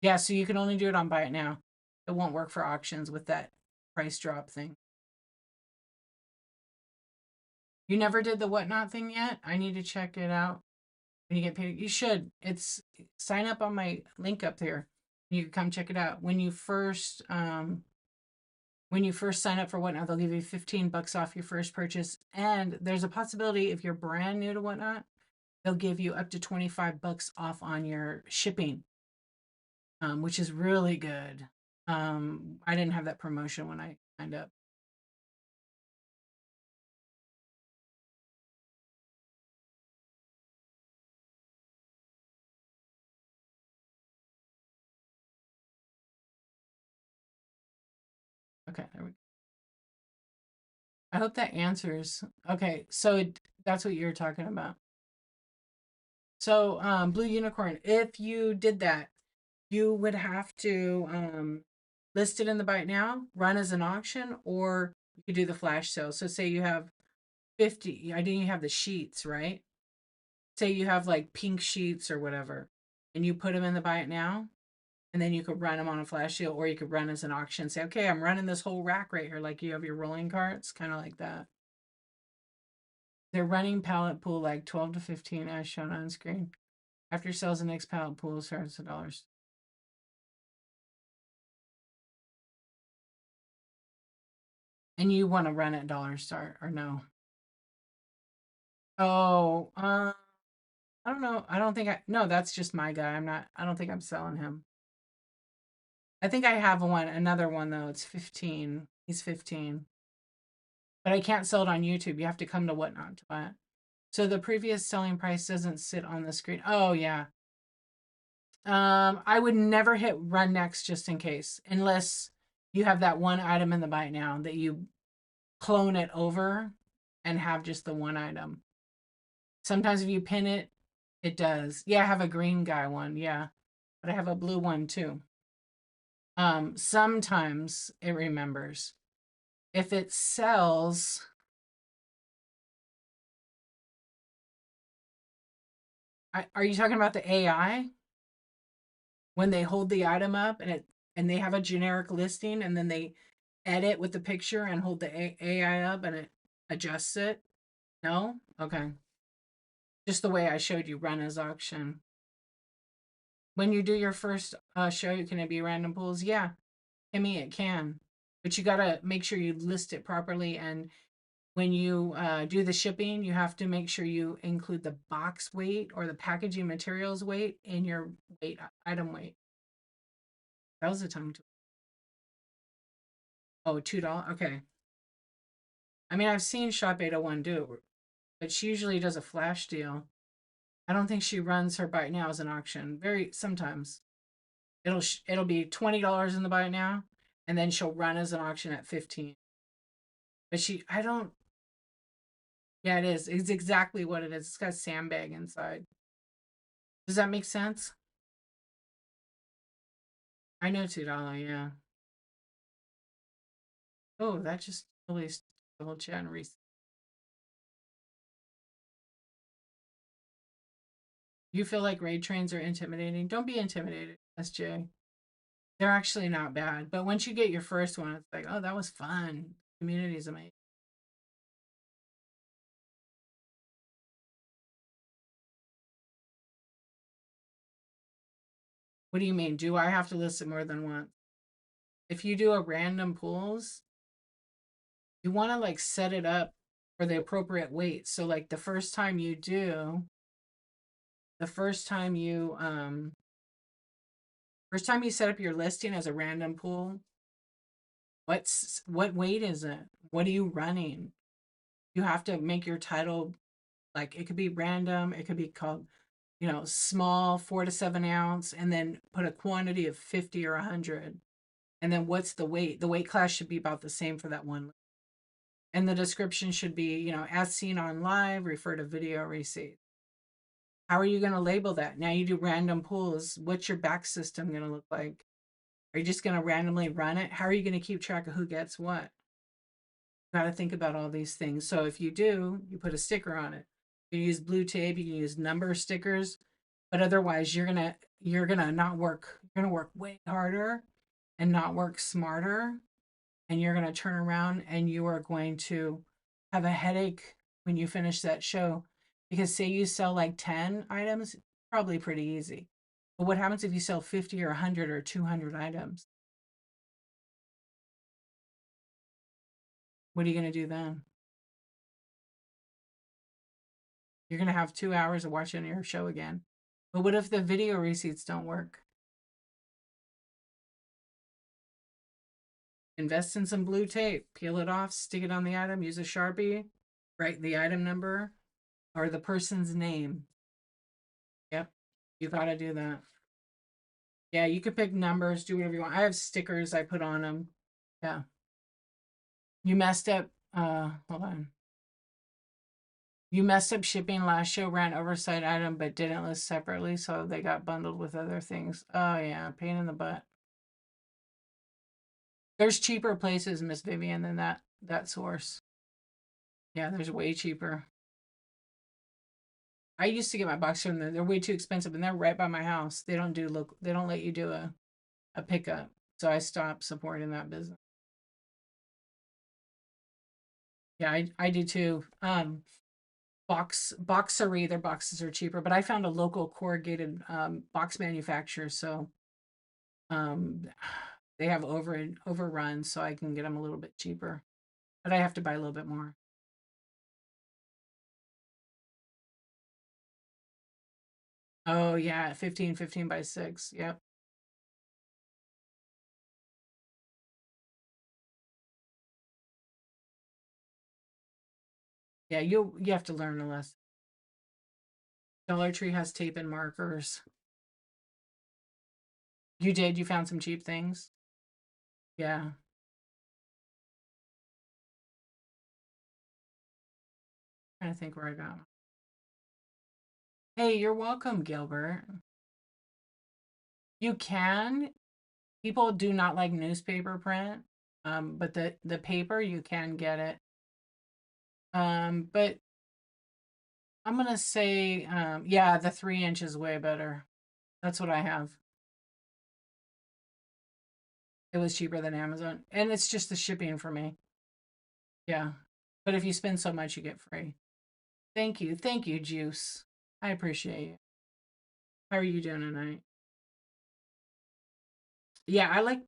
Yeah, so you can only do it on buy it now. It won't work for auctions with that price drop thing. You never did the whatnot thing yet? I need to check it out. When you get paid, you should. It's sign up on my link up there. You can come check it out. When you first sign up for Whatnot, they'll give you 15 bucks off your first purchase. And there's a possibility if you're brand new to Whatnot, they'll give you up to 25 bucks off on your shipping, which is really good. I didn't have that promotion when I signed up. Okay, there we go. I hope that answers. Okay, so that's what you're talking about. So, Blue Unicorn, if you did that, you would have to list it in the Byte Now, run as an auction, or you could do the flash sale. So, say you have 50, I didn't have the sheets, right? Say you have like pink sheets or whatever, and you put them in the Byte Now, and then you could run them on a flash sale, or you could run as an auction. Say, okay, I'm running this whole rack right here, like you have your rolling carts, kind of like that. They're running pallet pool like 12 to 15 as shown on screen. After sales, the next pallet pool starts at dollars. And you want to run at dollar start or no? Oh, I don't know. I don't think no, that's just my guy. I don't think I'm selling him. I think I have another one though. It's 15. He's 15. But I can't sell it on YouTube. You have to come to Whatnot to buy it. So the previous selling price doesn't sit on the screen. Oh yeah. I would never hit run next just in case, unless you have that one item in the Byte Now that you clone it over and have just the one item. Sometimes if you pin it, it does. Yeah, I have a green guy one, yeah. But I have a blue one too. Sometimes it remembers. If it sells, are you talking about the AI? When they hold the item up and and they have a generic listing, and then they edit with the picture and hold the AI up and it adjusts it? No? Okay. Just the way I showed you, run as auction. When you do your first show, can it be random pulls? Yeah, Kimmy, it can. But you got to make sure you list it properly. And when you do the shipping, you have to make sure you include the box weight or the packaging materials weight in your weight item weight. That was the tongue twister. Oh, $2. Okay. I mean, I've seen Shop 801 do it, but she usually does a flash deal. I don't think she runs her buy it now as an auction. Very sometimes it'll be $20 in the buy it now, and then she'll run as an auction at 15. But I don't. Yeah, it is. It's exactly what it is. It's got a sandbag inside. Does that make sense? I know $2. Yeah. Oh, that just released the whole chat and reset. You feel like raid trains are intimidating? Don't be intimidated, SJ. They're actually not bad. But once you get your first one, it's like, oh, that was fun. Community is amazing. What do you mean? Do I have to list it more than once? If you do a random pools, you want to like set it up for the appropriate weight. So like the first time you set up your listing as a random pool, what weight is it? What are you running? You have to make your title like it could be random, it could be called, small 4 to 7 ounce, and then put a quantity of 50 or 100. And then what's the weight? The weight class should be about the same for that one. And the description should be, as seen on live, refer to video receipt. How are you going to label that? Now you do random pulls. What's your back system going to look like? Are you just going to randomly run it? How are you going to keep track of who gets what? You got to think about all these things. So if you do, you put a sticker on it. You can use blue tape, you can use number stickers, but otherwise you're gonna not work. You're gonna work way harder and not work smarter, and you're gonna turn around and you are going to have a headache when you finish that show, because say you sell like 10 items, probably pretty easy. But what happens if you sell 50 or 100 or 200 items? What are you going to do then? You're going to have 2 hours of watching your show again. But what if the video receipts don't work? Invest in some blue tape, peel it off, stick it on the item, use a Sharpie, write the item number or the person's name. Yep, you got to do that. Yeah, you could pick numbers, do whatever you want. I have stickers I put on them. Yeah. You messed up. Hold on. You messed up shipping last show, ran oversight item, but didn't list separately, so they got bundled with other things. Oh, yeah, pain in the butt. There's cheaper places, Miss Vivian, than that source. Yeah, there's way cheaper. I used to get my box from them. They're way too expensive, and they're right by my house. They don't do look. They don't let you do a pickup, so I stopped supporting that business. Yeah, I do too. Boxery, their boxes are cheaper, but I found a local corrugated box manufacturer, so um, they have overrun, so I can get them a little bit cheaper, but I have to buy a little bit more. Oh yeah, 15 by 6. Yep. Yeah, you have to learn a lesson. Dollar Tree has tape and markers. You did? You found some cheap things? Yeah. Trying to think where I got 'em. Hey, you're welcome, Gilbert. You can. People do not like newspaper print, but the paper you can get it. But I'm gonna say, yeah, the 3 inch is way better. That's what I have. It was cheaper than Amazon. And it's just the shipping for me. Yeah. But if you spend so much, you get free. Thank you. Thank you, Juice. I appreciate you. How are you doing tonight? Yeah, I like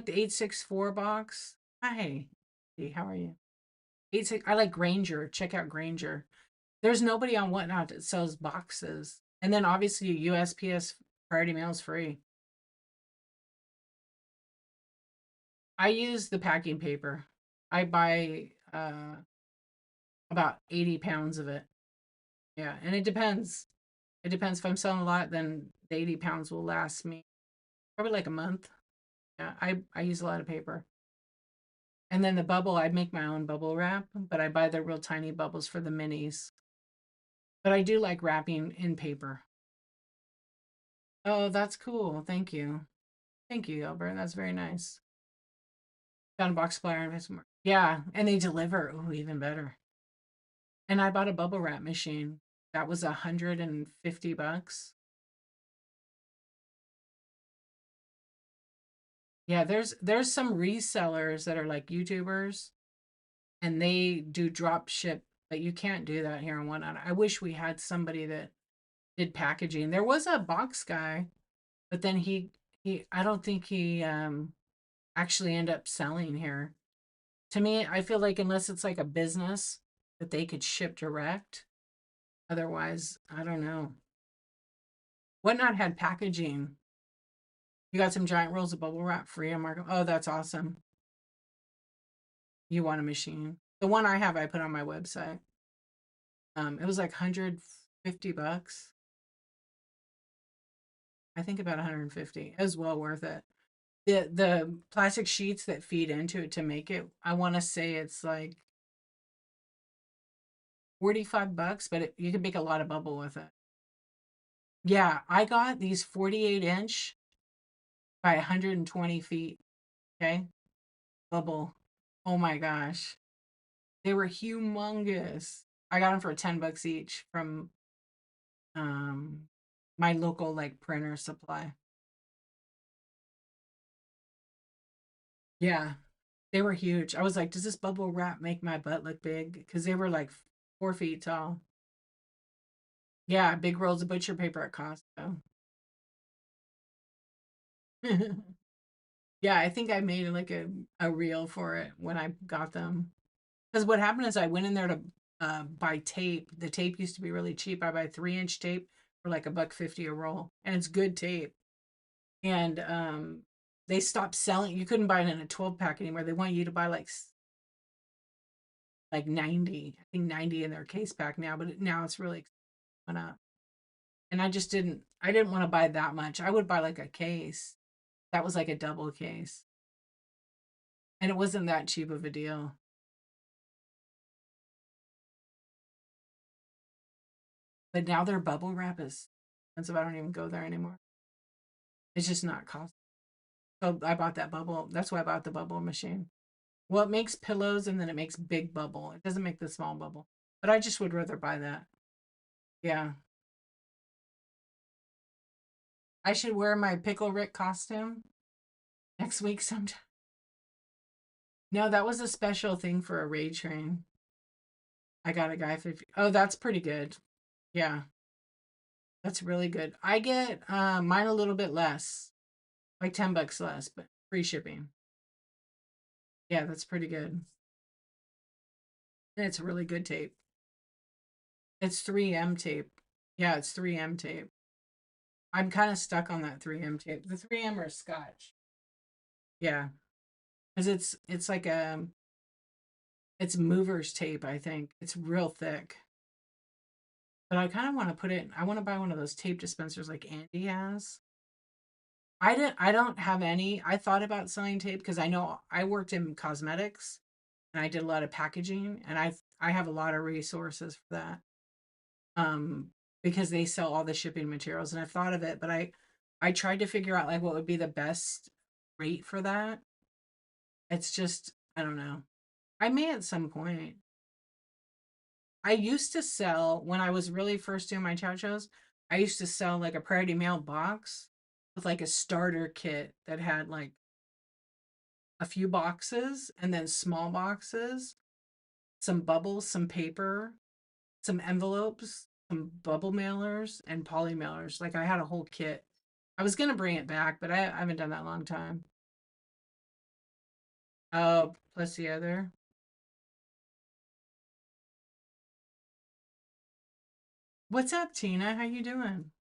the 864 box. Hi. Hey, how are you? 86 I like Granger. Check out Granger. There's nobody on Whatnot that sells boxes. And then obviously USPS Priority Mail is free. I use the packing paper. I buy about 80 pounds of it. Yeah, and it depends. It depends if I'm selling a lot, then the 80 pounds will last me probably like a month. Yeah, I use a lot of paper. And then the bubble, I make my own bubble wrap, but I buy the real tiny bubbles for the minis. But I do like wrapping in paper. Oh, that's cool. Thank you. Thank you, Albert. That's very nice. Found a box supplier and some more. Yeah, and they deliver. Oh, even better. And I bought a bubble wrap machine. That was 150 bucks. Yeah, there's some resellers that are like YouTubers and they do drop ship, but you can't do that here in Whatnot. I wish we had somebody that did packaging. There was a box guy, but then he I don't think he actually ended up selling here. To me, I feel like unless it's like a business that they could ship direct, otherwise, I don't know. Whatnot had packaging. You got some giant rolls of bubble wrap free on Marco. Oh, that's awesome. You want a machine. The one I have, I put on my website. It was like 150 bucks. I think about 150. It was well worth it. The plastic sheets that feed into it to make it, I want to say it's like 45 bucks, but you can make a lot of bubble with it. Yeah, I got these 48-inch by 120 feet. Okay. Bubble. Oh my gosh. They were humongous. I got them for 10 bucks each from um my local like printer supply. Yeah, they were huge. I was like, does this bubble wrap make my butt look big? Because they were like 4 feet tall. Yeah, big rolls of butcher paper at Costco. Yeah, I think I made like a reel for it when I got them. Because what happened is I went in there to buy tape. The tape used to be really cheap. I buy 3-inch tape for like a buck 50 a roll, and it's good tape. And they stopped selling. You couldn't buy it in a 12 pack anymore. They want you to buy like 90. I think 90 in their case pack now, but now it's really went up. And I didn't want to buy that much. I would buy like a case. That was like a double case. And it wasn't that cheap of a deal. But now their bubble wrap is expensive. I don't even go there anymore. It's just not cost. So I bought that bubble. That's why I bought the bubble machine. Well, it makes pillows and then it makes big bubble. It doesn't make the small bubble. But I just would rather buy that. Yeah. I should wear my Pickle Rick costume next week sometime. No, that was a special thing for a raid train. I got a guy 50. Oh, that's pretty good. Yeah, that's really good. I get mine a little bit less, like 10 bucks less, but free shipping. Yeah, that's pretty good. And it's really good tape. It's 3M tape. Yeah, it's 3M tape. I'm kind of stuck on that 3M tape. The 3M or Scotch. Yeah, because it's like it's movers tape, I think. It's real thick. But I kind of want to put it, I want to buy one of those tape dispensers like Andy has. I don't have any. I thought about selling tape because I know I worked in cosmetics and I did a lot of packaging and I have a lot of resources for that. Um because they sell all the shipping materials and I've thought of it, but I tried to figure out like what would be the best rate for that. It's just I don't know. I may at some point. I used to sell when I was really first doing my chat shows, I used to sell like a Priority Mail box with like a starter kit that had like a few boxes and then small boxes, some bubbles, some paper, some envelopes, some bubble mailers, and poly mailers. Like I had a whole kit. I was gonna bring it back, but I haven't done that in a long time. Oh, plus the other. What's up, Tina? How you doing?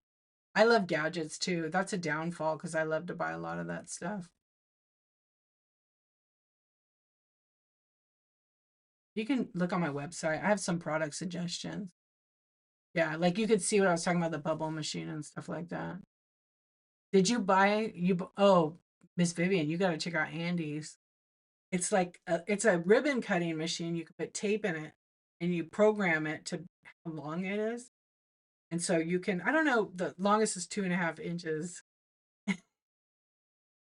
I love gadgets too. That's a downfall because I love to buy a lot of that stuff. You can look on my website. I have some product suggestions. Yeah, like you could see what I was talking about, the bubble machine and stuff like that. Did you buy oh, Miss Vivian, you got to check out Andy's. It's like it's a ribbon cutting machine. You can put tape in it and you program it to how long it is. And so you can, I don't know, the longest is 2.5 inches.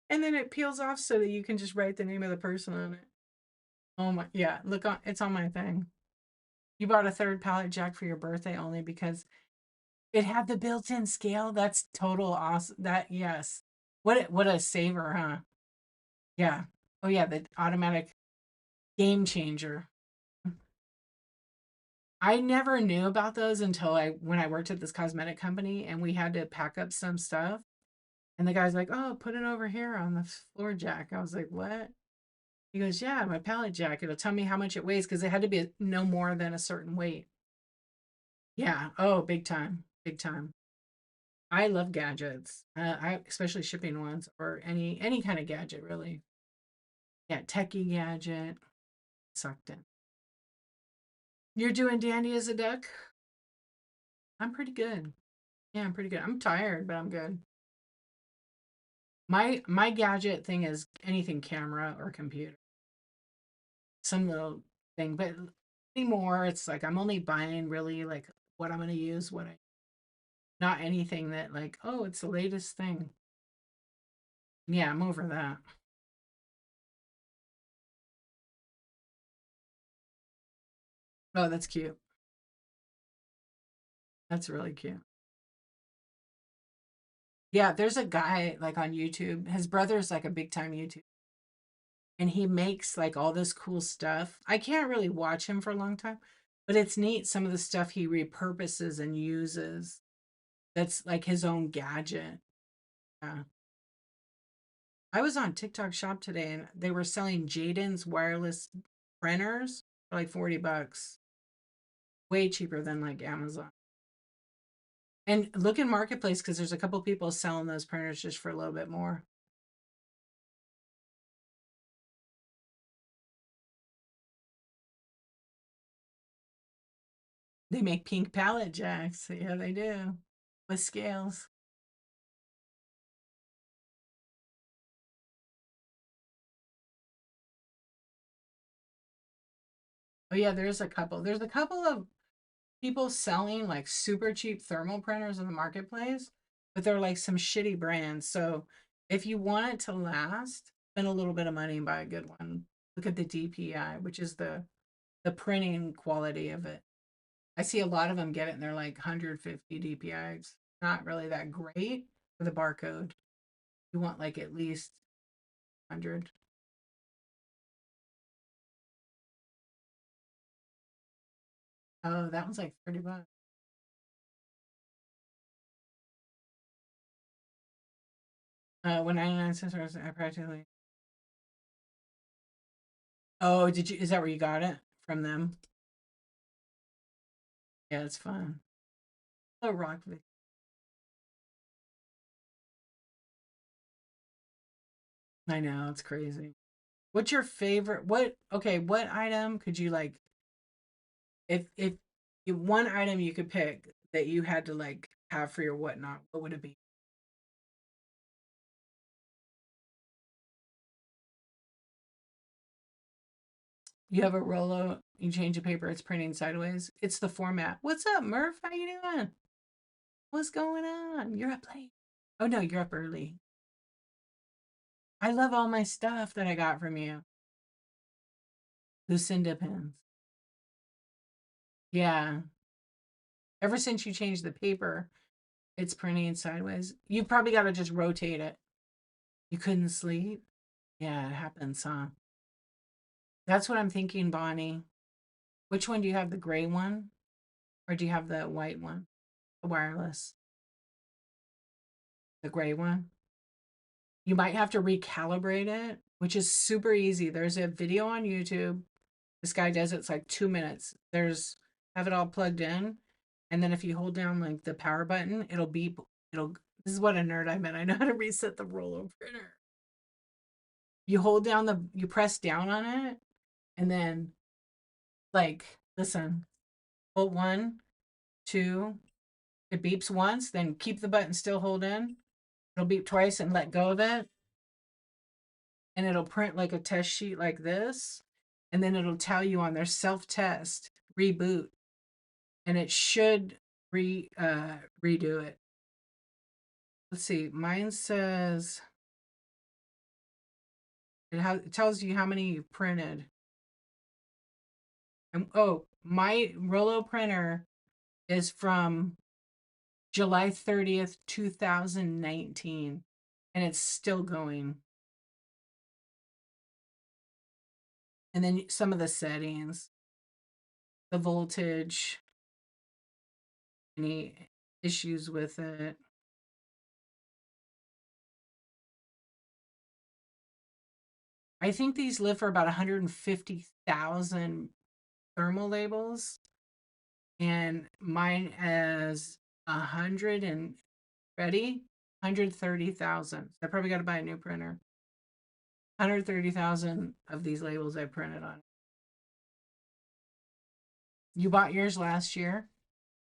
And then it peels off so that you can just write the name of the person on it. Oh my, yeah, look on, it's on my thing. You bought a third pallet jack for your birthday only because it had the built-in scale. That's total awesome. That, yes. What a saver, huh? Yeah. Oh yeah, the automatic game changer. I never knew about those until I when I worked at this cosmetic company and we had to pack up some stuff. And the guy's like, "Oh, put it over here on the floor jack." I was like, "What?" He goes, "Yeah, my pallet jack. It'll tell me how much it weighs because it had to be no more than a certain weight." Yeah. Oh, big time. Big time. I love gadgets. I especially shipping ones or any kind of gadget really. Yeah, techie gadget. Sucked in. You're doing dandy as a duck? I'm pretty good. Yeah, I'm pretty good. I'm tired, but I'm good. My gadget thing is anything camera or computer. Some little thing, but anymore it's like I'm only buying really like what I'm gonna use, what I not anything that like, oh, it's the latest thing. Yeah, I'm over that. Oh, that's cute. That's really cute. Yeah, there's a guy like on YouTube. His brother's like a big time YouTube and he makes like all this cool stuff. I can't really watch him for a long time, but it's neat some of the stuff he repurposes and uses. That's like his own gadget. Yeah. I was on TikTok Shop today and they were selling Jaden's wireless printers for like 40 bucks. Way cheaper than like Amazon. And look in Marketplace because there's a couple people selling those printers just for a little bit more. They make pink pallet jacks. Yeah, they do. With scales. Oh yeah, there's a couple. There's a couple of people selling like super cheap thermal printers in the marketplace, but they're like some shitty brands. So if you want it to last, spend a little bit of money and buy a good one. Look at the DPI, which is the printing quality of it. I see a lot of them get it and they're like 150 DPI. It's not really that great for the barcode. You want like at least 100. Oh, that one's like 30 bucks. 199 cents I practically. Oh, did you is that where you got it from them? Yeah, it's fun. Oh, rock. I know, it's crazy. What's your favorite what item could you like if one item you could pick that you had to like have for your whatnot, what would it be? You have a Rolo, you change the paper, it's printing sideways. It's the format. What's up, Murph? How you doing? What's going on? You're up late. Oh no, you're up early. I love all my stuff that I got from you. Lucinda pins. Yeah. Ever since you changed the paper, it's printing sideways. You probably got to just rotate it. You couldn't sleep. Yeah, it happens, huh? That's what I'm thinking, Bonnie. Which one do you have? The gray one? Or do you have the white one? The wireless? The gray one? You might have to recalibrate it, which is super easy. There's a video on YouTube. This guy does it. It's like 2 minutes. There's have it all plugged in, and then if you hold down like the power button, it'll beep. It'll. This is what a nerd I meant. I know how to reset the rollo printer. You hold down you press down on it, and then like listen, hold one, two. It beeps once, then keep the button still hold in. It'll beep twice and let go of it, and it'll print like a test sheet like this, and then it'll tell you on their self-test reboot, and it should redo it. Let's see, mine says it tells you how many you've printed. And oh, my Rollo printer is from July 30th, 2019, and it's still going. And then some of the settings, the voltage, any issues with it. I think these live for about 150,000 thermal labels, and mine has 100 and ready 130,000. I probably got to buy a new printer. 130,000 of these labels I printed on. You bought yours last year?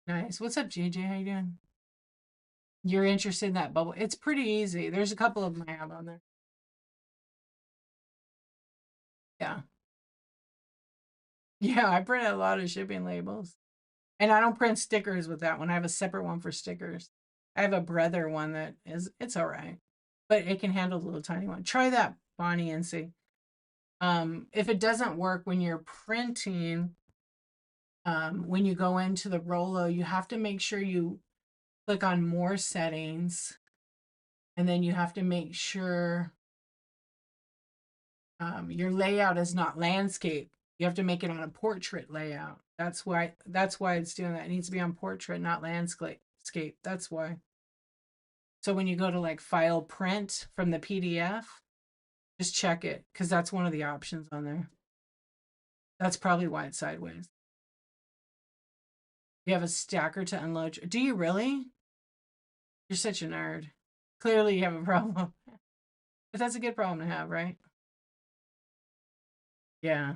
Nice. What's up, JJ? How you doing? You're interested in that bubble? It's pretty easy. There's a couple of them I have on there. Yeah. Yeah, I printed a lot of shipping labels. And I don't print stickers with that one. I have a separate one for stickers. I have a Brother one that it's all right. But it can handle the little tiny one. Try that, Bonnie, and see. If it doesn't work when you're printing, when you go into the Rollo, you have to make sure you click on more settings, and then you have to make sure your layout is not landscape. You have to make it on a portrait layout. That's why it's doing that. It needs to be on portrait, not landscape. That's why. So when you go to like file print from the PDF, just check it because that's one of the options on there. That's probably why it's sideways. You have a stacker to unload. Do you really? You're such a nerd. Clearly you have a problem. But that's a good problem to have, right? Yeah.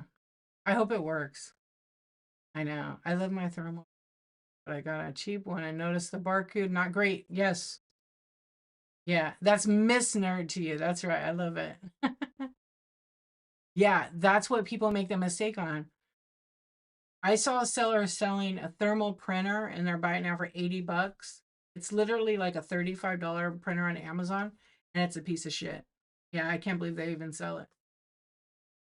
I hope it works. I know. I love my thermal, but I got a cheap one. I noticed the barcode, not great. Yes. Yeah, that's Miss Nerd to you. That's right. I love it. Yeah, that's what people make the mistake on. I saw a seller selling a thermal printer and they're buying it now for 80 bucks. It's literally like a $35 printer on Amazon and it's a piece of shit. Yeah, I can't believe they even sell it.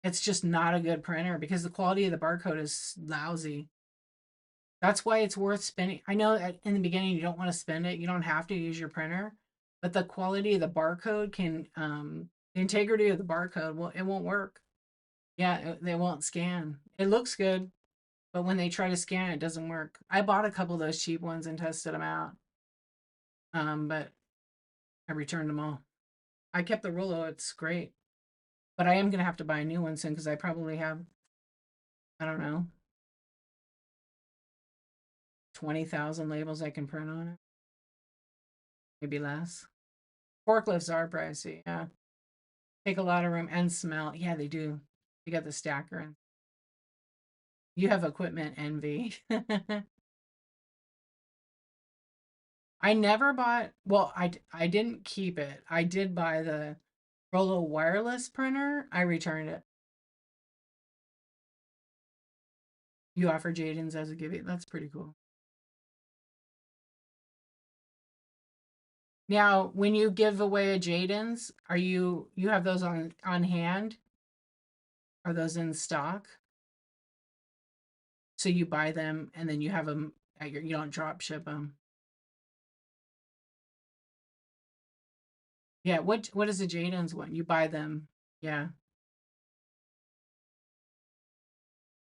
It's just not a good printer because the quality of the barcode is lousy. That's why it's worth spending. I know in the beginning you don't want to spend it. You don't have to use your printer, but the quality of the barcode can, the integrity of the barcode, well, it won't work. Yeah, they won't scan. It looks good, but when they try to scan, it doesn't work. I bought a couple of those cheap ones and tested them out, but I returned them all. I kept the Rollo. It's great, but I am gonna have to buy a new one soon because I probably have, I don't know, 20,000 labels I can print on it, maybe less. Forklifts are pricey. Yeah, take a lot of room and smell. Yeah, they do. You got the stacker and you have equipment envy. I never bought, well, I didn't keep it. I did buy the Rollo wireless printer. I returned it. You offer Jaden's as a giveaway. That's pretty cool. Now, when you give away a Jaden's, are you have those on hand? Are those in stock? So you buy them and then you have them at you don't drop ship them. Yeah, what is the Jaden's one? You buy them. Yeah.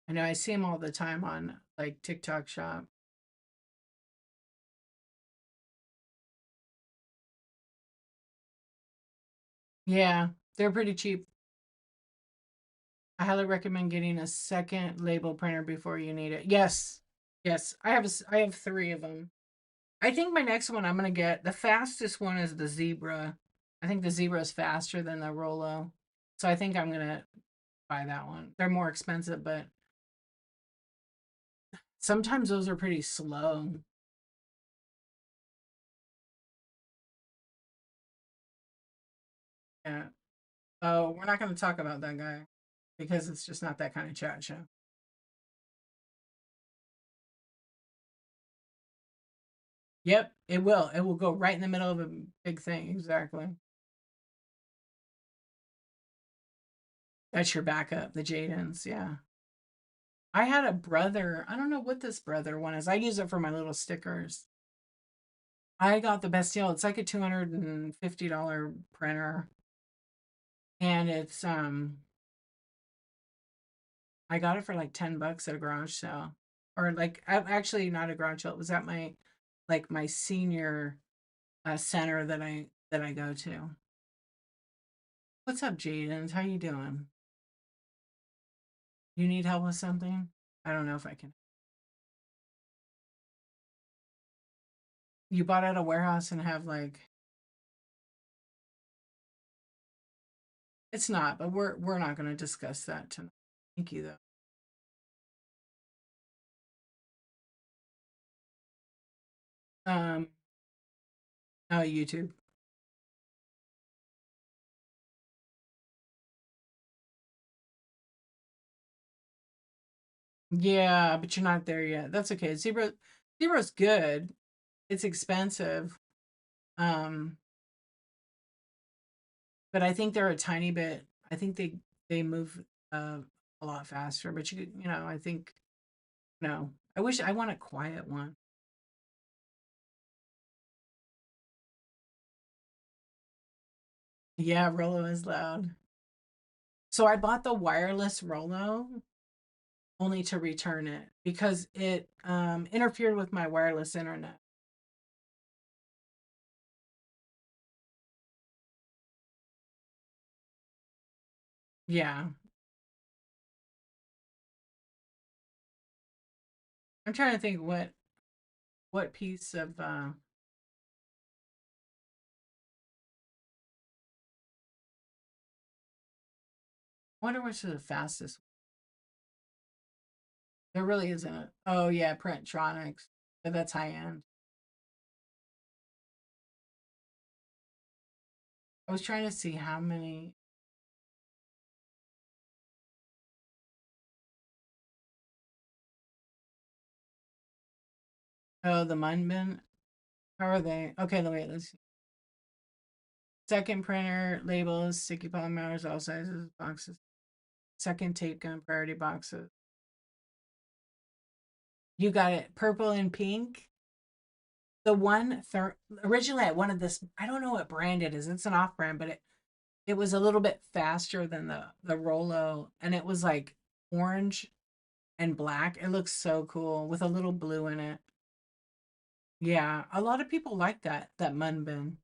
I know I see them all the time on like TikTok shop. Yeah, they're pretty cheap. I highly recommend getting a second label printer before you need it. Yes. Yes. I have 3 of them. I think my next one I'm gonna get the fastest one is the Zebra. I think the Zebra is faster than the Rolo, so I think I'm gonna buy that one. They're more expensive, but sometimes those are pretty slow. Yeah. Oh, we're not gonna talk about that guy because it's just not that kind of chat show. Yep, it will. It will go right in the middle of a big thing. Exactly. That's your backup, the Jadens. Yeah. I had a brother. I don't know what this brother one is. I use it for my little stickers. I got the best deal. It's like a $250 printer. And I got it for like 10 bucks at a garage sale. Or like actually not a garage sale. It was at my like my senior center that I go to. What's up, Jaden? How you doing? You need help with something? I don't know if I can. You bought at a warehouse and have like it's not, but we're not going to discuss that tonight. Thank you though. Um, oh, YouTube. Yeah, but you're not there yet. That's okay. Zebra's good. It's expensive. Um, but I think they're a tiny bit. I think they move uh, a lot faster. But you know, I think no. I wish I want a quiet one. Yeah, Rolo is loud. So I bought the wireless Rolo only to return it because it interfered with my wireless internet. Yeah, I'm trying to think what piece of I wonder which is the fastest. There really isn't. Oh yeah, Printtronics, but that's high end. I was trying to see how many. Oh, the Munbin. How are they? Okay, wait. Let's see. Second printer labels, sticky polymers, all sizes, boxes. Second tape gun, priority boxes. You got it. Purple and pink. The one originally I wanted this. I don't know what brand it is. It's an off brand, but it was a little bit faster than the Rolo, and it was like orange and black. It looks so cool with a little blue in it. Yeah, a lot of people like that Munbin.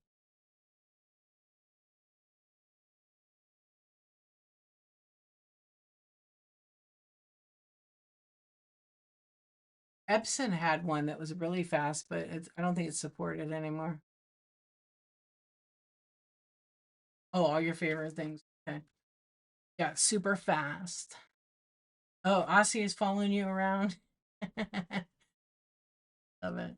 Epson had one that was really fast, but I don't think it's supported anymore. Oh, all your favorite things. Okay. Yeah, super fast. Oh, Aussie is following you around. Love it.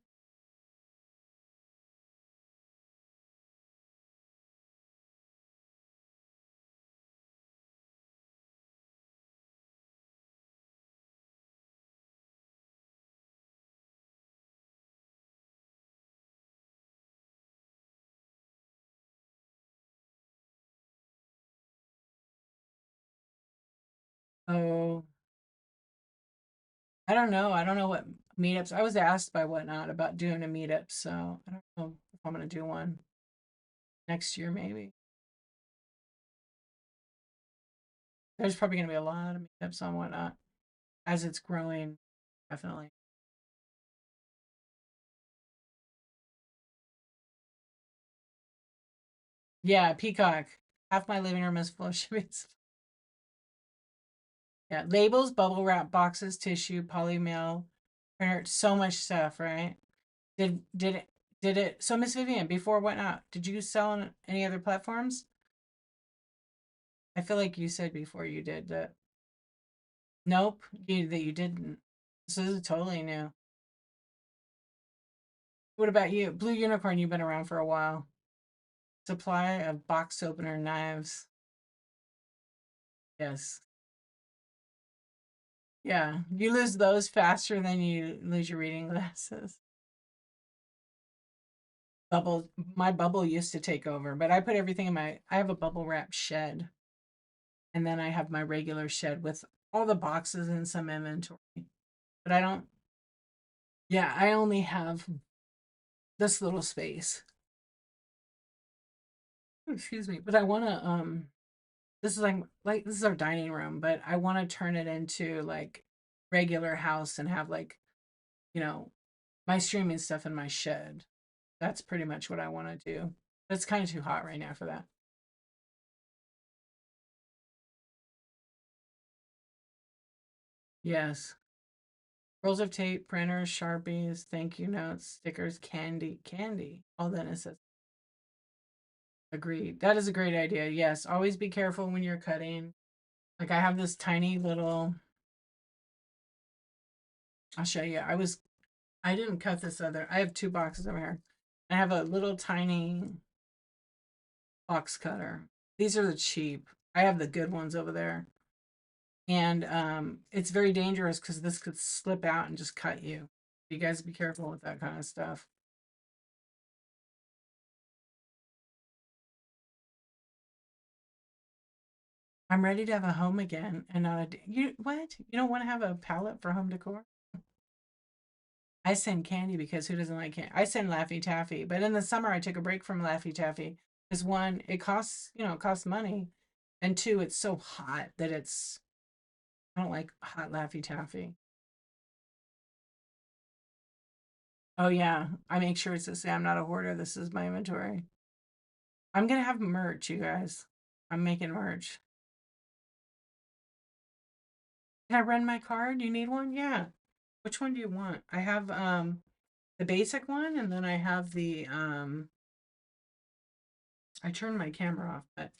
Oh, I don't know. I don't know what meetups. I was asked by Whatnot about doing a meetup, so I don't know if I'm gonna do one next year, maybe. There's probably going to be a lot of meetups on whatnot as it's growing. Definitely. Yeah, Peacock. Half my living room is full of shipping. Yeah, labels, bubble wrap boxes, tissue, polymail, printer, so much stuff, right? Did it? So Miss Vivian, before whatnot, did you sell on any other platforms? I feel like you said before you did that. Nope, that you didn't. This is totally new. What about you? Blue Unicorn, you've been around for a while. Supply of box opener knives. Yes. Yeah. You lose those faster than you lose your reading glasses. Bubble, my bubble used to take over, but I put everything in I have a bubble wrap shed. And then I have my regular shed with all the boxes and some inventory. But I don't, yeah, I only have this little space. Excuse me. But I want to, this is like this is our dining room, but I want to turn it into like regular house and have like, you know, my streaming stuff in my shed. That's pretty much what I want to do. But it's kind of too hot right now for that. Yes. Rolls of tape, printers, Sharpies, thank you notes, stickers, candy. All that necessary. Agreed. That is a great idea. Yes. Always be careful when you're cutting. Like I have this tiny little, I'll show you. I didn't cut this other, I have two boxes over here. I have a little tiny box cutter. These are the cheap. I have the good ones over there. And it's very dangerous because this could slip out and just cut you. You guys be careful with that kind of stuff. I'm ready to have a home again and not you what? You don't want to have a palette for home decor? I send candy because who doesn't like candy? I send Laffy Taffy, but in the summer I took a break from Laffy Taffy because one, it costs, it costs money, and two, it's so hot that I don't like hot Laffy Taffy. Oh yeah, I make sure it's to say I'm not a hoarder. This is my inventory. I'm gonna have merch, you guys. I'm making merch. Can I run my card? You need one? Yeah. Which one do you want? I have the basic one, and then I have the I turned my camera off, but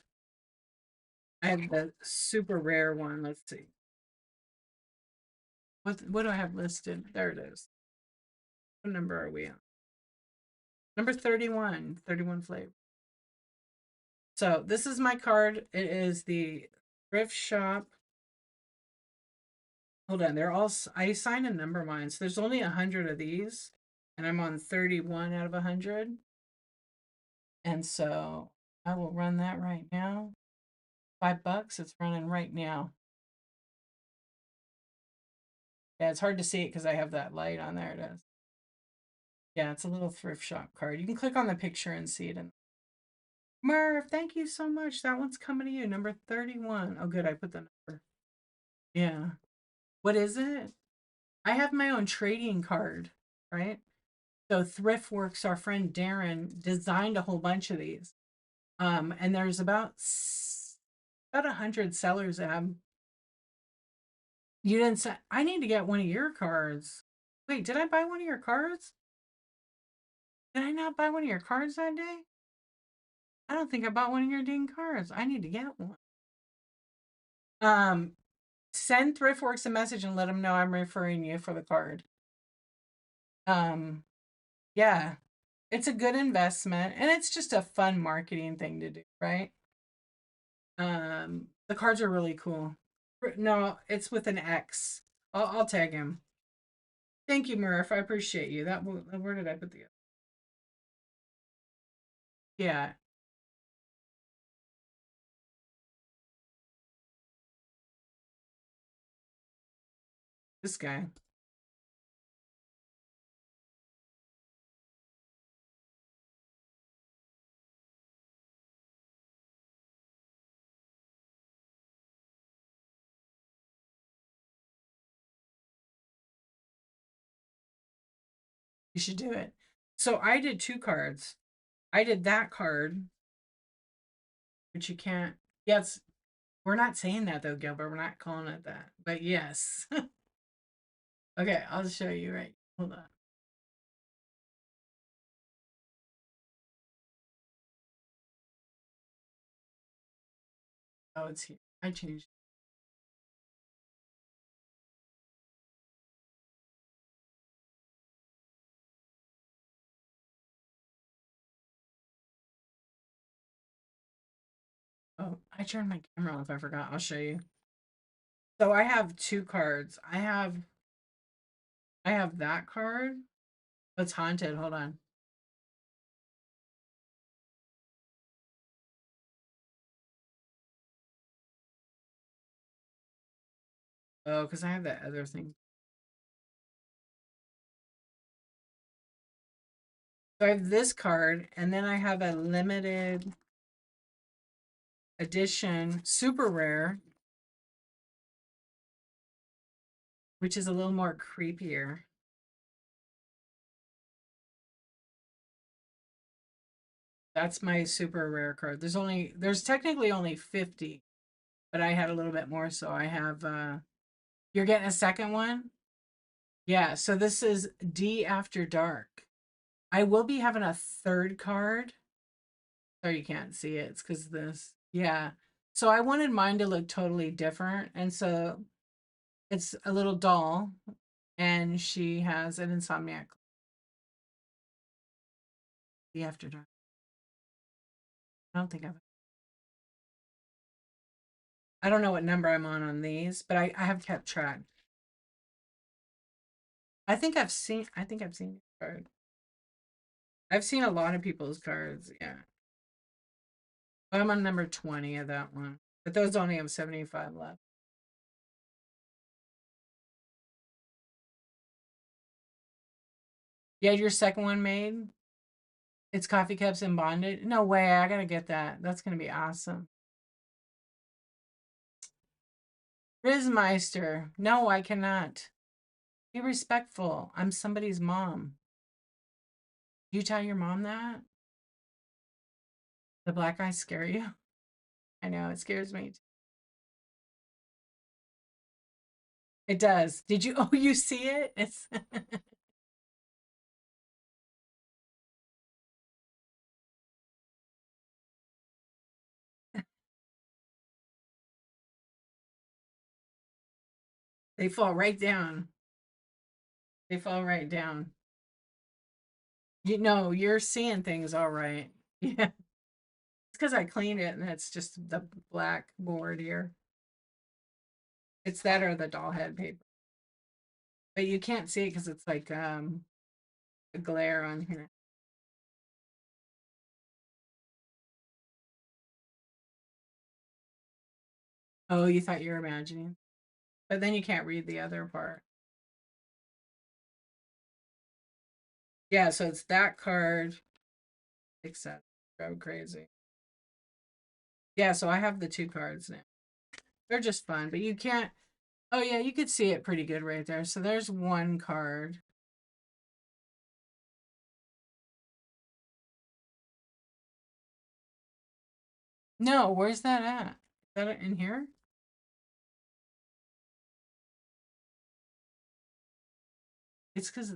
I have the super rare one. Let's see. What do I have listed? There it is. What number are we on? Number 31, 31 flavor. So this is my card. It is the thrift shop. Hold on, I assign a number mine. So there's only 100 of these, and I'm on 31 out of 100. And so I will run that right now. $5, it's running right now. Yeah, it's hard to see it because I have that light on there. It is. Yeah, it's a little thrift shop card. You can click on the picture and see it. And Merv, thank you so much. That one's coming to you. Number 31. Oh, good. I put the number. Yeah. What is it? I have my own trading card, right? So Thriftworks, our friend Darren, designed a whole bunch of these. And there's about 100 sellers that have. You didn't say, I need to get one of your cards. Wait, did I buy one of your cards? Did I not buy one of your cards that day? I don't think I bought one of your dang cards. I need to get one. Um, Send Thriftworks a message and let them know I'm referring you for the card. Um, yeah, it's a good investment and it's just a fun marketing thing to do, right? The cards are really cool. No, it's with an X. I'll tag him. Thank you, Murph. I appreciate you. Where did I put the? Yeah, this guy. You should do it. So I did 2 cards. I did that card, which you can't. Yes, we're not saying that though, Gilbert. We're not calling it that. But yes. Okay, I'll show you right. Hold on. Oh, it's here. I changed. Oh, I turned my camera off. I forgot. I'll show you. So I have 2 cards. I have that card. It's haunted. Hold on. Oh, because I have that other thing. So I have this card, and then I have a limited edition super rare, which is a little more creepier. That's my super rare card. There's technically only 50, but I had a little bit more, so I have you're getting a second one? Yeah, so this is D After Dark. I will be having a third card. Sorry you can't see it. It's because this. Yeah. So I wanted mine to look totally different. And so it's a little doll, and she has an Insomniac. The After Dark. I don't think I've. I don't know what number I'm on these, but I have kept track. I think I've seen your card. I've seen a lot of people's cards. Yeah. I'm on number 20 of that one. But those only have 75 left. You had your second one made? It's coffee cups and bonded? No way. I gotta get that. That's gonna be awesome. Rizmeister. No, I cannot. Be respectful. I'm somebody's mom. You tell your mom that? The black eyes scare you? I know, it scares me. It does. Did you? Oh, you see it? It's. They fall right down. They fall right down. You know, you're seeing things all right. Yeah. It's because I cleaned it and it's just the black board here. It's that or the doll head paper. But you can't see it because it's like a glare on here. Oh, you thought you were imagining. But then you can't read the other part. Yeah, so it's that card, except go crazy. Yeah, so I have the 2 cards now. They're just fun, but you can't. Oh yeah, you could see it pretty good right there. So there's one card. No, where's that at? Is that in here? It's because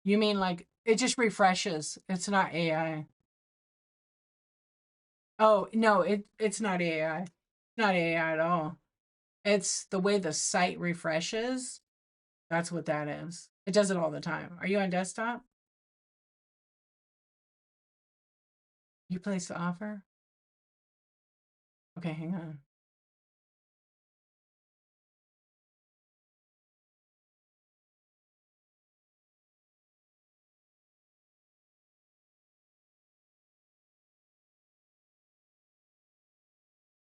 you mean like it just refreshes. It's not AI. Oh no, it's not AI. It's not AI at all. It's the way the site refreshes. That's what that is. It does it all the time. Are you on desktop? You place the offer? Okay, hang on.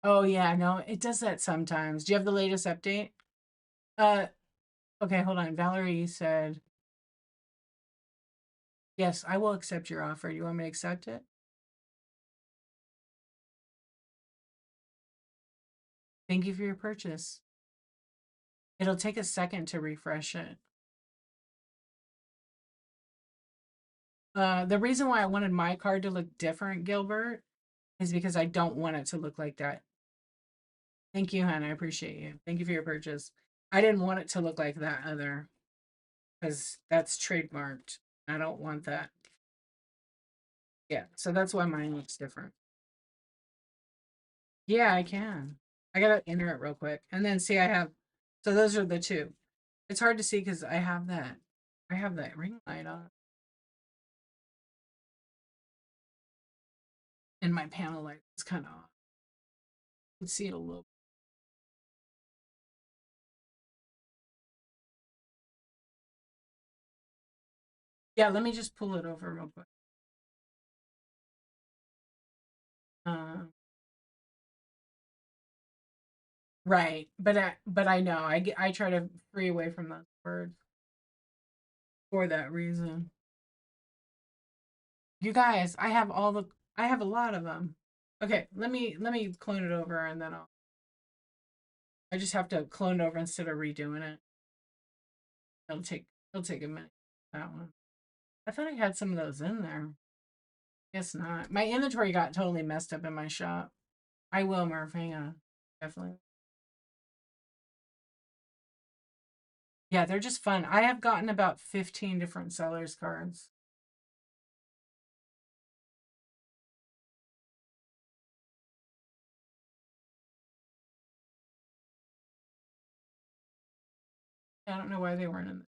Oh yeah, no, it does that sometimes. Do you have the latest update? Uh, okay, hold on. Valerie said, "Yes, I will accept your offer. You want me to accept it?" Thank you for your purchase. It'll take a second to refresh it. The reason why I wanted my card to look different, Gilbert, is because I don't want it to look like that. Thank you, hon. I appreciate you. Thank you for your purchase. I didn't want it to look like that other, because that's trademarked. I don't want that. Yeah, so that's why mine looks different. Yeah, I can. I gotta enter it real quick. And then see I have, so those are the two. It's hard to see because I have that ring light on. And my panel light is kind of off. You can see it a little. Yeah, let me just pull it over real quick. Uh, right, but I know I try to free away from those words for that reason. You guys, I have a lot of them. Okay, let me clone it over and then I just have to clone it over instead of redoing it. It'll take a minute. That one. I thought I had some of those in there. Guess not. My inventory got totally messed up in my shop. I will, Murph. Hang on. Definitely. Yeah, they're just fun. I have gotten about 15 different sellers cards. I don't know why they weren't in there.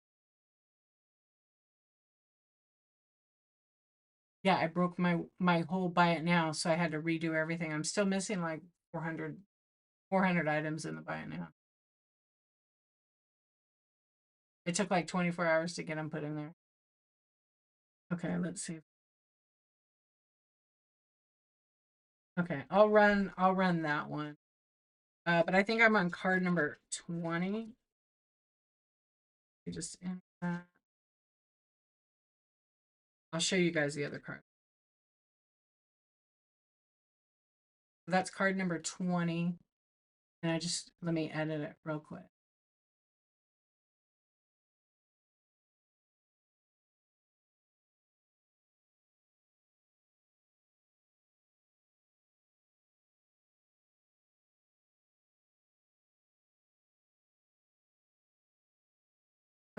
Yeah, I broke my whole buy it now, so I had to redo everything. I'm still missing like 400 items in the buy it now. It took like 24 hours to get them put in there. Okay, let's see. Okay, I'll run that one. But I think I'm on card number 20. You just I'll show you guys the other card. That's card number 20. And I just let me edit it real quick.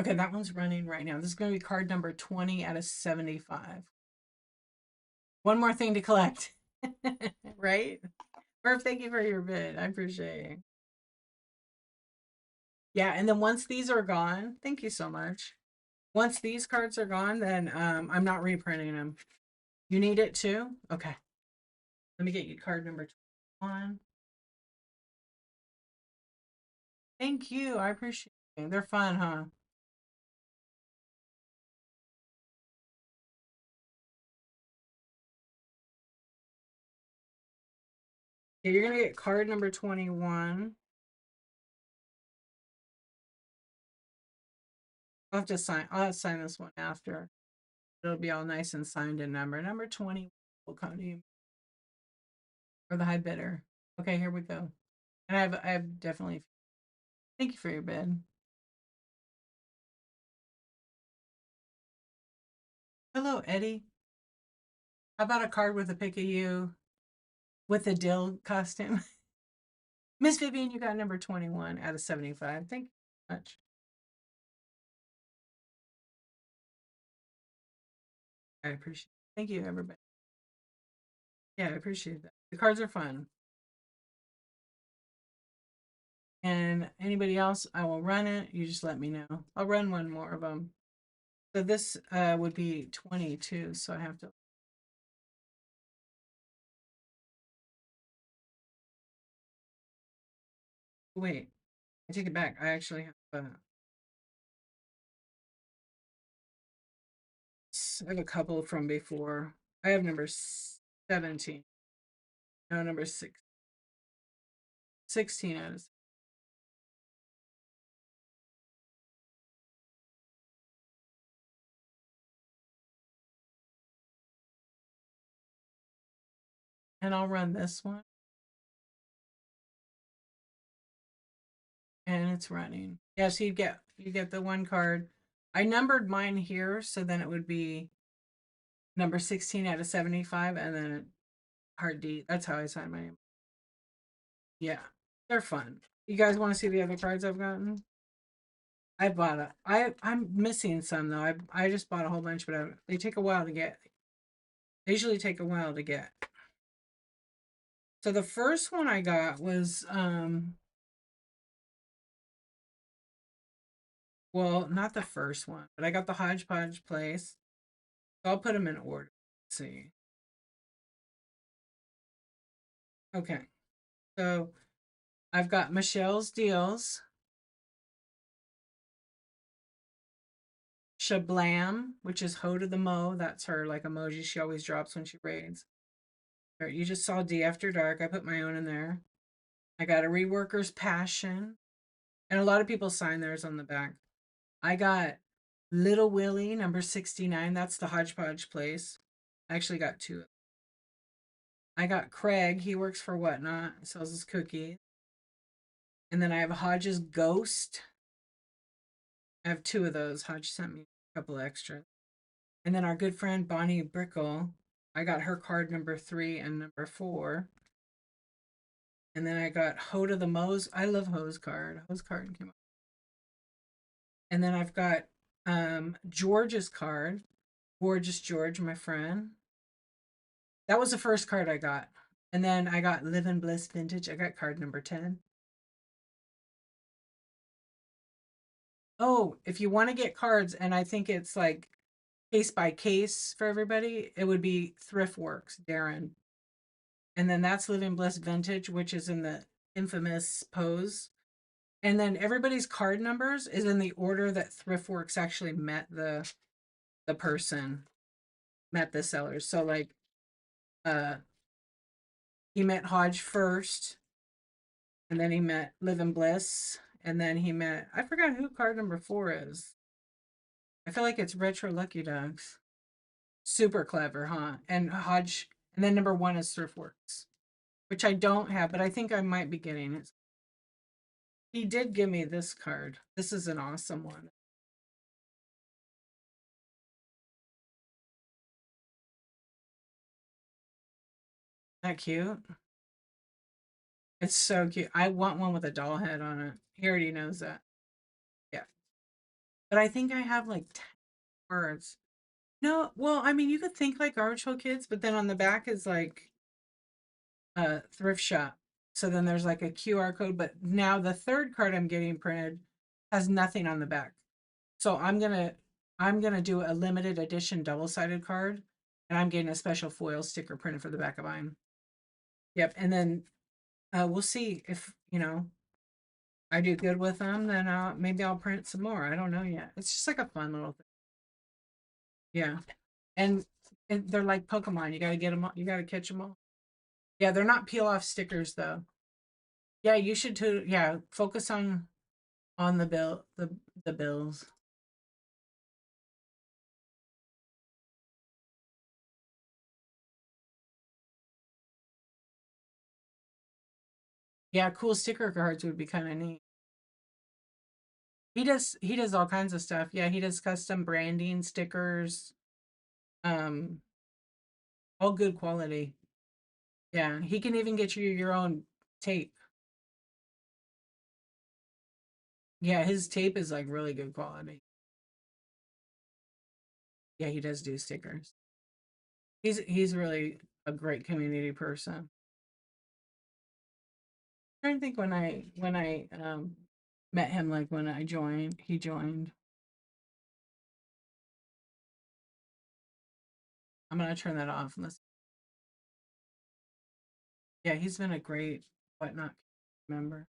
Okay, that one's running right now. This is going to be card number 20 out of 75. One more thing to collect. Right? Murph, thank you for your bid. I appreciate it. Yeah, and then once these are gone, thank you so much. Once these cards are gone, then I'm not reprinting them. You need it too? Okay. Let me get you card number 21. Thank you. I appreciate it. They're fun, huh? Yeah, you're gonna get card number 21. I'll have to sign this one after. It'll be all nice and signed and numbered. Number 20 will come to you. Or the high bidder. Okay, here we go. And I have definitely thank you for your bid. Hello, Eddie. How about a card with a pic of you with a dill costume? Miss Vivian, you got number 21 out of 75. Thank you so much. I appreciate it. Thank you, everybody. Yeah, I appreciate that. The cards are fun. And anybody else, I will run it. You just let me know. I'll run one more of them. So this would be 22. So I have to. Wait, I take it back. I actually have a couple from before. I have number 17. No, number 16 out of. And I'll run this one. and it's running. Yeah, so you get the one card. I numbered mine here, so then it would be number 16 out of 75, and then hard D. That's how I sign my name. Yeah, they're fun. You guys want to see the other cards I've gotten? I bought a. I'm missing some though. I just bought a whole bunch, but they take a while to get. They usually take a while to get. So the first one I got was well, not the first one, but I got the Hodgepodge place. So I'll put them in order. Let's see. Okay. So I've got Michelle's Deals, Shablam, which is Ho to the Mo. That's her like emoji she always drops when she raids. You just saw D After Dark. I put my own in there. I got a Reworker's Passion. And a lot of people sign theirs on the back. I got Little Willie, number 69. That's the Hodgepodge place. I actually got two. I got Craig. He works for Whatnot. Sells his cookies. And then I have Hodge's Ghost. I have two of those. Hodge sent me a couple extra. And then our good friend Bonnie Brickle. I got her card number 3 and number 4. And then I got Ho to the Mo's. I love Ho's card. Ho's card came up. And then I've got George's card. Gorgeous George, my friend. That was the first card I got. And then I got Live in Bliss Vintage. I got card number 10. Oh, if you want to get cards, and I think it's like case by case for everybody, it would be Thriftworks, Darren. And then that's Live in Bliss Vintage, which is in the infamous pose. And then everybody's card numbers is in the order that Thriftworks actually met the person, met the sellers. So like he met Hodge first, and then he met Live in Bliss, and then he met, I forgot who card number 4 is. I feel like it's Retro Lucky Dogs. Super clever, huh? And Hodge, and then number 1 is Thriftworks, which I don't have, but I think I might be getting it. He did give me this card. This is an awesome one. Isn't that cute? It's so cute. I want one with a doll head on it. He already knows that. Yeah. But I think I have like 10 cards. No, well, I mean, you could think like Garbage Pail Kids, but then on the back is like a thrift shop. So then there's like a QR code, but now the third card I'm getting printed has nothing on the back. So I'm gonna do a limited edition double-sided card, and I'm getting a special foil sticker printed for the back of mine. Yep, and then we'll see if I do good with them. Then maybe I'll print some more. I don't know yet. It's just like a fun little thing. Yeah, and they're like Pokemon. You gotta get them all. You gotta catch them all. Yeah, they're not peel off stickers though. Yeah, you should too. Yeah, focus on the bills. Yeah, cool sticker cards would be kind of neat. He does all kinds of stuff. Yeah, he does custom branding, stickers, um, all good quality. Yeah, he can even get you your own tape. Yeah, his tape is like really good quality. Yeah, he does do stickers. He's really a great community person. I'm trying to think when I met him, like when he joined. I'm gonna turn that off. Yeah, he's been a great Whatnot member.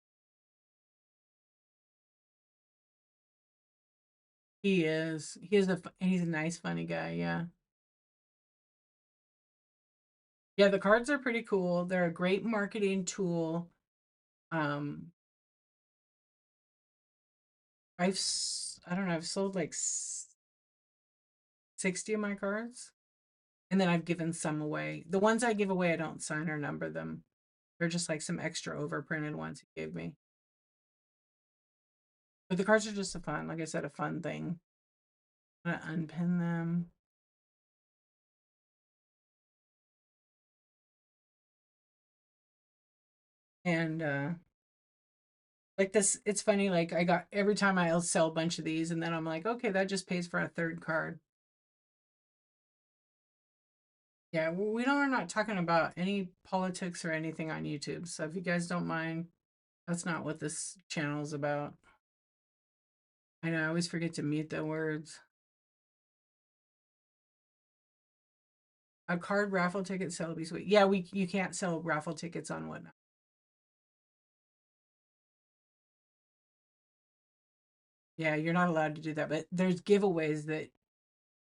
He is. He's a nice, funny guy. Yeah. Yeah, the cards are pretty cool. They're a great marketing tool. Um, I don't know, I've sold like 60 of my cards, and then I've given some away. The ones I give away, I don't sign or number them. They're just like some extra overprinted ones he gave me. But the cards are just a fun, like I said, a fun thing. I'm gonna unpin them. And like this, it's funny, like I got every time I'll sell a bunch of these and then I'm like, okay, that just pays for a third card. Yeah, we don't, we're not talking about any politics or anything on YouTube. So if you guys don't mind, that's not what this channel is about. I know I always forget to mute the words. A card raffle ticket sell be sweet. Yeah, we you can't sell raffle tickets on Whatnot. Yeah, you're not allowed to do that. But there's giveaways that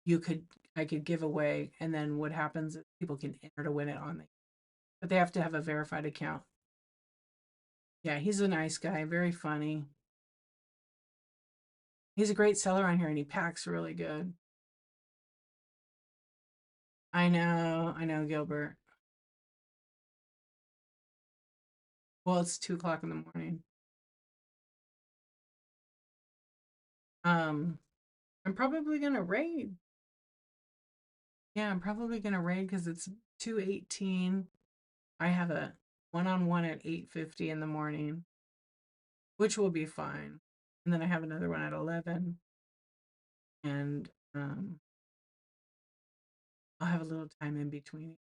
you could I could give away, and then what happens is people can enter to win it on the but they have to have a verified account. Yeah, he's a nice guy, very funny. He's a great seller on here and he packs really good. I know, Gilbert. Well, it's 2 o'clock in the morning. Um, I'm probably gonna raid. Yeah, I'm probably gonna raid because it's 2:18. I have a one-on-one at 8:50 in the morning, which will be fine. And then I have another one at 11, and I'll have a little time in between.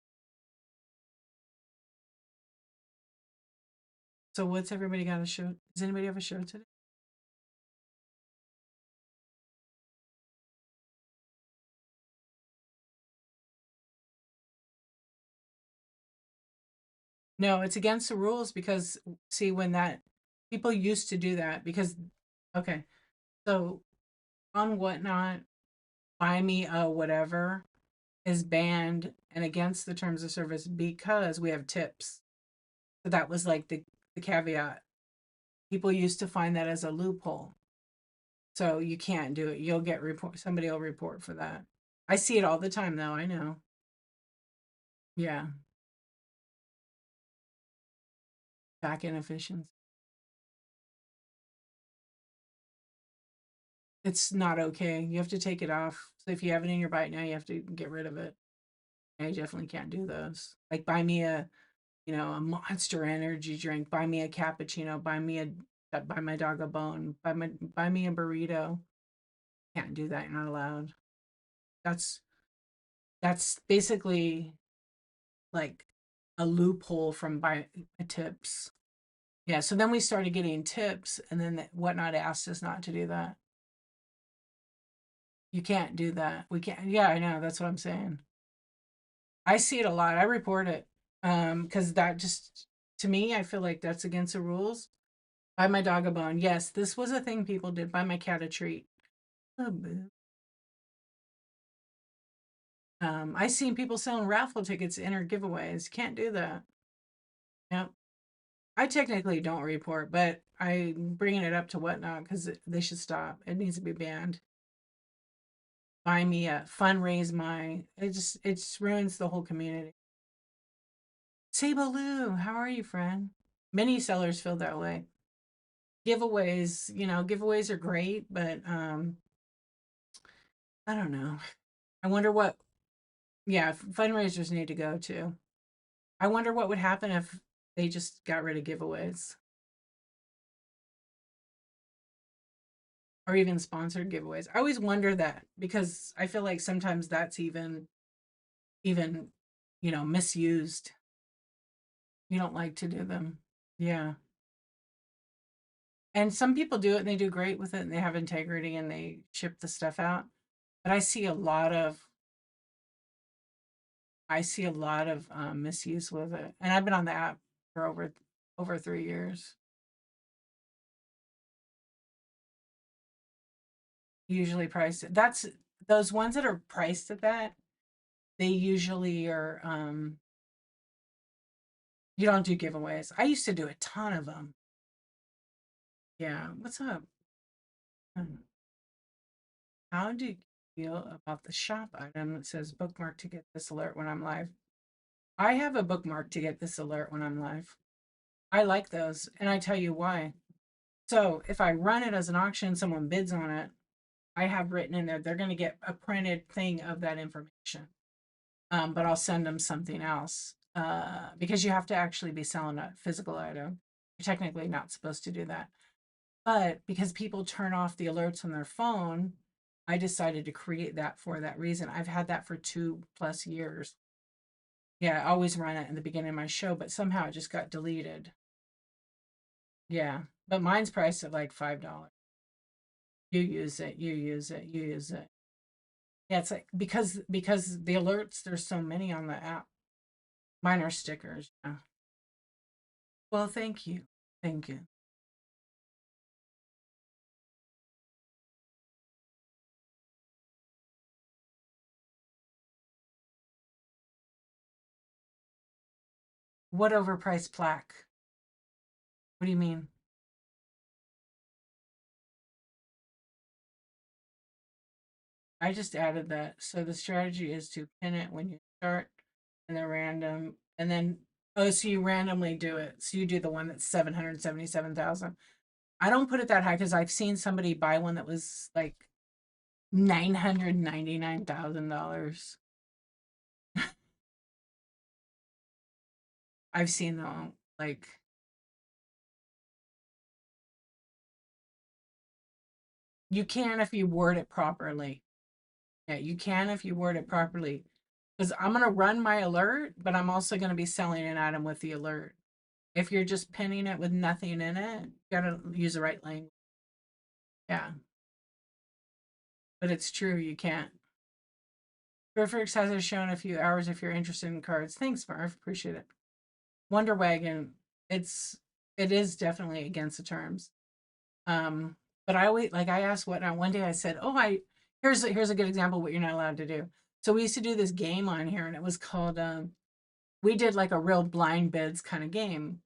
So what's everybody got a show? Does anybody have a show today? No, it's against the rules because see when that people used to do that because okay, so on Whatnot, buy me a whatever is banned and against the terms of service because we have tips. So that was like the caveat. People used to find that as a loophole. So you can't do it. You'll get report somebody will report for that. I see it all the time though, I know. Yeah. Back inefficiency. It's not okay. You have to take it off. So if you have it in your bite now, you have to get rid of it. I definitely can't do those. Like buy me a, a Monster Energy drink, buy me a cappuccino, buy my dog a bone, buy me a burrito. Can't do that. You're not allowed. That's that's basically like a loophole from buy tips. Yeah, so then we started getting tips and then Whatnot asked us not to do that. You can't do that. We can't. Yeah, I know. That's what I'm saying. I see it a lot. I report it. Because that just to me, I feel like that's against the rules. Buy my dog a bone. Yes, this was a thing people did. Buy my cat a treat. Oh, boo. I seen people selling raffle tickets to enter giveaways. Can't do that. Yep. I technically don't report, but I'm bringing it up to Whatnot because they should stop. It needs to be banned. Buy me a fundraise my. It just ruins the whole community. Sabaloo, how are you, friend? Many sellers feel that way. Giveaways, giveaways are great, but I don't know. I wonder what, yeah, fundraisers need to go too. I wonder what would happen if they just got rid of giveaways or even sponsored giveaways. I always wonder that because I feel like sometimes that's even misused. You don't like to do them. Yeah. And some people do it and they do great with it and they have integrity and they ship the stuff out. But I see a lot of misuse with it, and I've been on the app for over 3 years. Usually priced. That's those ones that are priced at that. They usually are. You don't do giveaways. I used to do a ton of them. Yeah. What's up? How do you feel about the shop item that says bookmark to get this alert when I'm live? I have a bookmark to get this alert when I'm live. I like those, and I tell you why. So if I run it as an auction, someone bids on it, I have written in there they're going to get a printed thing of that information. But I'll send them something else because you have to actually be selling a physical item. You're technically not supposed to do that. But because people turn off the alerts on their phone, I decided to create that for that reason. I've had that for 2+ years. Yeah, I always run it in the beginning of my show, but somehow it just got deleted. Yeah, but mine's priced at like $5. You use it, you use it, you use it. Yeah, it's like because the alerts, there's so many on the app. Mine are stickers. Yeah. Well, thank you. Thank you. What overpriced plaque? What do you mean? I just added that. So the strategy is to pin it when you start and then random and then oh, so you randomly do it. So you do the one that's 777,000. I don't put it that high because I've seen somebody buy one that was like $999,000. I've seen them like you can if you word it properly. Yeah, you can if you word it properly. Because I'm gonna run my alert, but I'm also gonna be selling an item with the alert. If you're just pinning it with nothing in it, you gotta use the right language. Yeah, but it's true, you can't. Perfect has shown a few hours if you're interested in cards. Thanks, Marv. Appreciate it. Wonder Wagon, it's it is definitely against the terms. Um, but I always like I asked what one day I said, oh, I here's a good example of what you're not allowed to do. So we used to do this game on here, and it was called we did like a real blind bids kind of game.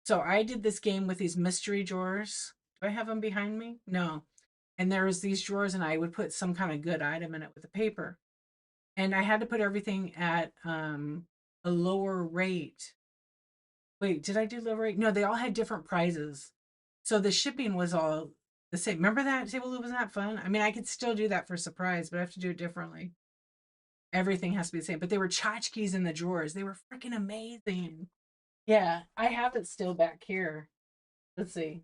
So I did this game with these mystery drawers. Do I have them behind me? No. And there was these drawers, and I would put some kind of good item in it with the paper. And I had to put everything at a lower rate. Wait, did I do lower rate? No, they all had different prizes. So the shipping was all the same. Remember that table loop? Wasn't that fun? I mean, I could still do that for surprise, but I have to do it differently. Everything has to be the same. But they were tchotchkes in the drawers. They were freaking amazing. Yeah, I have it still back here. Let's see.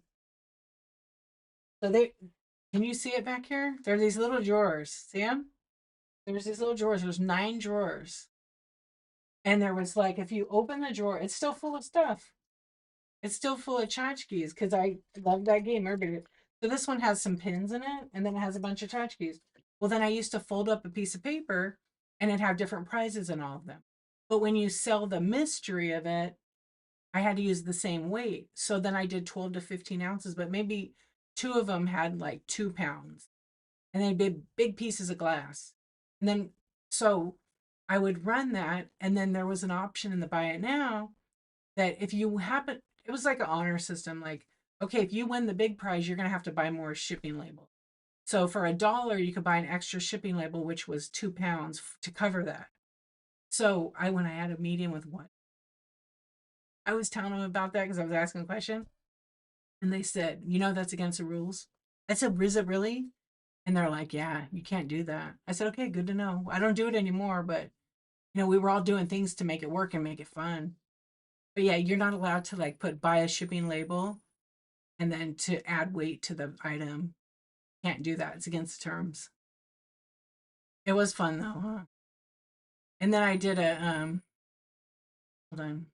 So they can you see it back here? There are these little drawers. See them? There's these little drawers. There's 9 drawers. And there was like, if you open the drawer, it's still full of stuff. It's still full of tchotchkes because I love that game. Everybody. So this one has some pins in it, and then it has a bunch of tchotchkes. Well, then I used to fold up a piece of paper, and it'd have different prizes in all of them. But when you sell the mystery of it, I had to use the same weight. So then I did 12 to 15 ounces, but maybe two of them had like 2 pounds, and then big pieces of glass. And then so I would run that, and then there was an option in the buy it now that if you happen, it was like an honor system. Like, okay, if you win the big prize, you're gonna have to buy more shipping label. So for $1, you could buy an extra shipping label, which was 2 pounds to cover that. So when I had a meeting with one, I was telling them about that because I was asking a question, and they said, that's against the rules. I said, is it really? And they're like, yeah, you can't do that. I said, okay, good to know. I don't do it anymore, but we were all doing things to make it work and make it fun. But yeah, you're not allowed to like buy a shipping label and then to add weight to the item. Can't do that. It's against the terms. It was fun though, huh? And then I did a hold on.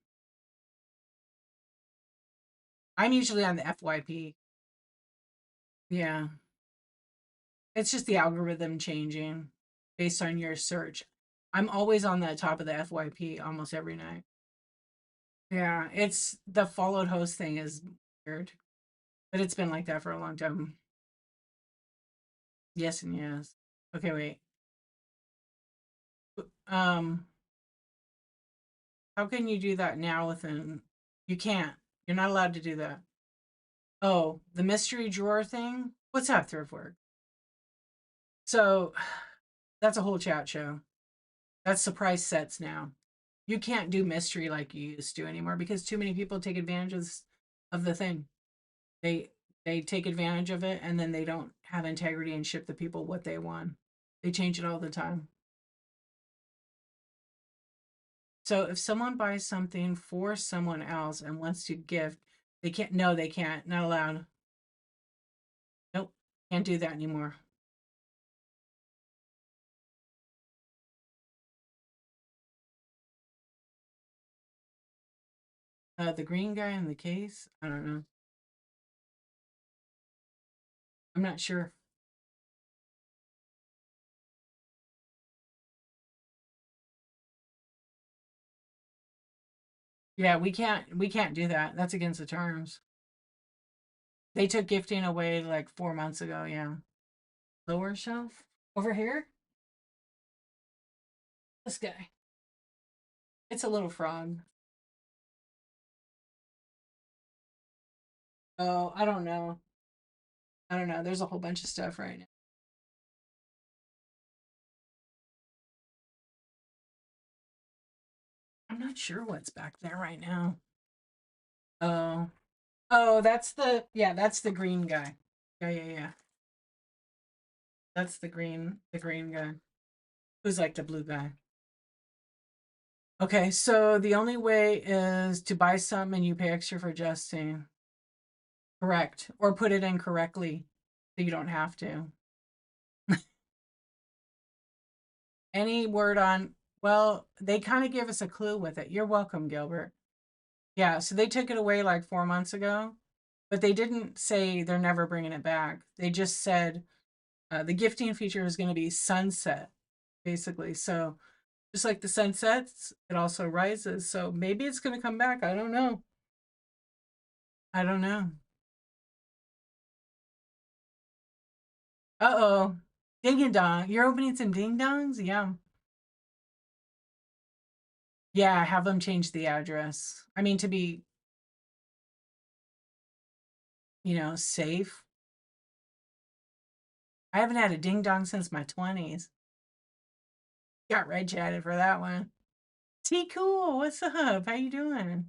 I'm usually on the FYP. Yeah. It's just the algorithm changing based on your search. I'm always on the top of the FYP almost every night. Yeah, it's the followed host thing is weird, but it's been like that for a long time. Yes and yes. Okay, wait. Um, how can you do that now within? You can't. You're not allowed to do that. Oh, the mystery drawer thing. What's up, thrift work? So that's a whole chat show. That's surprise sets now. You can't do mystery like you used to anymore because too many people take advantage of the thing. They They take advantage of it and then they don't have integrity and ship the people what they want. They change it all the time. So if someone buys something for someone else and wants to gift, they can't. No, they can't. Not allowed. Nope. Can't do that anymore. The green guy in the case, I don't know. I'm not sure. Yeah, we can't do that. That's against the terms. They took gifting away like 4 months ago, yeah. Lower shelf? Over here? This guy. It's a little frog. Oh, I don't know. I don't know. There's a whole bunch of stuff right now. I'm not sure what's back there right now. Oh. Oh, that's the green guy. Yeah, yeah, yeah. That's the green guy. Who's like the blue guy. Okay, so the only way is to buy some and you pay extra for adjusting. Correct. Or put it in correctly so you don't have to. Any word on, well, they kind of gave us a clue with it. You're welcome, Gilbert. Yeah, so they took it away like 4 months ago, but they didn't say they're never bringing it back. They just said the gifting feature is going to be sunset, basically. So just like the sun sets, it also rises. So maybe it's going to come back. I don't know. I don't know. Uh-oh. Ding and dong. You're opening some ding dongs? Yeah. Yeah, have them change the address. I mean, to be, safe. I haven't had a ding dong since my 20s. Got red chatted for that one. T cool, what's up? How you doing?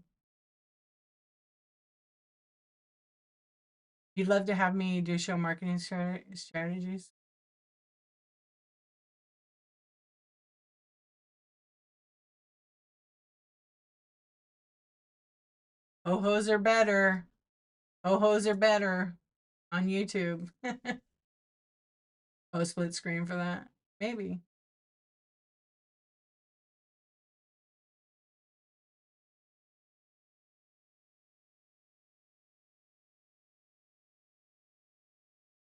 You'd love to have me do show marketing strategies? Ho-hos are better. Ho-hos are better on YouTube. Oh, split screen for that? Maybe.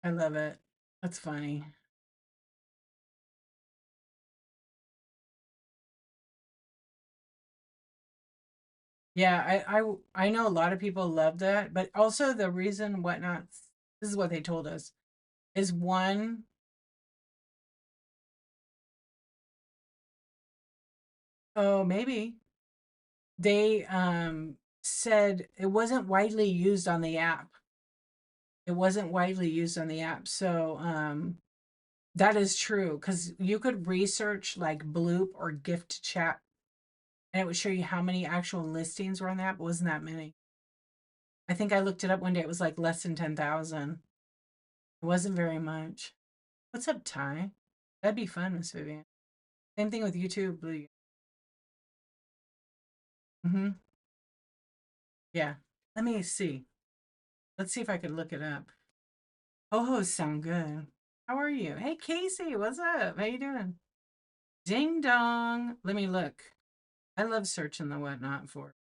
I love it. That's funny. Yeah, I know a lot of people love that, but also the reason whatnot, this is what they told us, is one, oh, maybe they said it wasn't widely used on the app. It wasn't widely used on the app. So that is true because you could research like bloop or gift chat and it would show you how many actual listings were on the app. It wasn't that many. I think I looked it up one day. It was like less than 10,000. It wasn't very much. What's up, Ty? That'd be fun, Miss Vivian. Same thing with YouTube. Blue. Mm-hmm. Yeah. Let me see. Let's see if I could look it up. Oh, sound good. How are you? Hey, Casey, what's up? How you doing? Ding dong. Let me look. I love searching the whatnot for.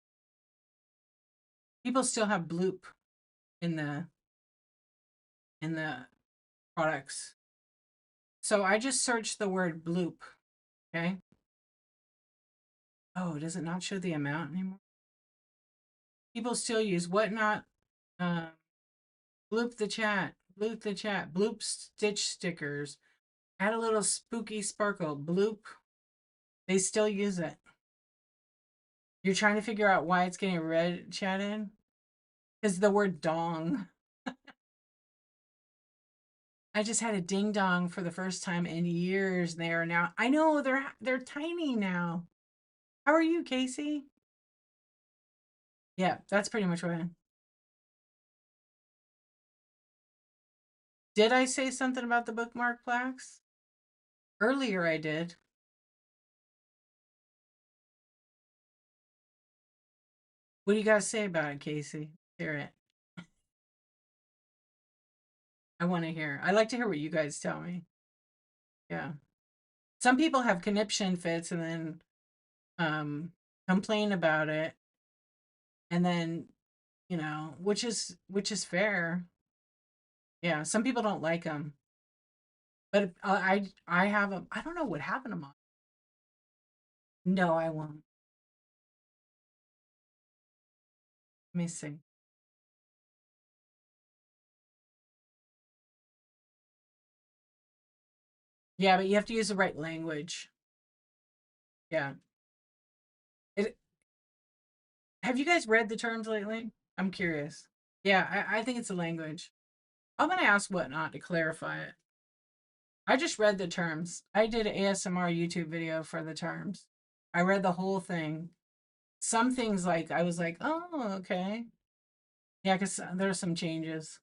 People still have bloop in the products. So I just searched the word bloop. Okay. Oh, does it not show the amount anymore? People still use whatnot. Uh, bloop the chat. Bloop the chat. Bloop stitch stickers. Add a little spooky sparkle. Bloop. They still use it. You're trying to figure out why it's getting red chatted? Because the word dong. I just had a ding dong for the first time in years. They are now. I know they're tiny now. How are you, Casey? Yeah, that's pretty much what. Did I say something about the bookmark plaques? Earlier I did. What do you guys say about it, Casey? Hear it. I want to hear. I like to hear what you guys tell me. Yeah. Some people have conniption fits and then complain about it, and then which is fair. Yeah, some people don't like them, but I have a I don't know what happened to mine. No, I won't. Let me see. Yeah, but you have to use the right language. Yeah. It, have you guys read the terms lately? I'm curious. Yeah, I think it's a language. I'm gonna ask Whatnot to clarify it. I just read the terms. I did an ASMR YouTube video for the terms. I read the whole thing. Some things like I was like, oh, okay. Yeah, because there's some changes.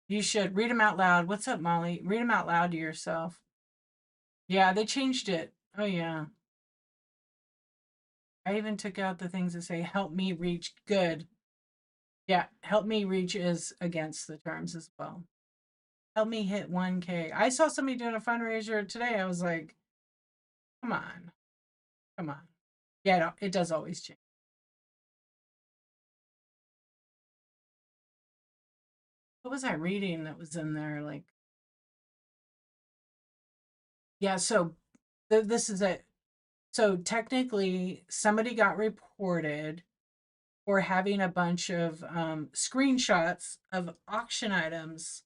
You should read them out loud. What's up, Molly? Read them out loud to yourself. Yeah, they changed it. Oh, yeah. I even took out the things that say, help me reach good. Yeah, help me reach is against the terms as well. Help me hit 1K. I saw somebody doing a fundraiser today. I was like, come on, come on. Yeah, no, it does always change. What was I reading that was in there? Like, yeah, so this is it. So technically, somebody got reported for having a bunch of screenshots of auction items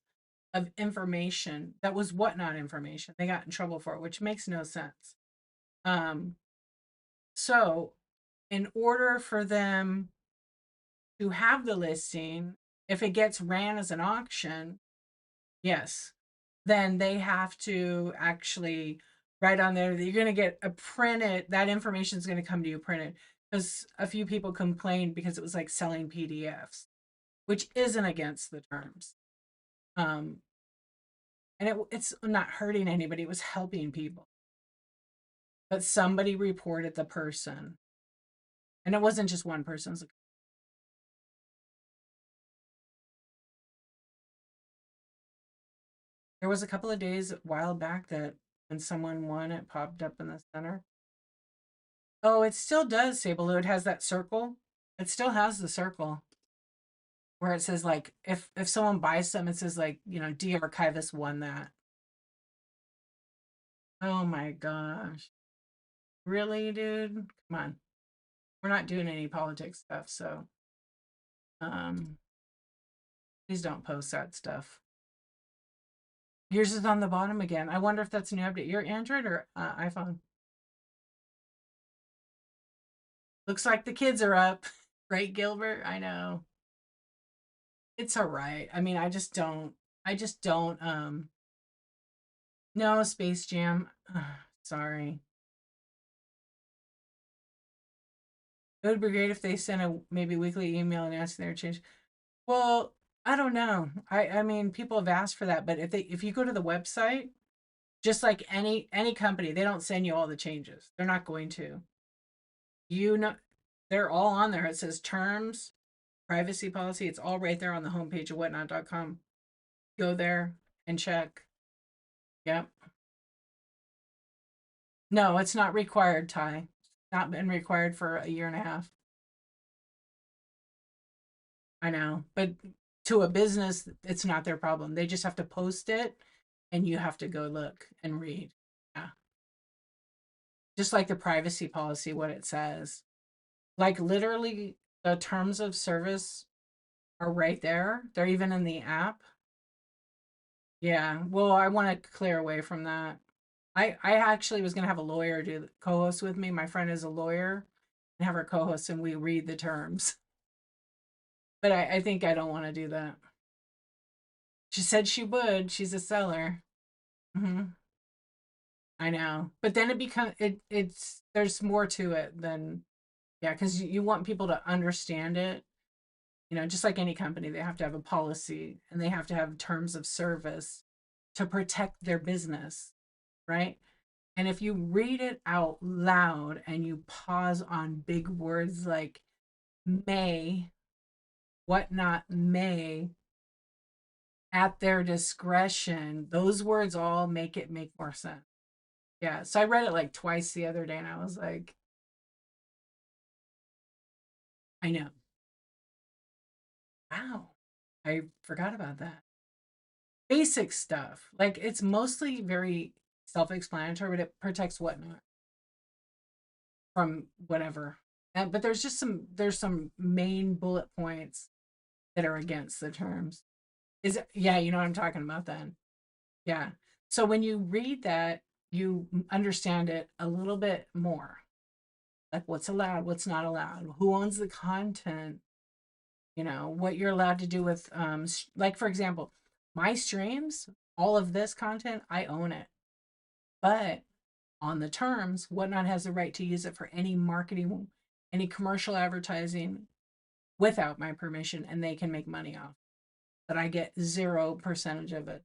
of information that was Whatnot information. They got in trouble for it, which makes no sense. Um, so, in order for them to have the listing, if it gets ran as an auction, yes, then they have to actually write on there that you're going to get a printed, that information is going to come to you printed. Because a few people complained because it was like selling PDFs, which isn't against the terms. Um, and it's not hurting anybody, it was helping people. But somebody reported the person. And it wasn't just one person. There was a couple of days a while back that when someone won, it popped up in the center. Oh, it still does say below. It has that circle. It still has the circle where it says like if someone buys something, it says like de-archivist won that. Oh my gosh, really, dude? Come on, we're not doing any politics stuff, so um, please don't post that stuff. Yours is on the bottom again. I wonder if that's a new update. Your Android or iPhone? Looks like the kids are up, right, Gilbert? I know. It's all right. I mean, I just don't no Space Jam. Sorry. It would be great if they sent a maybe weekly email and asked their change. Well, I don't know. I mean, people have asked for that, but if you go to the website, just like any company, they don't send you all the changes. They're not going to. You know, they're all on there. It says terms, privacy policy. It's all right there on the homepage of whatnot.com. Go there and check. Yep. No, it's not required, Ty. Not been required for a year and a half. I know. But to a business, it's not their problem. They just have to post it and you have to go look and read. Yeah. Just like the privacy policy, what it says. Like literally the terms of service are right there. They're even in the app. Yeah. Well, I want to clear away from that. I actually was gonna have a lawyer do co-host with me. My friend is a lawyer and have her co-host and we read the terms. But I think I don't want to do that. She said she would. She's a seller. Hmm. I know. But then it becomes it's there's more to it than yeah, because you want people to understand it. Just like any company, they have to have a policy and they have to have terms of service to protect their business, right? And if you read it out loud and you pause on big words like may, whatnot may, at their discretion, those words all make it make more sense. Yeah. So I read it like twice the other day and I was like, I know. Wow. I forgot about that. Basic stuff. Like it's mostly very self-explanatory, but it protects whatnot from whatever. But there's some main bullet points that are against the terms. Yeah, you know what I'm talking about then. Yeah. So when you read that, you understand it a little bit more. Like what's allowed, what's not allowed, who owns the content, what you're allowed to do with like for example, my streams, all of this content, I own it. But on the terms, Whatnot has the right to use it for any marketing, any commercial advertising without my permission, and they can make money off. But I get 0% of it.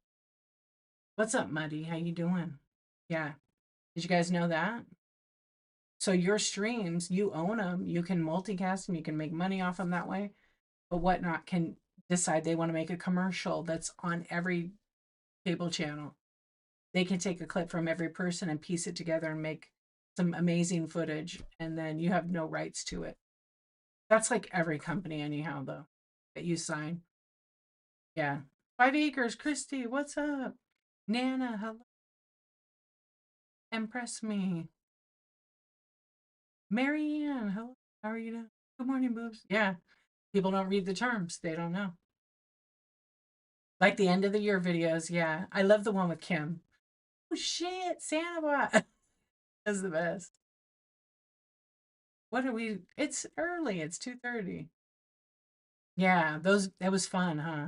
What's up, Muddy? How you doing? Yeah. Did you guys know that? So your streams, you own them. You can multicast them. You can make money off them that way. But Whatnot can decide they want to make a commercial that's on every cable channel. They can take a clip from every person and piece it together and make some amazing footage, and then you have no rights to it. That's like every company, anyhow, though, that you sign. Yeah. 5 acres, Christy, what's up? Nana, hello. Impress me. Marianne, hello. How are you doing? Good morning, boobs. Yeah. People don't read the terms. They don't know. Like the end of the year videos. Yeah. I love the one with Kim. Oh shit, Santa bot. That's the best. What are we? It's early. It's 2:30. Yeah, that was fun, huh?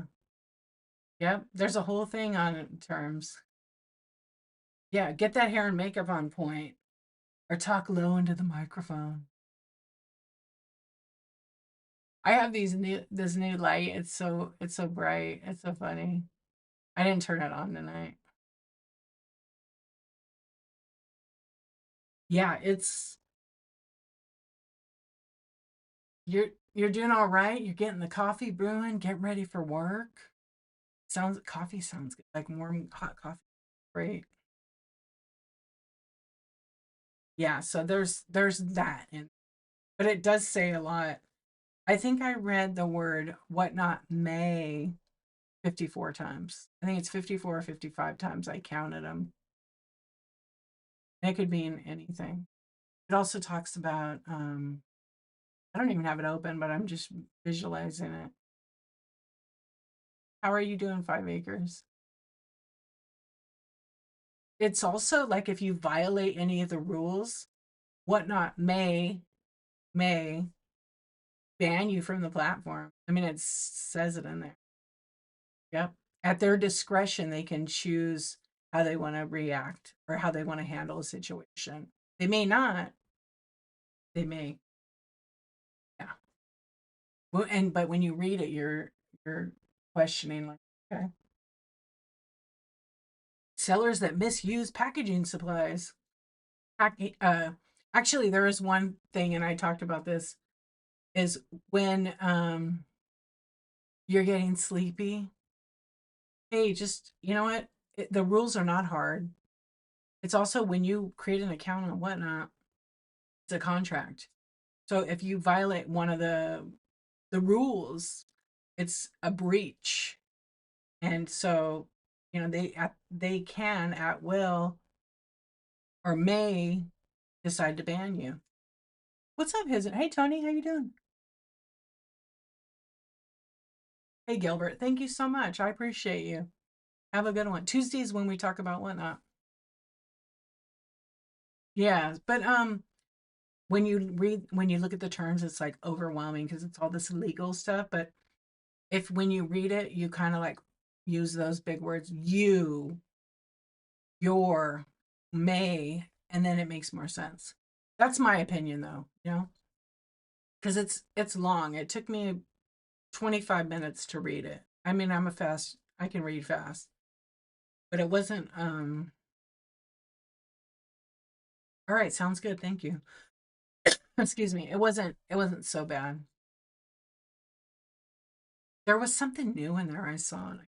Yep. There's a whole thing on terms. Yeah, get that hair and makeup on point. Or talk low into the microphone. I have this new light. It's so bright. It's so funny. I didn't turn it on tonight. Yeah, you're doing all right. You're getting the coffee brewing, getting ready for work. Coffee sounds good. Like warm hot coffee. Great. Yeah, so there's that but it does say a lot. I think I read the word whatnot may 54 times. I think it's 54 or 55 times I counted them. It could mean anything. It also talks about I don't even have it open, but I'm just visualizing it. How are you doing, 5 acres? It's also like if you violate any of the rules, whatnot may ban you from the platform. I mean, it says it in there. Yep. At their discretion, they can choose how they want to react or how they want to handle a situation. They may not. They may. Yeah. But when you read it, you're questioning like, okay. Sellers that misuse packaging supplies. Uh, Actually, there is one thing, and I talked about this, is when you're getting sleepy. Hey, just you know what? The rules are not hard. It's also when you create an account and whatnot, it's a contract. So if you violate one of the rules, it's a breach. And so, they can at will or may decide to ban you. What's up, Hizen? Hey, Tony, how you doing? Hey, Gilbert, thank you so much. I appreciate you. Have a good one. Tuesdays when we talk about whatnot. Yeah, but when you look at the terms, it's like overwhelming because it's all this legal stuff. But if when you read it, you kind of like use those big words, your, may, and then it makes more sense. That's my opinion, though. Because it's long. It took me 25 minutes to read it. I mean, I can read fast, but it wasn't, all right, sounds good. Thank you. Excuse me. It wasn't so bad. There was something new in there I saw, and it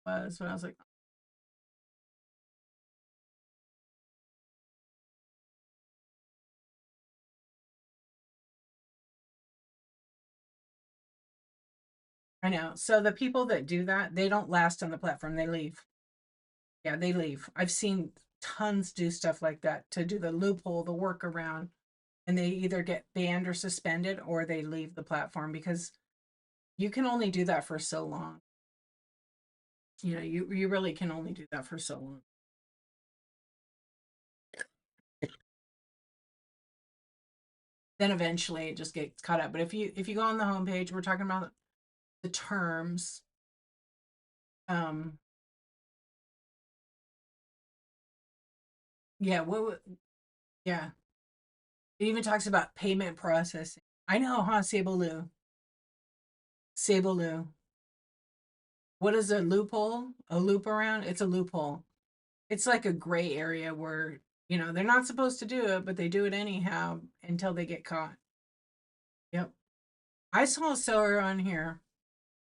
was, but I was like, I know. So the people that do that, they don't last on the platform. They leave. Yeah, they leave. I've seen tons do stuff like that to do the loophole, the workaround, and they either get banned or suspended or they leave the platform because you can only do that for so long. You know, you really can only do that for so long. Then eventually it just gets caught up. But if you go on the homepage, we're talking about the terms. Um, yeah, yeah. It even talks about payment processing. I know, huh, Sabaloo? Sabaloo. What is a loophole? A loop around? It's a loophole. It's like a gray area where, they're not supposed to do it, but they do it anyhow until they get caught. Yep. I saw a seller on here.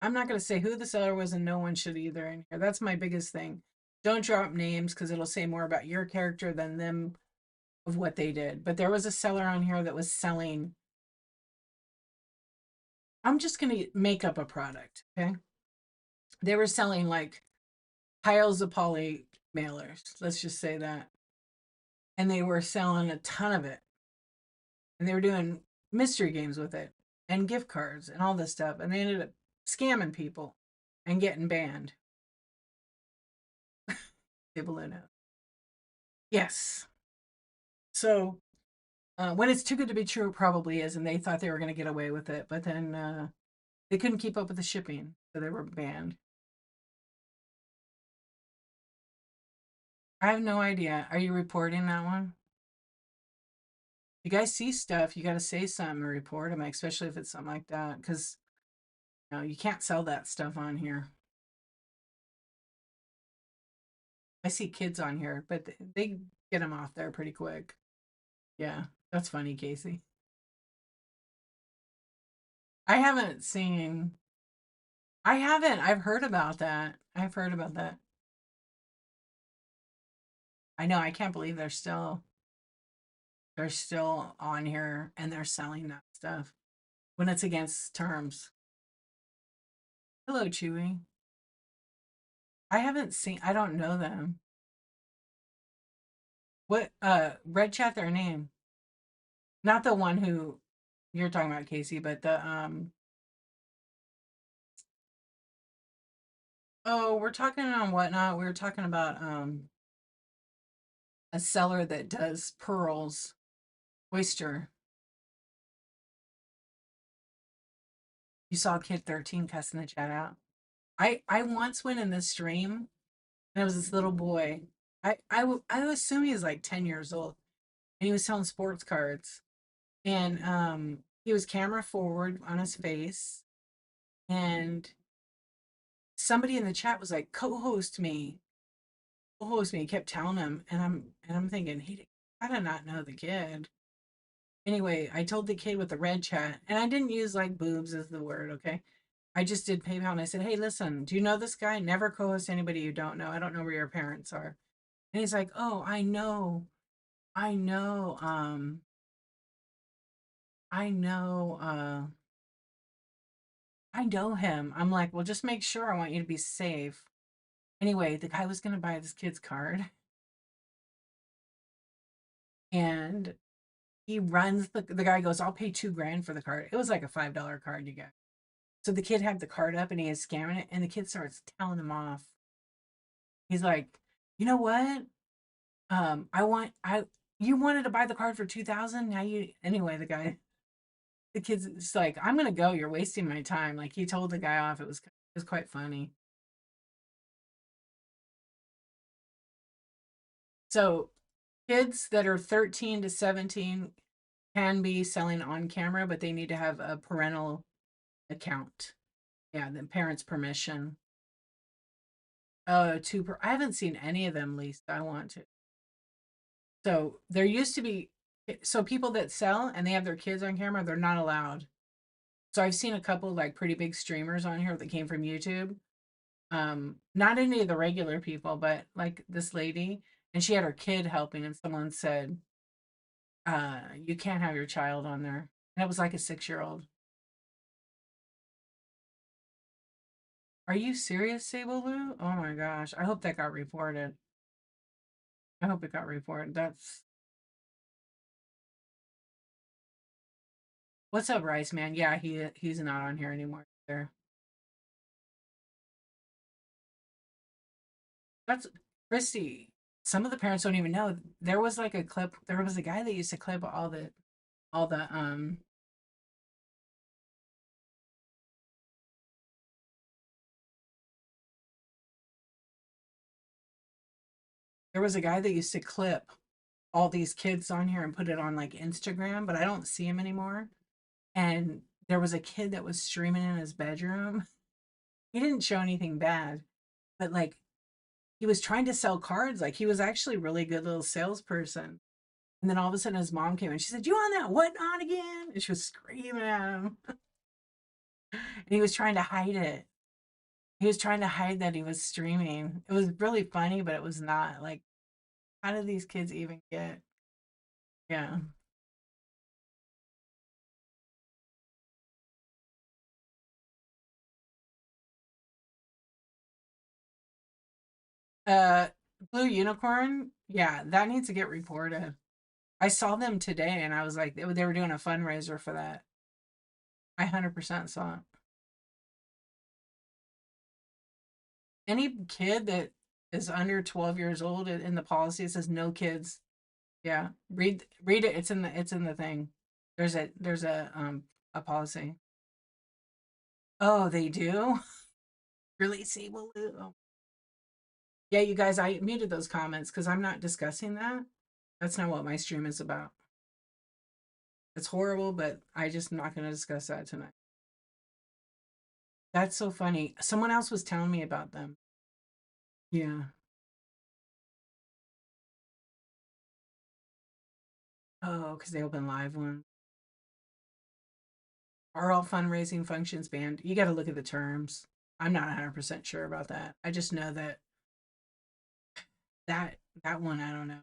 I'm not going to say who the seller was, and no one should either in here. That's my biggest thing. Don't drop names because it'll say more about your character than them of what they did. But there was a seller on here that was selling. I'm just going to make up a product. Okay. They were selling like piles of poly mailers. Let's just say that. And they were selling a ton of it. And they were doing mystery games with it and gift cards and all this stuff. And they ended up scamming people and getting banned. Balloon. Yes. So when it's too good to be true, it probably is. And they thought they were going to get away with it. But then they couldn't keep up with the shipping. So they were banned. I have no idea. Are you reporting that one? You guys see stuff, you got to say something or report them, especially if it's something like that. Because you can't sell that stuff on here. I see kids on here, but they get them off there pretty quick. Yeah, that's funny, Casey. I haven't seen. I haven't. I've heard about that. I've heard about that. I know. I can't believe they're still on here and they're selling that stuff when it's against terms. Hello, Chewy. I haven't seen. I don't know them. What? Red chat their name. Not the one who you're talking about, Casey, but the Oh, we're talking on whatnot. We were talking about a seller that does pearls, oyster. You saw Kid 13 cussing the chat out. I once went in this stream and there was this little boy. I assume he was like 10 years old and he was selling sports cards. And he was camera forward on his face and somebody in the chat was like, co-host me. Co-host me, kept telling him, and I'm thinking, I did not know the kid. Anyway, I told the kid with the red chat, and I didn't use like boobs as the word, okay? I just did PayPal and I said, hey, listen, do you know this guy? Never co host anybody you don't know. I don't know where your parents are. And he's like, oh, I know. I know. I know. I know him. I'm like, well, just make sure. I want you to be safe. Anyway, the guy was going to buy this kid's card and he runs the guy goes, I'll pay $2,000 for the card. It was like a $5 card you get. So the kid had the card up and he is scamming it, and the kid starts telling him off. He's like, you know what? I you wanted to buy the card for 2,000. Now you anyway. The kid's just like, I'm gonna go. You're wasting my time. Like he told the guy off. It was quite funny. So kids that are 13 to 17 can be selling on camera, but they need to have a parental account. Yeah, the parents' permission. Oh, I haven't seen any of them least. I want to. So there used to be, so people that sell and they have their kids on camera, they're not allowed. So I've seen a couple like pretty big streamers on here that came from YouTube. Not any of the regular people, but like this lady, and she had her kid helping, and someone said, you can't have your child on there. And it was like a 6-year-old. Are you serious, Sable Lou? Oh my gosh. I hope that got reported. I hope it got reported. That's what's up, Rice Man. Yeah, he's not on here anymore either. That's Christy. Some of the parents don't even know. There was like a clip, there was a guy that used to clip all the there was a guy that used to clip all these kids on here and put it on like Instagram, but I don't see him anymore. And there was a kid that was streaming in his bedroom. He didn't show anything bad, but like he was trying to sell cards. Like he was actually a really good little salesperson. And then all of a sudden his mom came and she said, "You on that what on again?" And she was screaming at him. And he was trying to hide it. He was trying to hide that he was streaming. It was really funny, but it was not. Like, how did these kids even get? Yeah. Uh, Blue Unicorn. Yeah, that needs to get reported. I saw them today, and I was like, they were doing a fundraiser for that. I 100% saw it. Any kid that is under 12 years old in the policy, it says no kids. Yeah, read it. It's in the thing. There's a policy. Oh, they do. Really, Sable? Oh. Yeah, you guys, I muted those comments because I'm not discussing that. That's not what my stream is about. It's horrible, but I just not going to discuss that tonight. That's so funny. Someone else was telling me about them. Yeah. Oh, because they open live ones. Are all fundraising functions banned? You got to look at the terms. I'm not 100% sure about that. I just know that one, I don't know.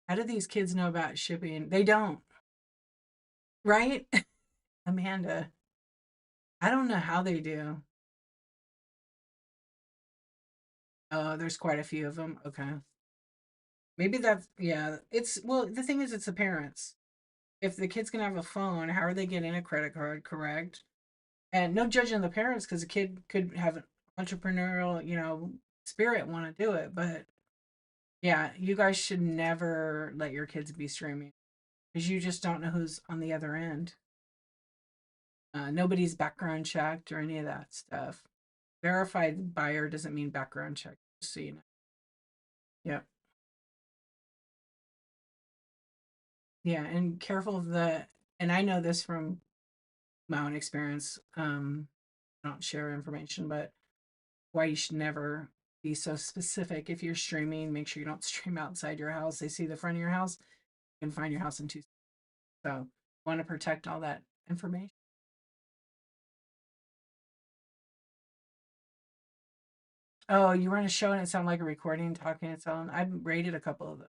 How do these kids know about shipping? They don't, right? Amanda, I don't know how they do. Oh, there's quite a few of them. Okay. Maybe that's, yeah. Well, the thing is, it's the parents. If the kid's gonna have a phone, how are they getting a credit card, correct? And no judging the parents because the kid could have an entrepreneurial, spirit, want to do it. But yeah, you guys should never let your kids be streaming because you just don't know who's on the other end. Nobody's background checked or any of that stuff. Verified buyer doesn't mean background check, just so you know. Yeah. Yeah. And careful of and I know this from my own experience. I don't share information, but why you should never be so specific. If you're streaming, make sure you don't stream outside your house. They see the front of your house, you can find your house in 2 seconds. So, want to protect all that information. Oh, you were in a show and it sounded like a recording talking its own. I've rated a couple of them.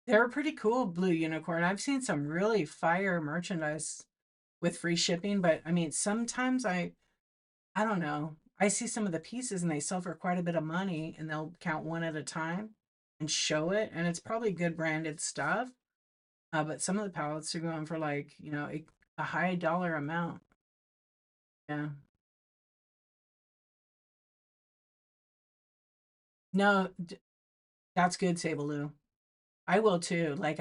They're pretty cool, Blue Unicorn. I've seen some really fire merchandise with free shipping, but I mean, sometimes I don't know. I see some of the pieces and they sell for quite a bit of money and they'll count one at a time and show it, and it's probably good branded stuff. But some of the pallets are going for like, a high dollar amount. Yeah. No, that's good, Sabaloo. I will too. Like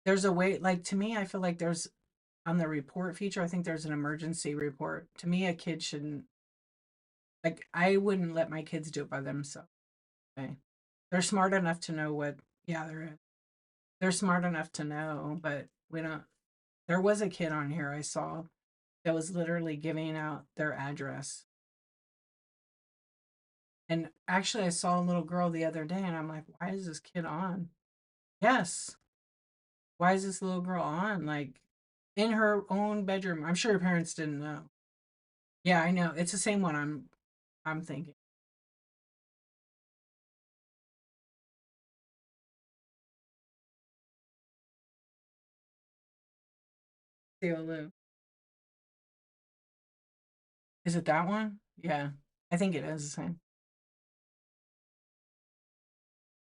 there's a way, like to me, I feel like there's on the report feature, I think there's an emergency report. To me, a kid shouldn't, like, I wouldn't let my kids do it by themselves. Okay. They're smart enough to know what, yeah, they're in. They're smart enough to know, but we don't. There was a kid on here I saw that was literally giving out their address. And actually, I saw a little girl the other day, and I'm like, why is this kid on? Yes. Why is this little girl on? Like, in her own bedroom. I'm sure her parents didn't know. Yeah, I know. It's the same one I'm thinking. Theolu. Is it that one? Yeah. I think it is the same.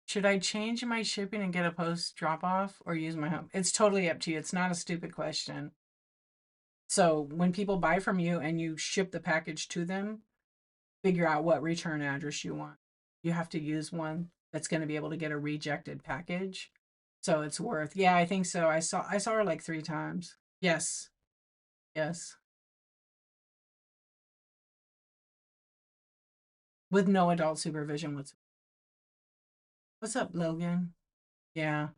Should I change my shipping and get a post drop off or use my home? It's totally up to you. It's not a stupid question. So when people buy from you and you ship the package to them, figure out what return address you want. You have to use one that's going to be able to get a rejected package. So it's worth. Yeah, I think so. I saw her like 3 times. Yes. Yes. With no adult supervision what's up, Logan? Yeah.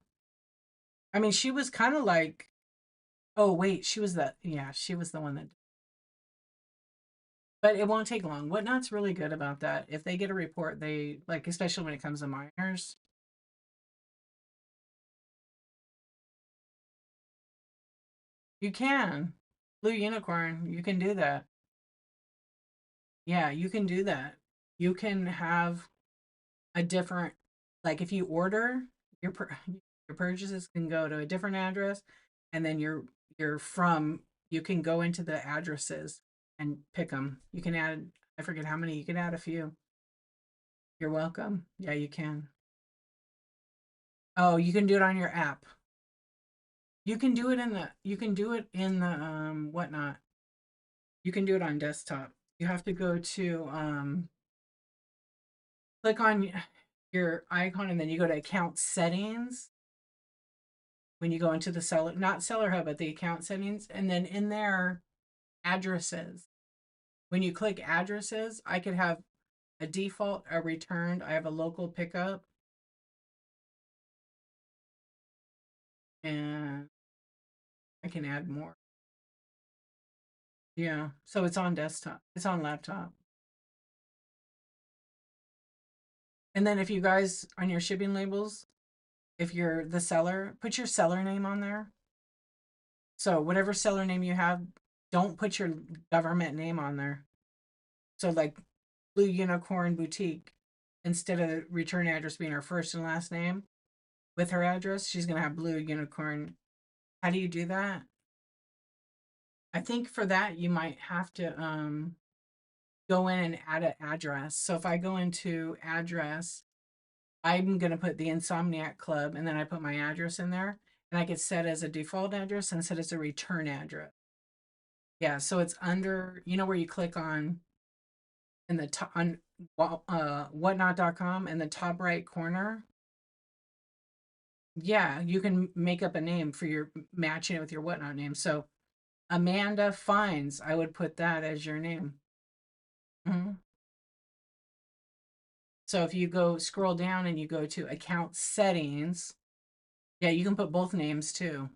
I mean, she was kind of like, oh wait, she was the one that, but it won't take long. Whatnot's really good about that. If they get a report, they like, especially when it comes to minors, you can. Blue Unicorn, you can do that. Yeah, you can do that. You can have a different, like if you order your your purchases can go to a different address, and then you're from you can go into the addresses and pick them. You can add, I forget how many, you can add a few. You're welcome. Yeah, you can. Oh, you can do it on your app. You can do it in the whatnot. You can do it on desktop. You have to go to click on your icon, and then you go to account settings when you go into the seller, not seller hub, but the account settings, and then in there, addresses. When you click addresses, I could have a default, a returned, I have a local pickup, and I can add more. Yeah, so it's on desktop, it's on laptop. And then if you guys on your shipping labels, if you're the seller, put your seller name on there. So whatever seller name you have, don't put your government name on there. So like Blue Unicorn Boutique, instead of the return address being her first and last name with her address, she's gonna have Blue Unicorn. How do you do that? I think for that you might have to go in and add an address. So if I go into address, I'm gonna put the Insomniac Club, and then I put my address in there, and I could set as a default address and set as a return address. Yeah, so it's under, you know, where you click on in the top on whatnot.com in the top right corner. Yeah, you can make up a name for your matching it with your whatnot name. So Amanda Fines, I would put that as your name. Mhm. So if you go scroll down and you go to account settings, yeah, you can put both names too.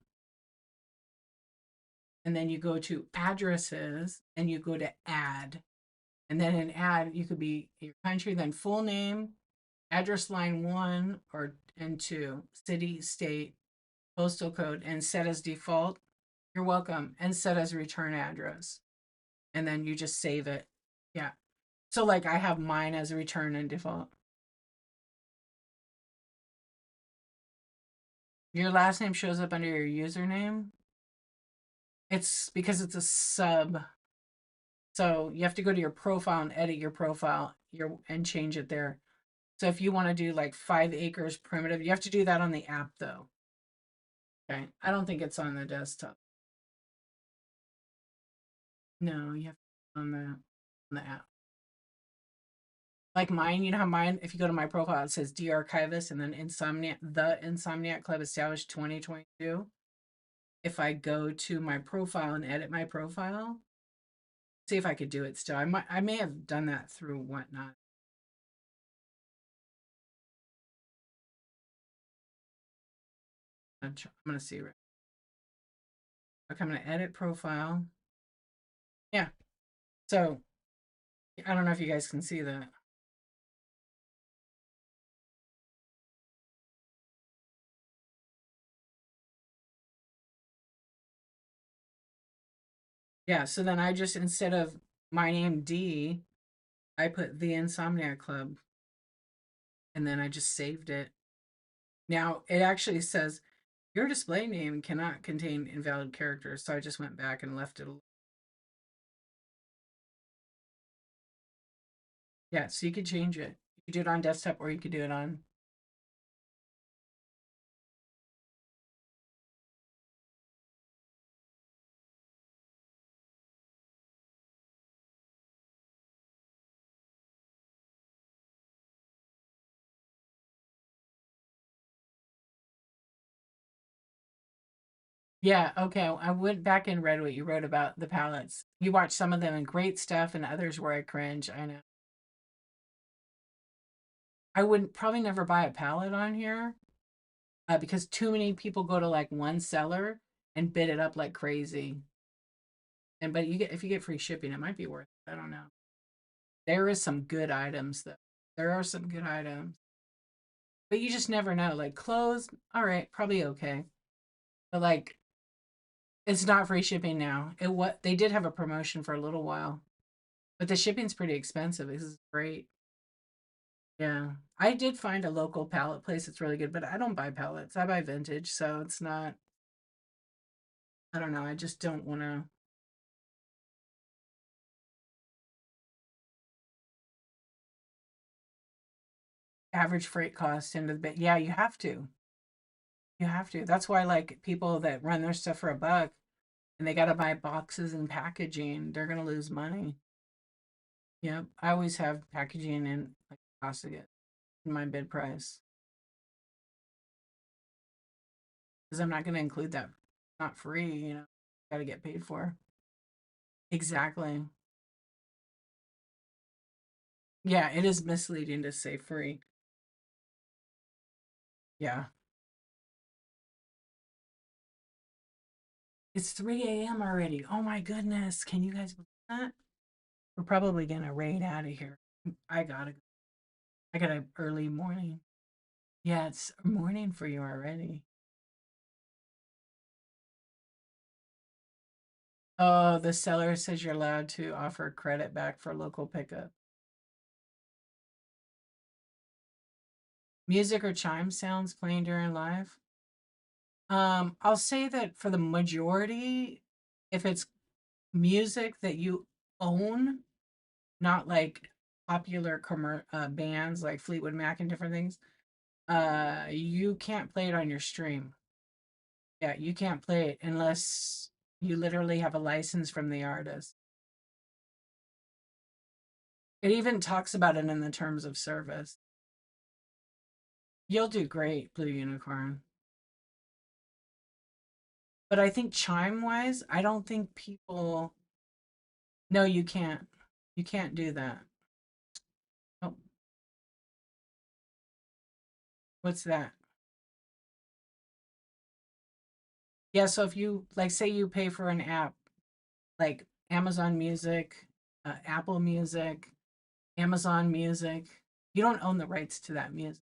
And then you go to addresses and you go to add. And then in add, you could be your country, then full name, address line 1 and 2, city, state, postal code, and set as default. You're welcome. And set as return address. And then you just save it. Yeah. So like I have mine as a return and default. Your last name shows up under your username. It's because it's a sub. So you have to go to your profile and edit your profile and change it there. So if you want to do like 5 acres primitive, you have to do that on the app though. Okay. I don't think it's on the desktop. No, you have to on the app. Like mine, you know how mine, if you go to my profile, it says de-archivist and then Insomniac Club established 2022. If I go to my profile and edit my profile, see if I could do it still. I may have done that through whatnot. I'm gonna see. Okay, I'm gonna edit profile. Yeah. So I don't know if you guys can see that. Yeah. So then I just, instead of my name D, I put the Insomniac Club, and then I just saved it. Now it actually says your display name cannot contain invalid characters. So I just went back and left it. Yeah. So you could change it. You could do it on desktop, or you could do it on. Yeah, okay. I went back and read what you wrote about the palettes. You watched some of them and great stuff, and others where I cringe. I know. I would probably never buy a palette on here, because too many people go to like one seller and bid it up like crazy. And but you get, if you get free shipping, it might be worth it. I don't know. There is some good items though. There are some good items, but you just never know. Like clothes, all right, probably okay, but like it's not free shipping now. It what they did have a promotion for a little while, but the shipping's pretty expensive. This is great. Yeah. I did find a local palette place that's really good, but I don't buy palettes. I buy vintage, so it's not, I don't know, I just don't want to. Average freight cost into the bit. Yeah, you have to. You have to. That's why like people that run their stuff for a buck and they got to buy boxes and packaging, they're going to lose money. Yep. I always have packaging and like cost to get in my bid price because I'm not going to include that. Not free, got to get paid for. Exactly. Yeah, it is misleading to say free. Yeah. It's 3 a.m. already. Oh my goodness. Can you guys believe that? We're probably gonna raid out of here. I gotta I got an early morning. Yeah, it's morning for you already. Oh, the seller says you're allowed to offer credit back for local pickup. Music or chime sounds playing during live. I'll say that for the majority, if it's music that you own, not like popular bands like Fleetwood Mac and different things, you can't play it on your stream. Yeah, you can't play it unless you literally have a license from the artist. It even talks about it in the terms of service. You'll do great, Blue Unicorn. But I think chime wise, I don't think people. No, you can't. You can't do that. Oh, what's that? Yeah, so if you like, say you pay for an app like Amazon Music, Apple Music, Amazon Music, you don't own the rights to that music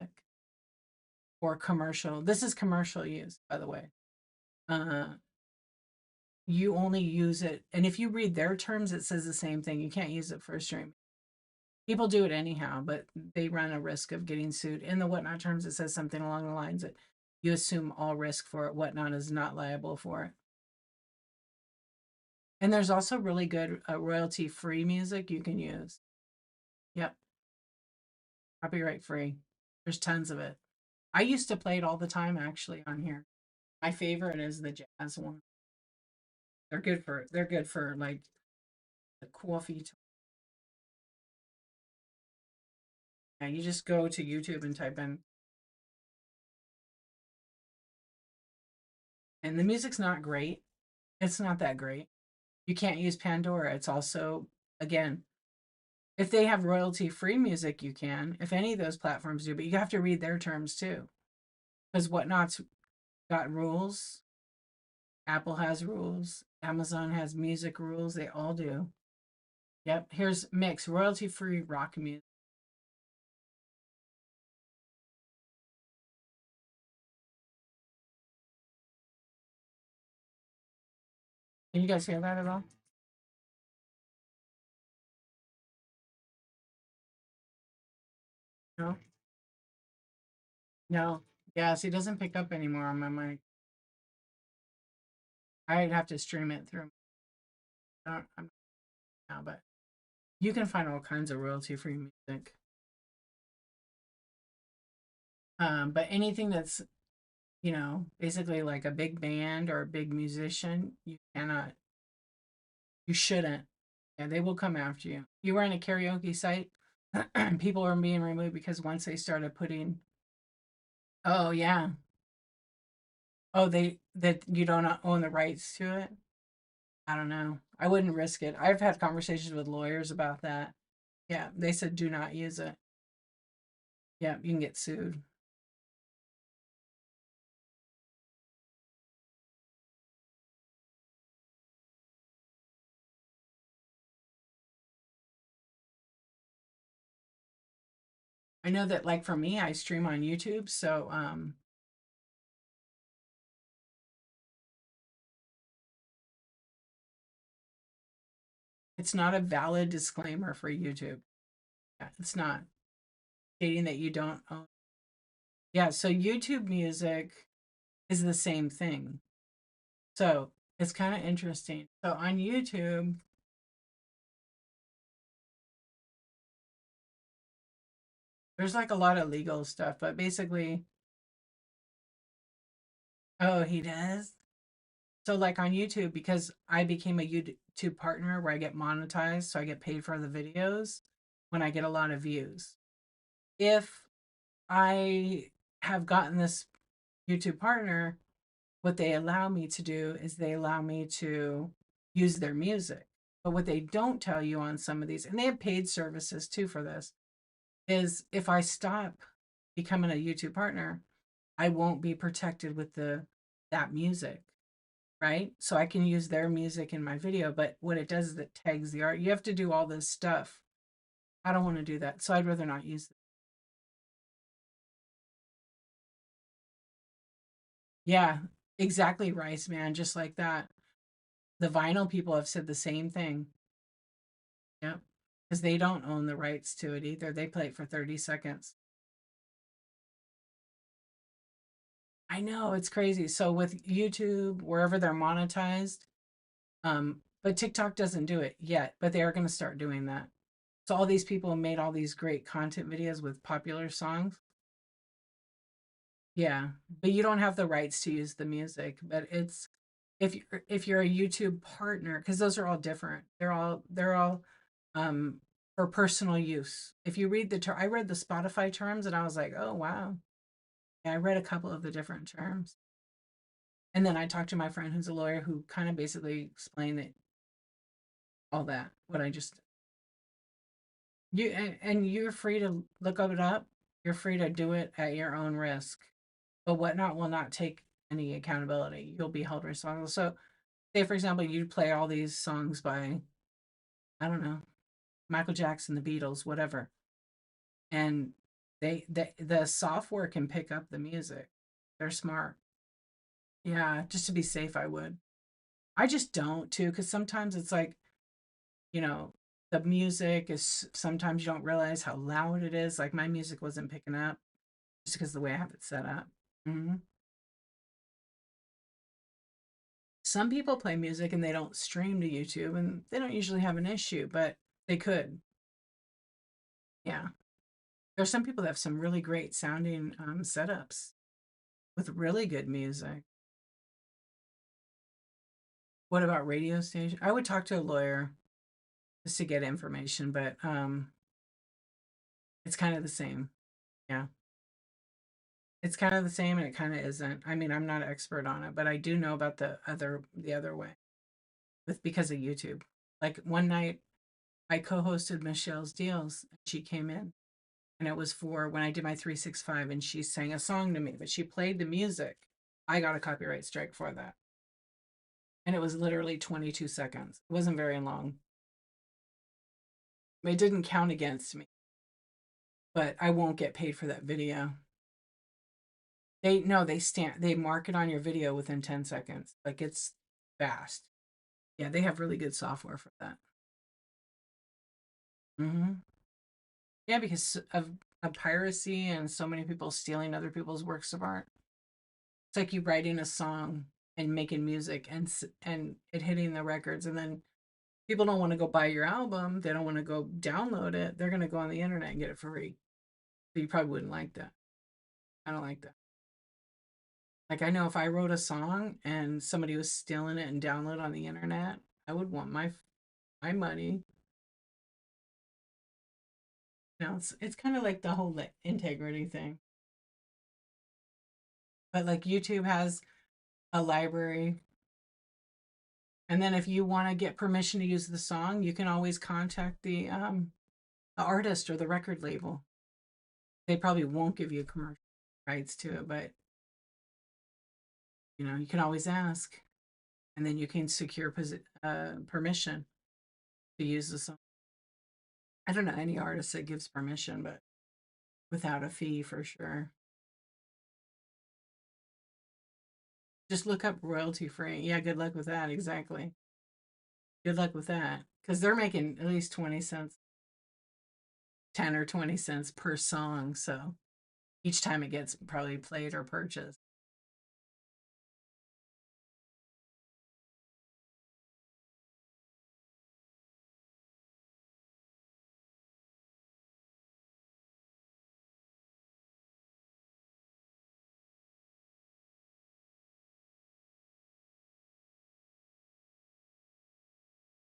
or commercial. This is commercial use, by the way. Uh, you only use it, and if you read their terms, it says the same thing. You can't use it for a stream. People do it anyhow, but they run a risk of getting sued. In the whatnot terms, it says something along the lines that you assume all risk for it. Whatnot is not liable for it. And there's also really good royalty free music you can use. Yep, copyright free. There's tons of it. I used to play it all the time actually on here. My favorite is the jazz one. They're good for like the coffee. Yeah, you just go to YouTube and type in, and the music's not great. It's not that great. You can't use Pandora. It's also, again, if they have royalty free music, you can. If any of those platforms do, but you have to read their terms too. Because whatnot's got rules. Apple has rules. Amazon has music rules. They all do. Yep. Here's mix royalty free rock music. Can you guys hear that at all? No. No. Yeah. See, it doesn't pick up anymore on my mic. I'd have to stream it through. I'm not now, but you can find all kinds of royalty free music. But anything that's, basically like a big band or a big musician, you shouldn't. Yeah, they will come after you. You were in a karaoke site, people are being removed because once they started putting, oh yeah, oh that you don't own the rights to it. I don't know. I wouldn't risk it. I've had conversations with lawyers about that. Yeah, they said do not use it. Yeah, you can get sued. I know that like for me, I stream on YouTube, so it's not a valid disclaimer for YouTube. Yeah, it's not stating that you don't own. Yeah, so YouTube music is the same thing. So it's kind of interesting. So on YouTube, there's like a lot of legal stuff, but basically, oh, he does. So like on YouTube, because I became a YouTube partner where I get monetized, so I get paid for the videos when I get a lot of views. If I have gotten this YouTube partner, what they allow me to do is they allow me to use their music. But what they don't tell you on some of these, and they have paid services too for this, is if I stop becoming a YouTube partner, I won't be protected with the that music, right? So I can use their music in my video, but what it does is it tags the art. You have to do all this stuff. I don't want to do that, so I'd rather not use it. Yeah, exactly, Rice man, just like that. The vinyl people have said the same thing. Yep. Because they don't own the rights to it either. They play it for 30 seconds. I know it's crazy. So with YouTube, wherever they're monetized, but TikTok doesn't do it yet, but they are going to start doing that. So all these people made all these great content videos with popular songs. Yeah, but you don't have the rights to use the music. But it's if you're a YouTube partner, because those are all different. They're all um for personal use. If you read I read the Spotify terms and I was like, oh wow. Yeah, I read a couple of the different terms. And then I talked to my friend who's a lawyer who kind of basically explained that all that, what I just and you're free to look it up. You're free to do it at your own risk. But whatnot will not take any accountability. You'll be held responsible. So say for example, you play all these songs by, I don't know, Michael Jackson, the Beatles, whatever. And the software can pick up the music. They're smart. Yeah, just to be safe, I would. I just don't too, because sometimes it's like, you know, the music is sometimes you don't realize how loud it is. Like my music wasn't picking up just because the way I have it set up. Hmm. Some people play music and they don't stream to YouTube and they don't usually have an issue, but they could. Yeah. There's some people that have some really great sounding setups with really good music. What about radio station? I would talk to a lawyer just to get information, but it's kind of the same. Yeah. It's kind of the same and it kind of isn't. I mean, I'm not an expert on it, but I do know about the other way with because of YouTube. Like one night I co-hosted Michelle's deals and she came in and it was for when I did my 365 and she sang a song to me, but she played the music. I got a copyright strike for that. And it was literally 22 seconds. It wasn't very long. It didn't count against me, but I won't get paid for that video. They mark it on your video within 10 seconds. Like it's fast. Yeah, they have really good software for that. Yeah, because of piracy and so many people stealing other people's works of art. It's like you writing a song and making music and it hitting the records, and then people don't want to go buy your album. They don't want to go download it. They're going to go on the internet and get it for free. So you probably wouldn't like that. I don't like that. Like I know if I wrote a song and somebody was stealing it and download on the internet, I would want my money. It's kind of like the whole integrity thing. But like YouTube has a library, and then if you want to get permission to use the song, you can always contact the artist or the record label. They probably won't give you commercial rights to it, but you can always ask, and then you can secure permission to use the song. I don't know any artist that gives permission, but without a fee for sure. Just look up royalty free. Yeah, good luck with that. Exactly. Good luck with that. Because they're making at least 20 cents, 10 or 20 cents per song. So each time it gets probably played or purchased.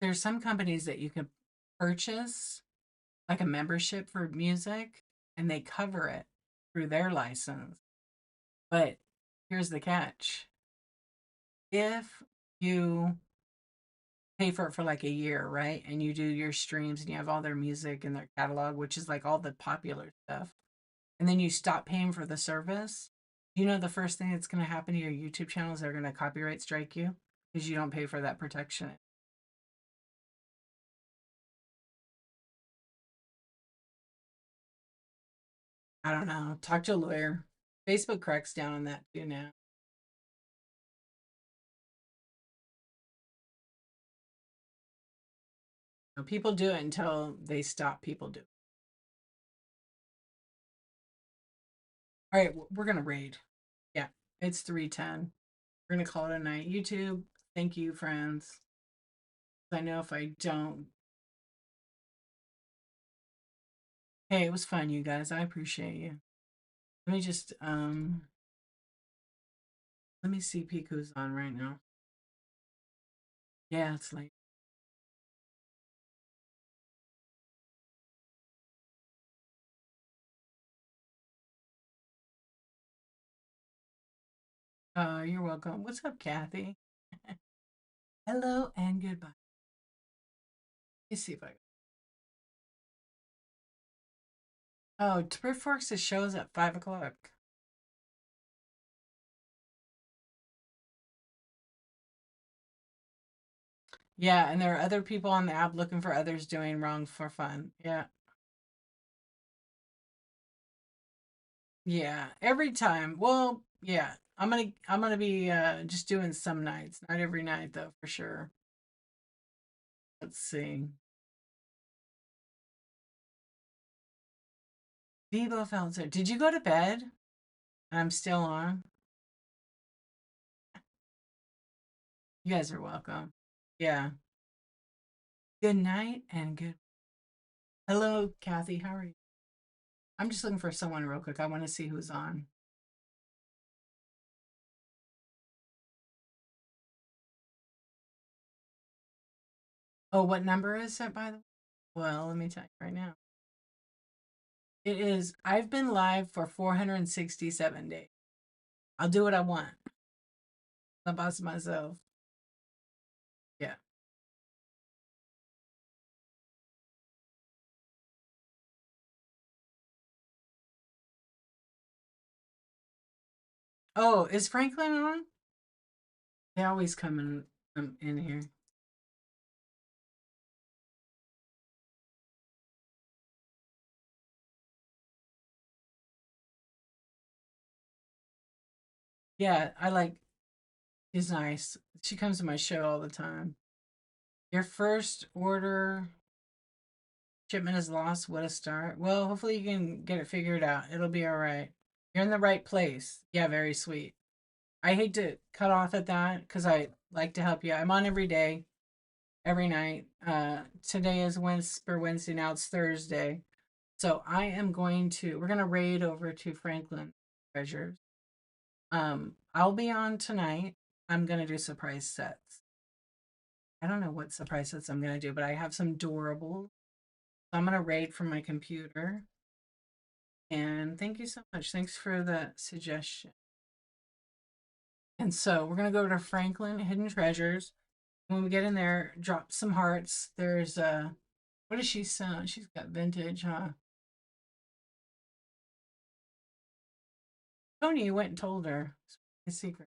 There's some companies that you can purchase like a membership for music and they cover it through their license. But here's the catch. If you pay for it for like a year, right? And you do your streams and you have all their music and their catalog, which is like all the popular stuff. And then you stop paying for the service. The first thing that's going to happen to your YouTube channel is they're going to copyright strike you because you don't pay for that protection. I don't know. Talk to a lawyer. Facebook cracks down on that too now. People do it until they stop people do it. All right, we're going to raid. Yeah, it's 3:10. We're going to call it a night. YouTube, thank you, friends. I know if I don't. Hey, it was fun, you guys. I appreciate you. Let me just let me see peek who's on right now. Yeah, it's late. You're welcome. What's up, Kathy? Hello and goodbye. Let me see if I. Oh, Twin Forks' show's at 5 o'clock. Yeah, and there are other people on the app looking for others doing wrong for fun. Yeah. Yeah. Every time. Well, yeah. I'm gonna be just doing some nights. Not every night though, for sure. Let's see. Vivo Felzer. Did you go to bed? I'm still on. You guys are welcome. Yeah. Good night and good. Hello, Kathy. How are you? I'm just looking for someone real quick. I want to see who's on. Oh, what number is it, by the way? Well, let me tell you right now. It is, I've been live for 467 days. I'll do what I want. I'm the boss of myself. Yeah. Oh, is Franklin on? They always come in here. Yeah, I like. She's nice. She comes to my show all the time. Your first order shipment is lost. What a start. Well, hopefully you can get it figured out. It'll be all right. You're in the right place. Yeah, very sweet. I hate to cut off at that because I like to help you. I'm on every day, every night. Today is Wednesday. Now it's Thursday. So we're gonna raid over to Franklin Treasures. I'll be on tonight. I'm gonna do surprise sets. I don't know what surprise sets I'm gonna do, but I have some durables. So I'm gonna raid from my computer. And thank you so much. Thanks for the suggestion. And so we're gonna go to Franklin Hidden Treasures. When we get in there, drop some hearts. There's what does she sell? She's got vintage, huh? Tony went and told her. It's a secret.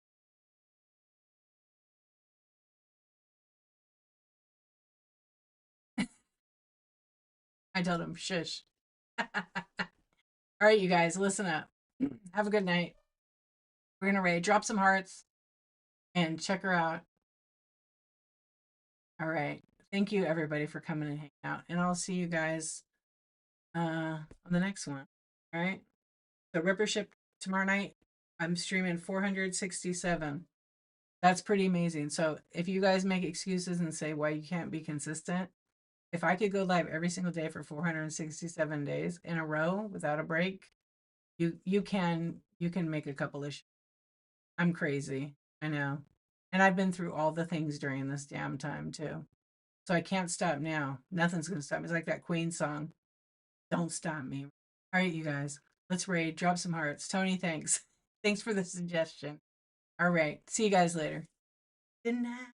I told him, shush. All right, you guys, listen up. Have a good night. We're gonna raid, drop some hearts, and check her out. All right. Thank you everybody for coming and hanging out. And I'll see you guys on the next one. All right. So Ripper Ship tomorrow night. I'm streaming 467. That's pretty amazing. So if you guys make excuses and say why you can't be consistent, if I could go live every single day for 467 days in a row without a break, you can make a couple of I'm crazy. I know. And I've been through all the things during this damn time too. So I can't stop now. Nothing's gonna stop me. It's like that Queen song. Don't stop me. All right, you guys. Let's raid. Drop some hearts. Tony, thanks. Thanks for the suggestion. All right. See you guys later. Good night.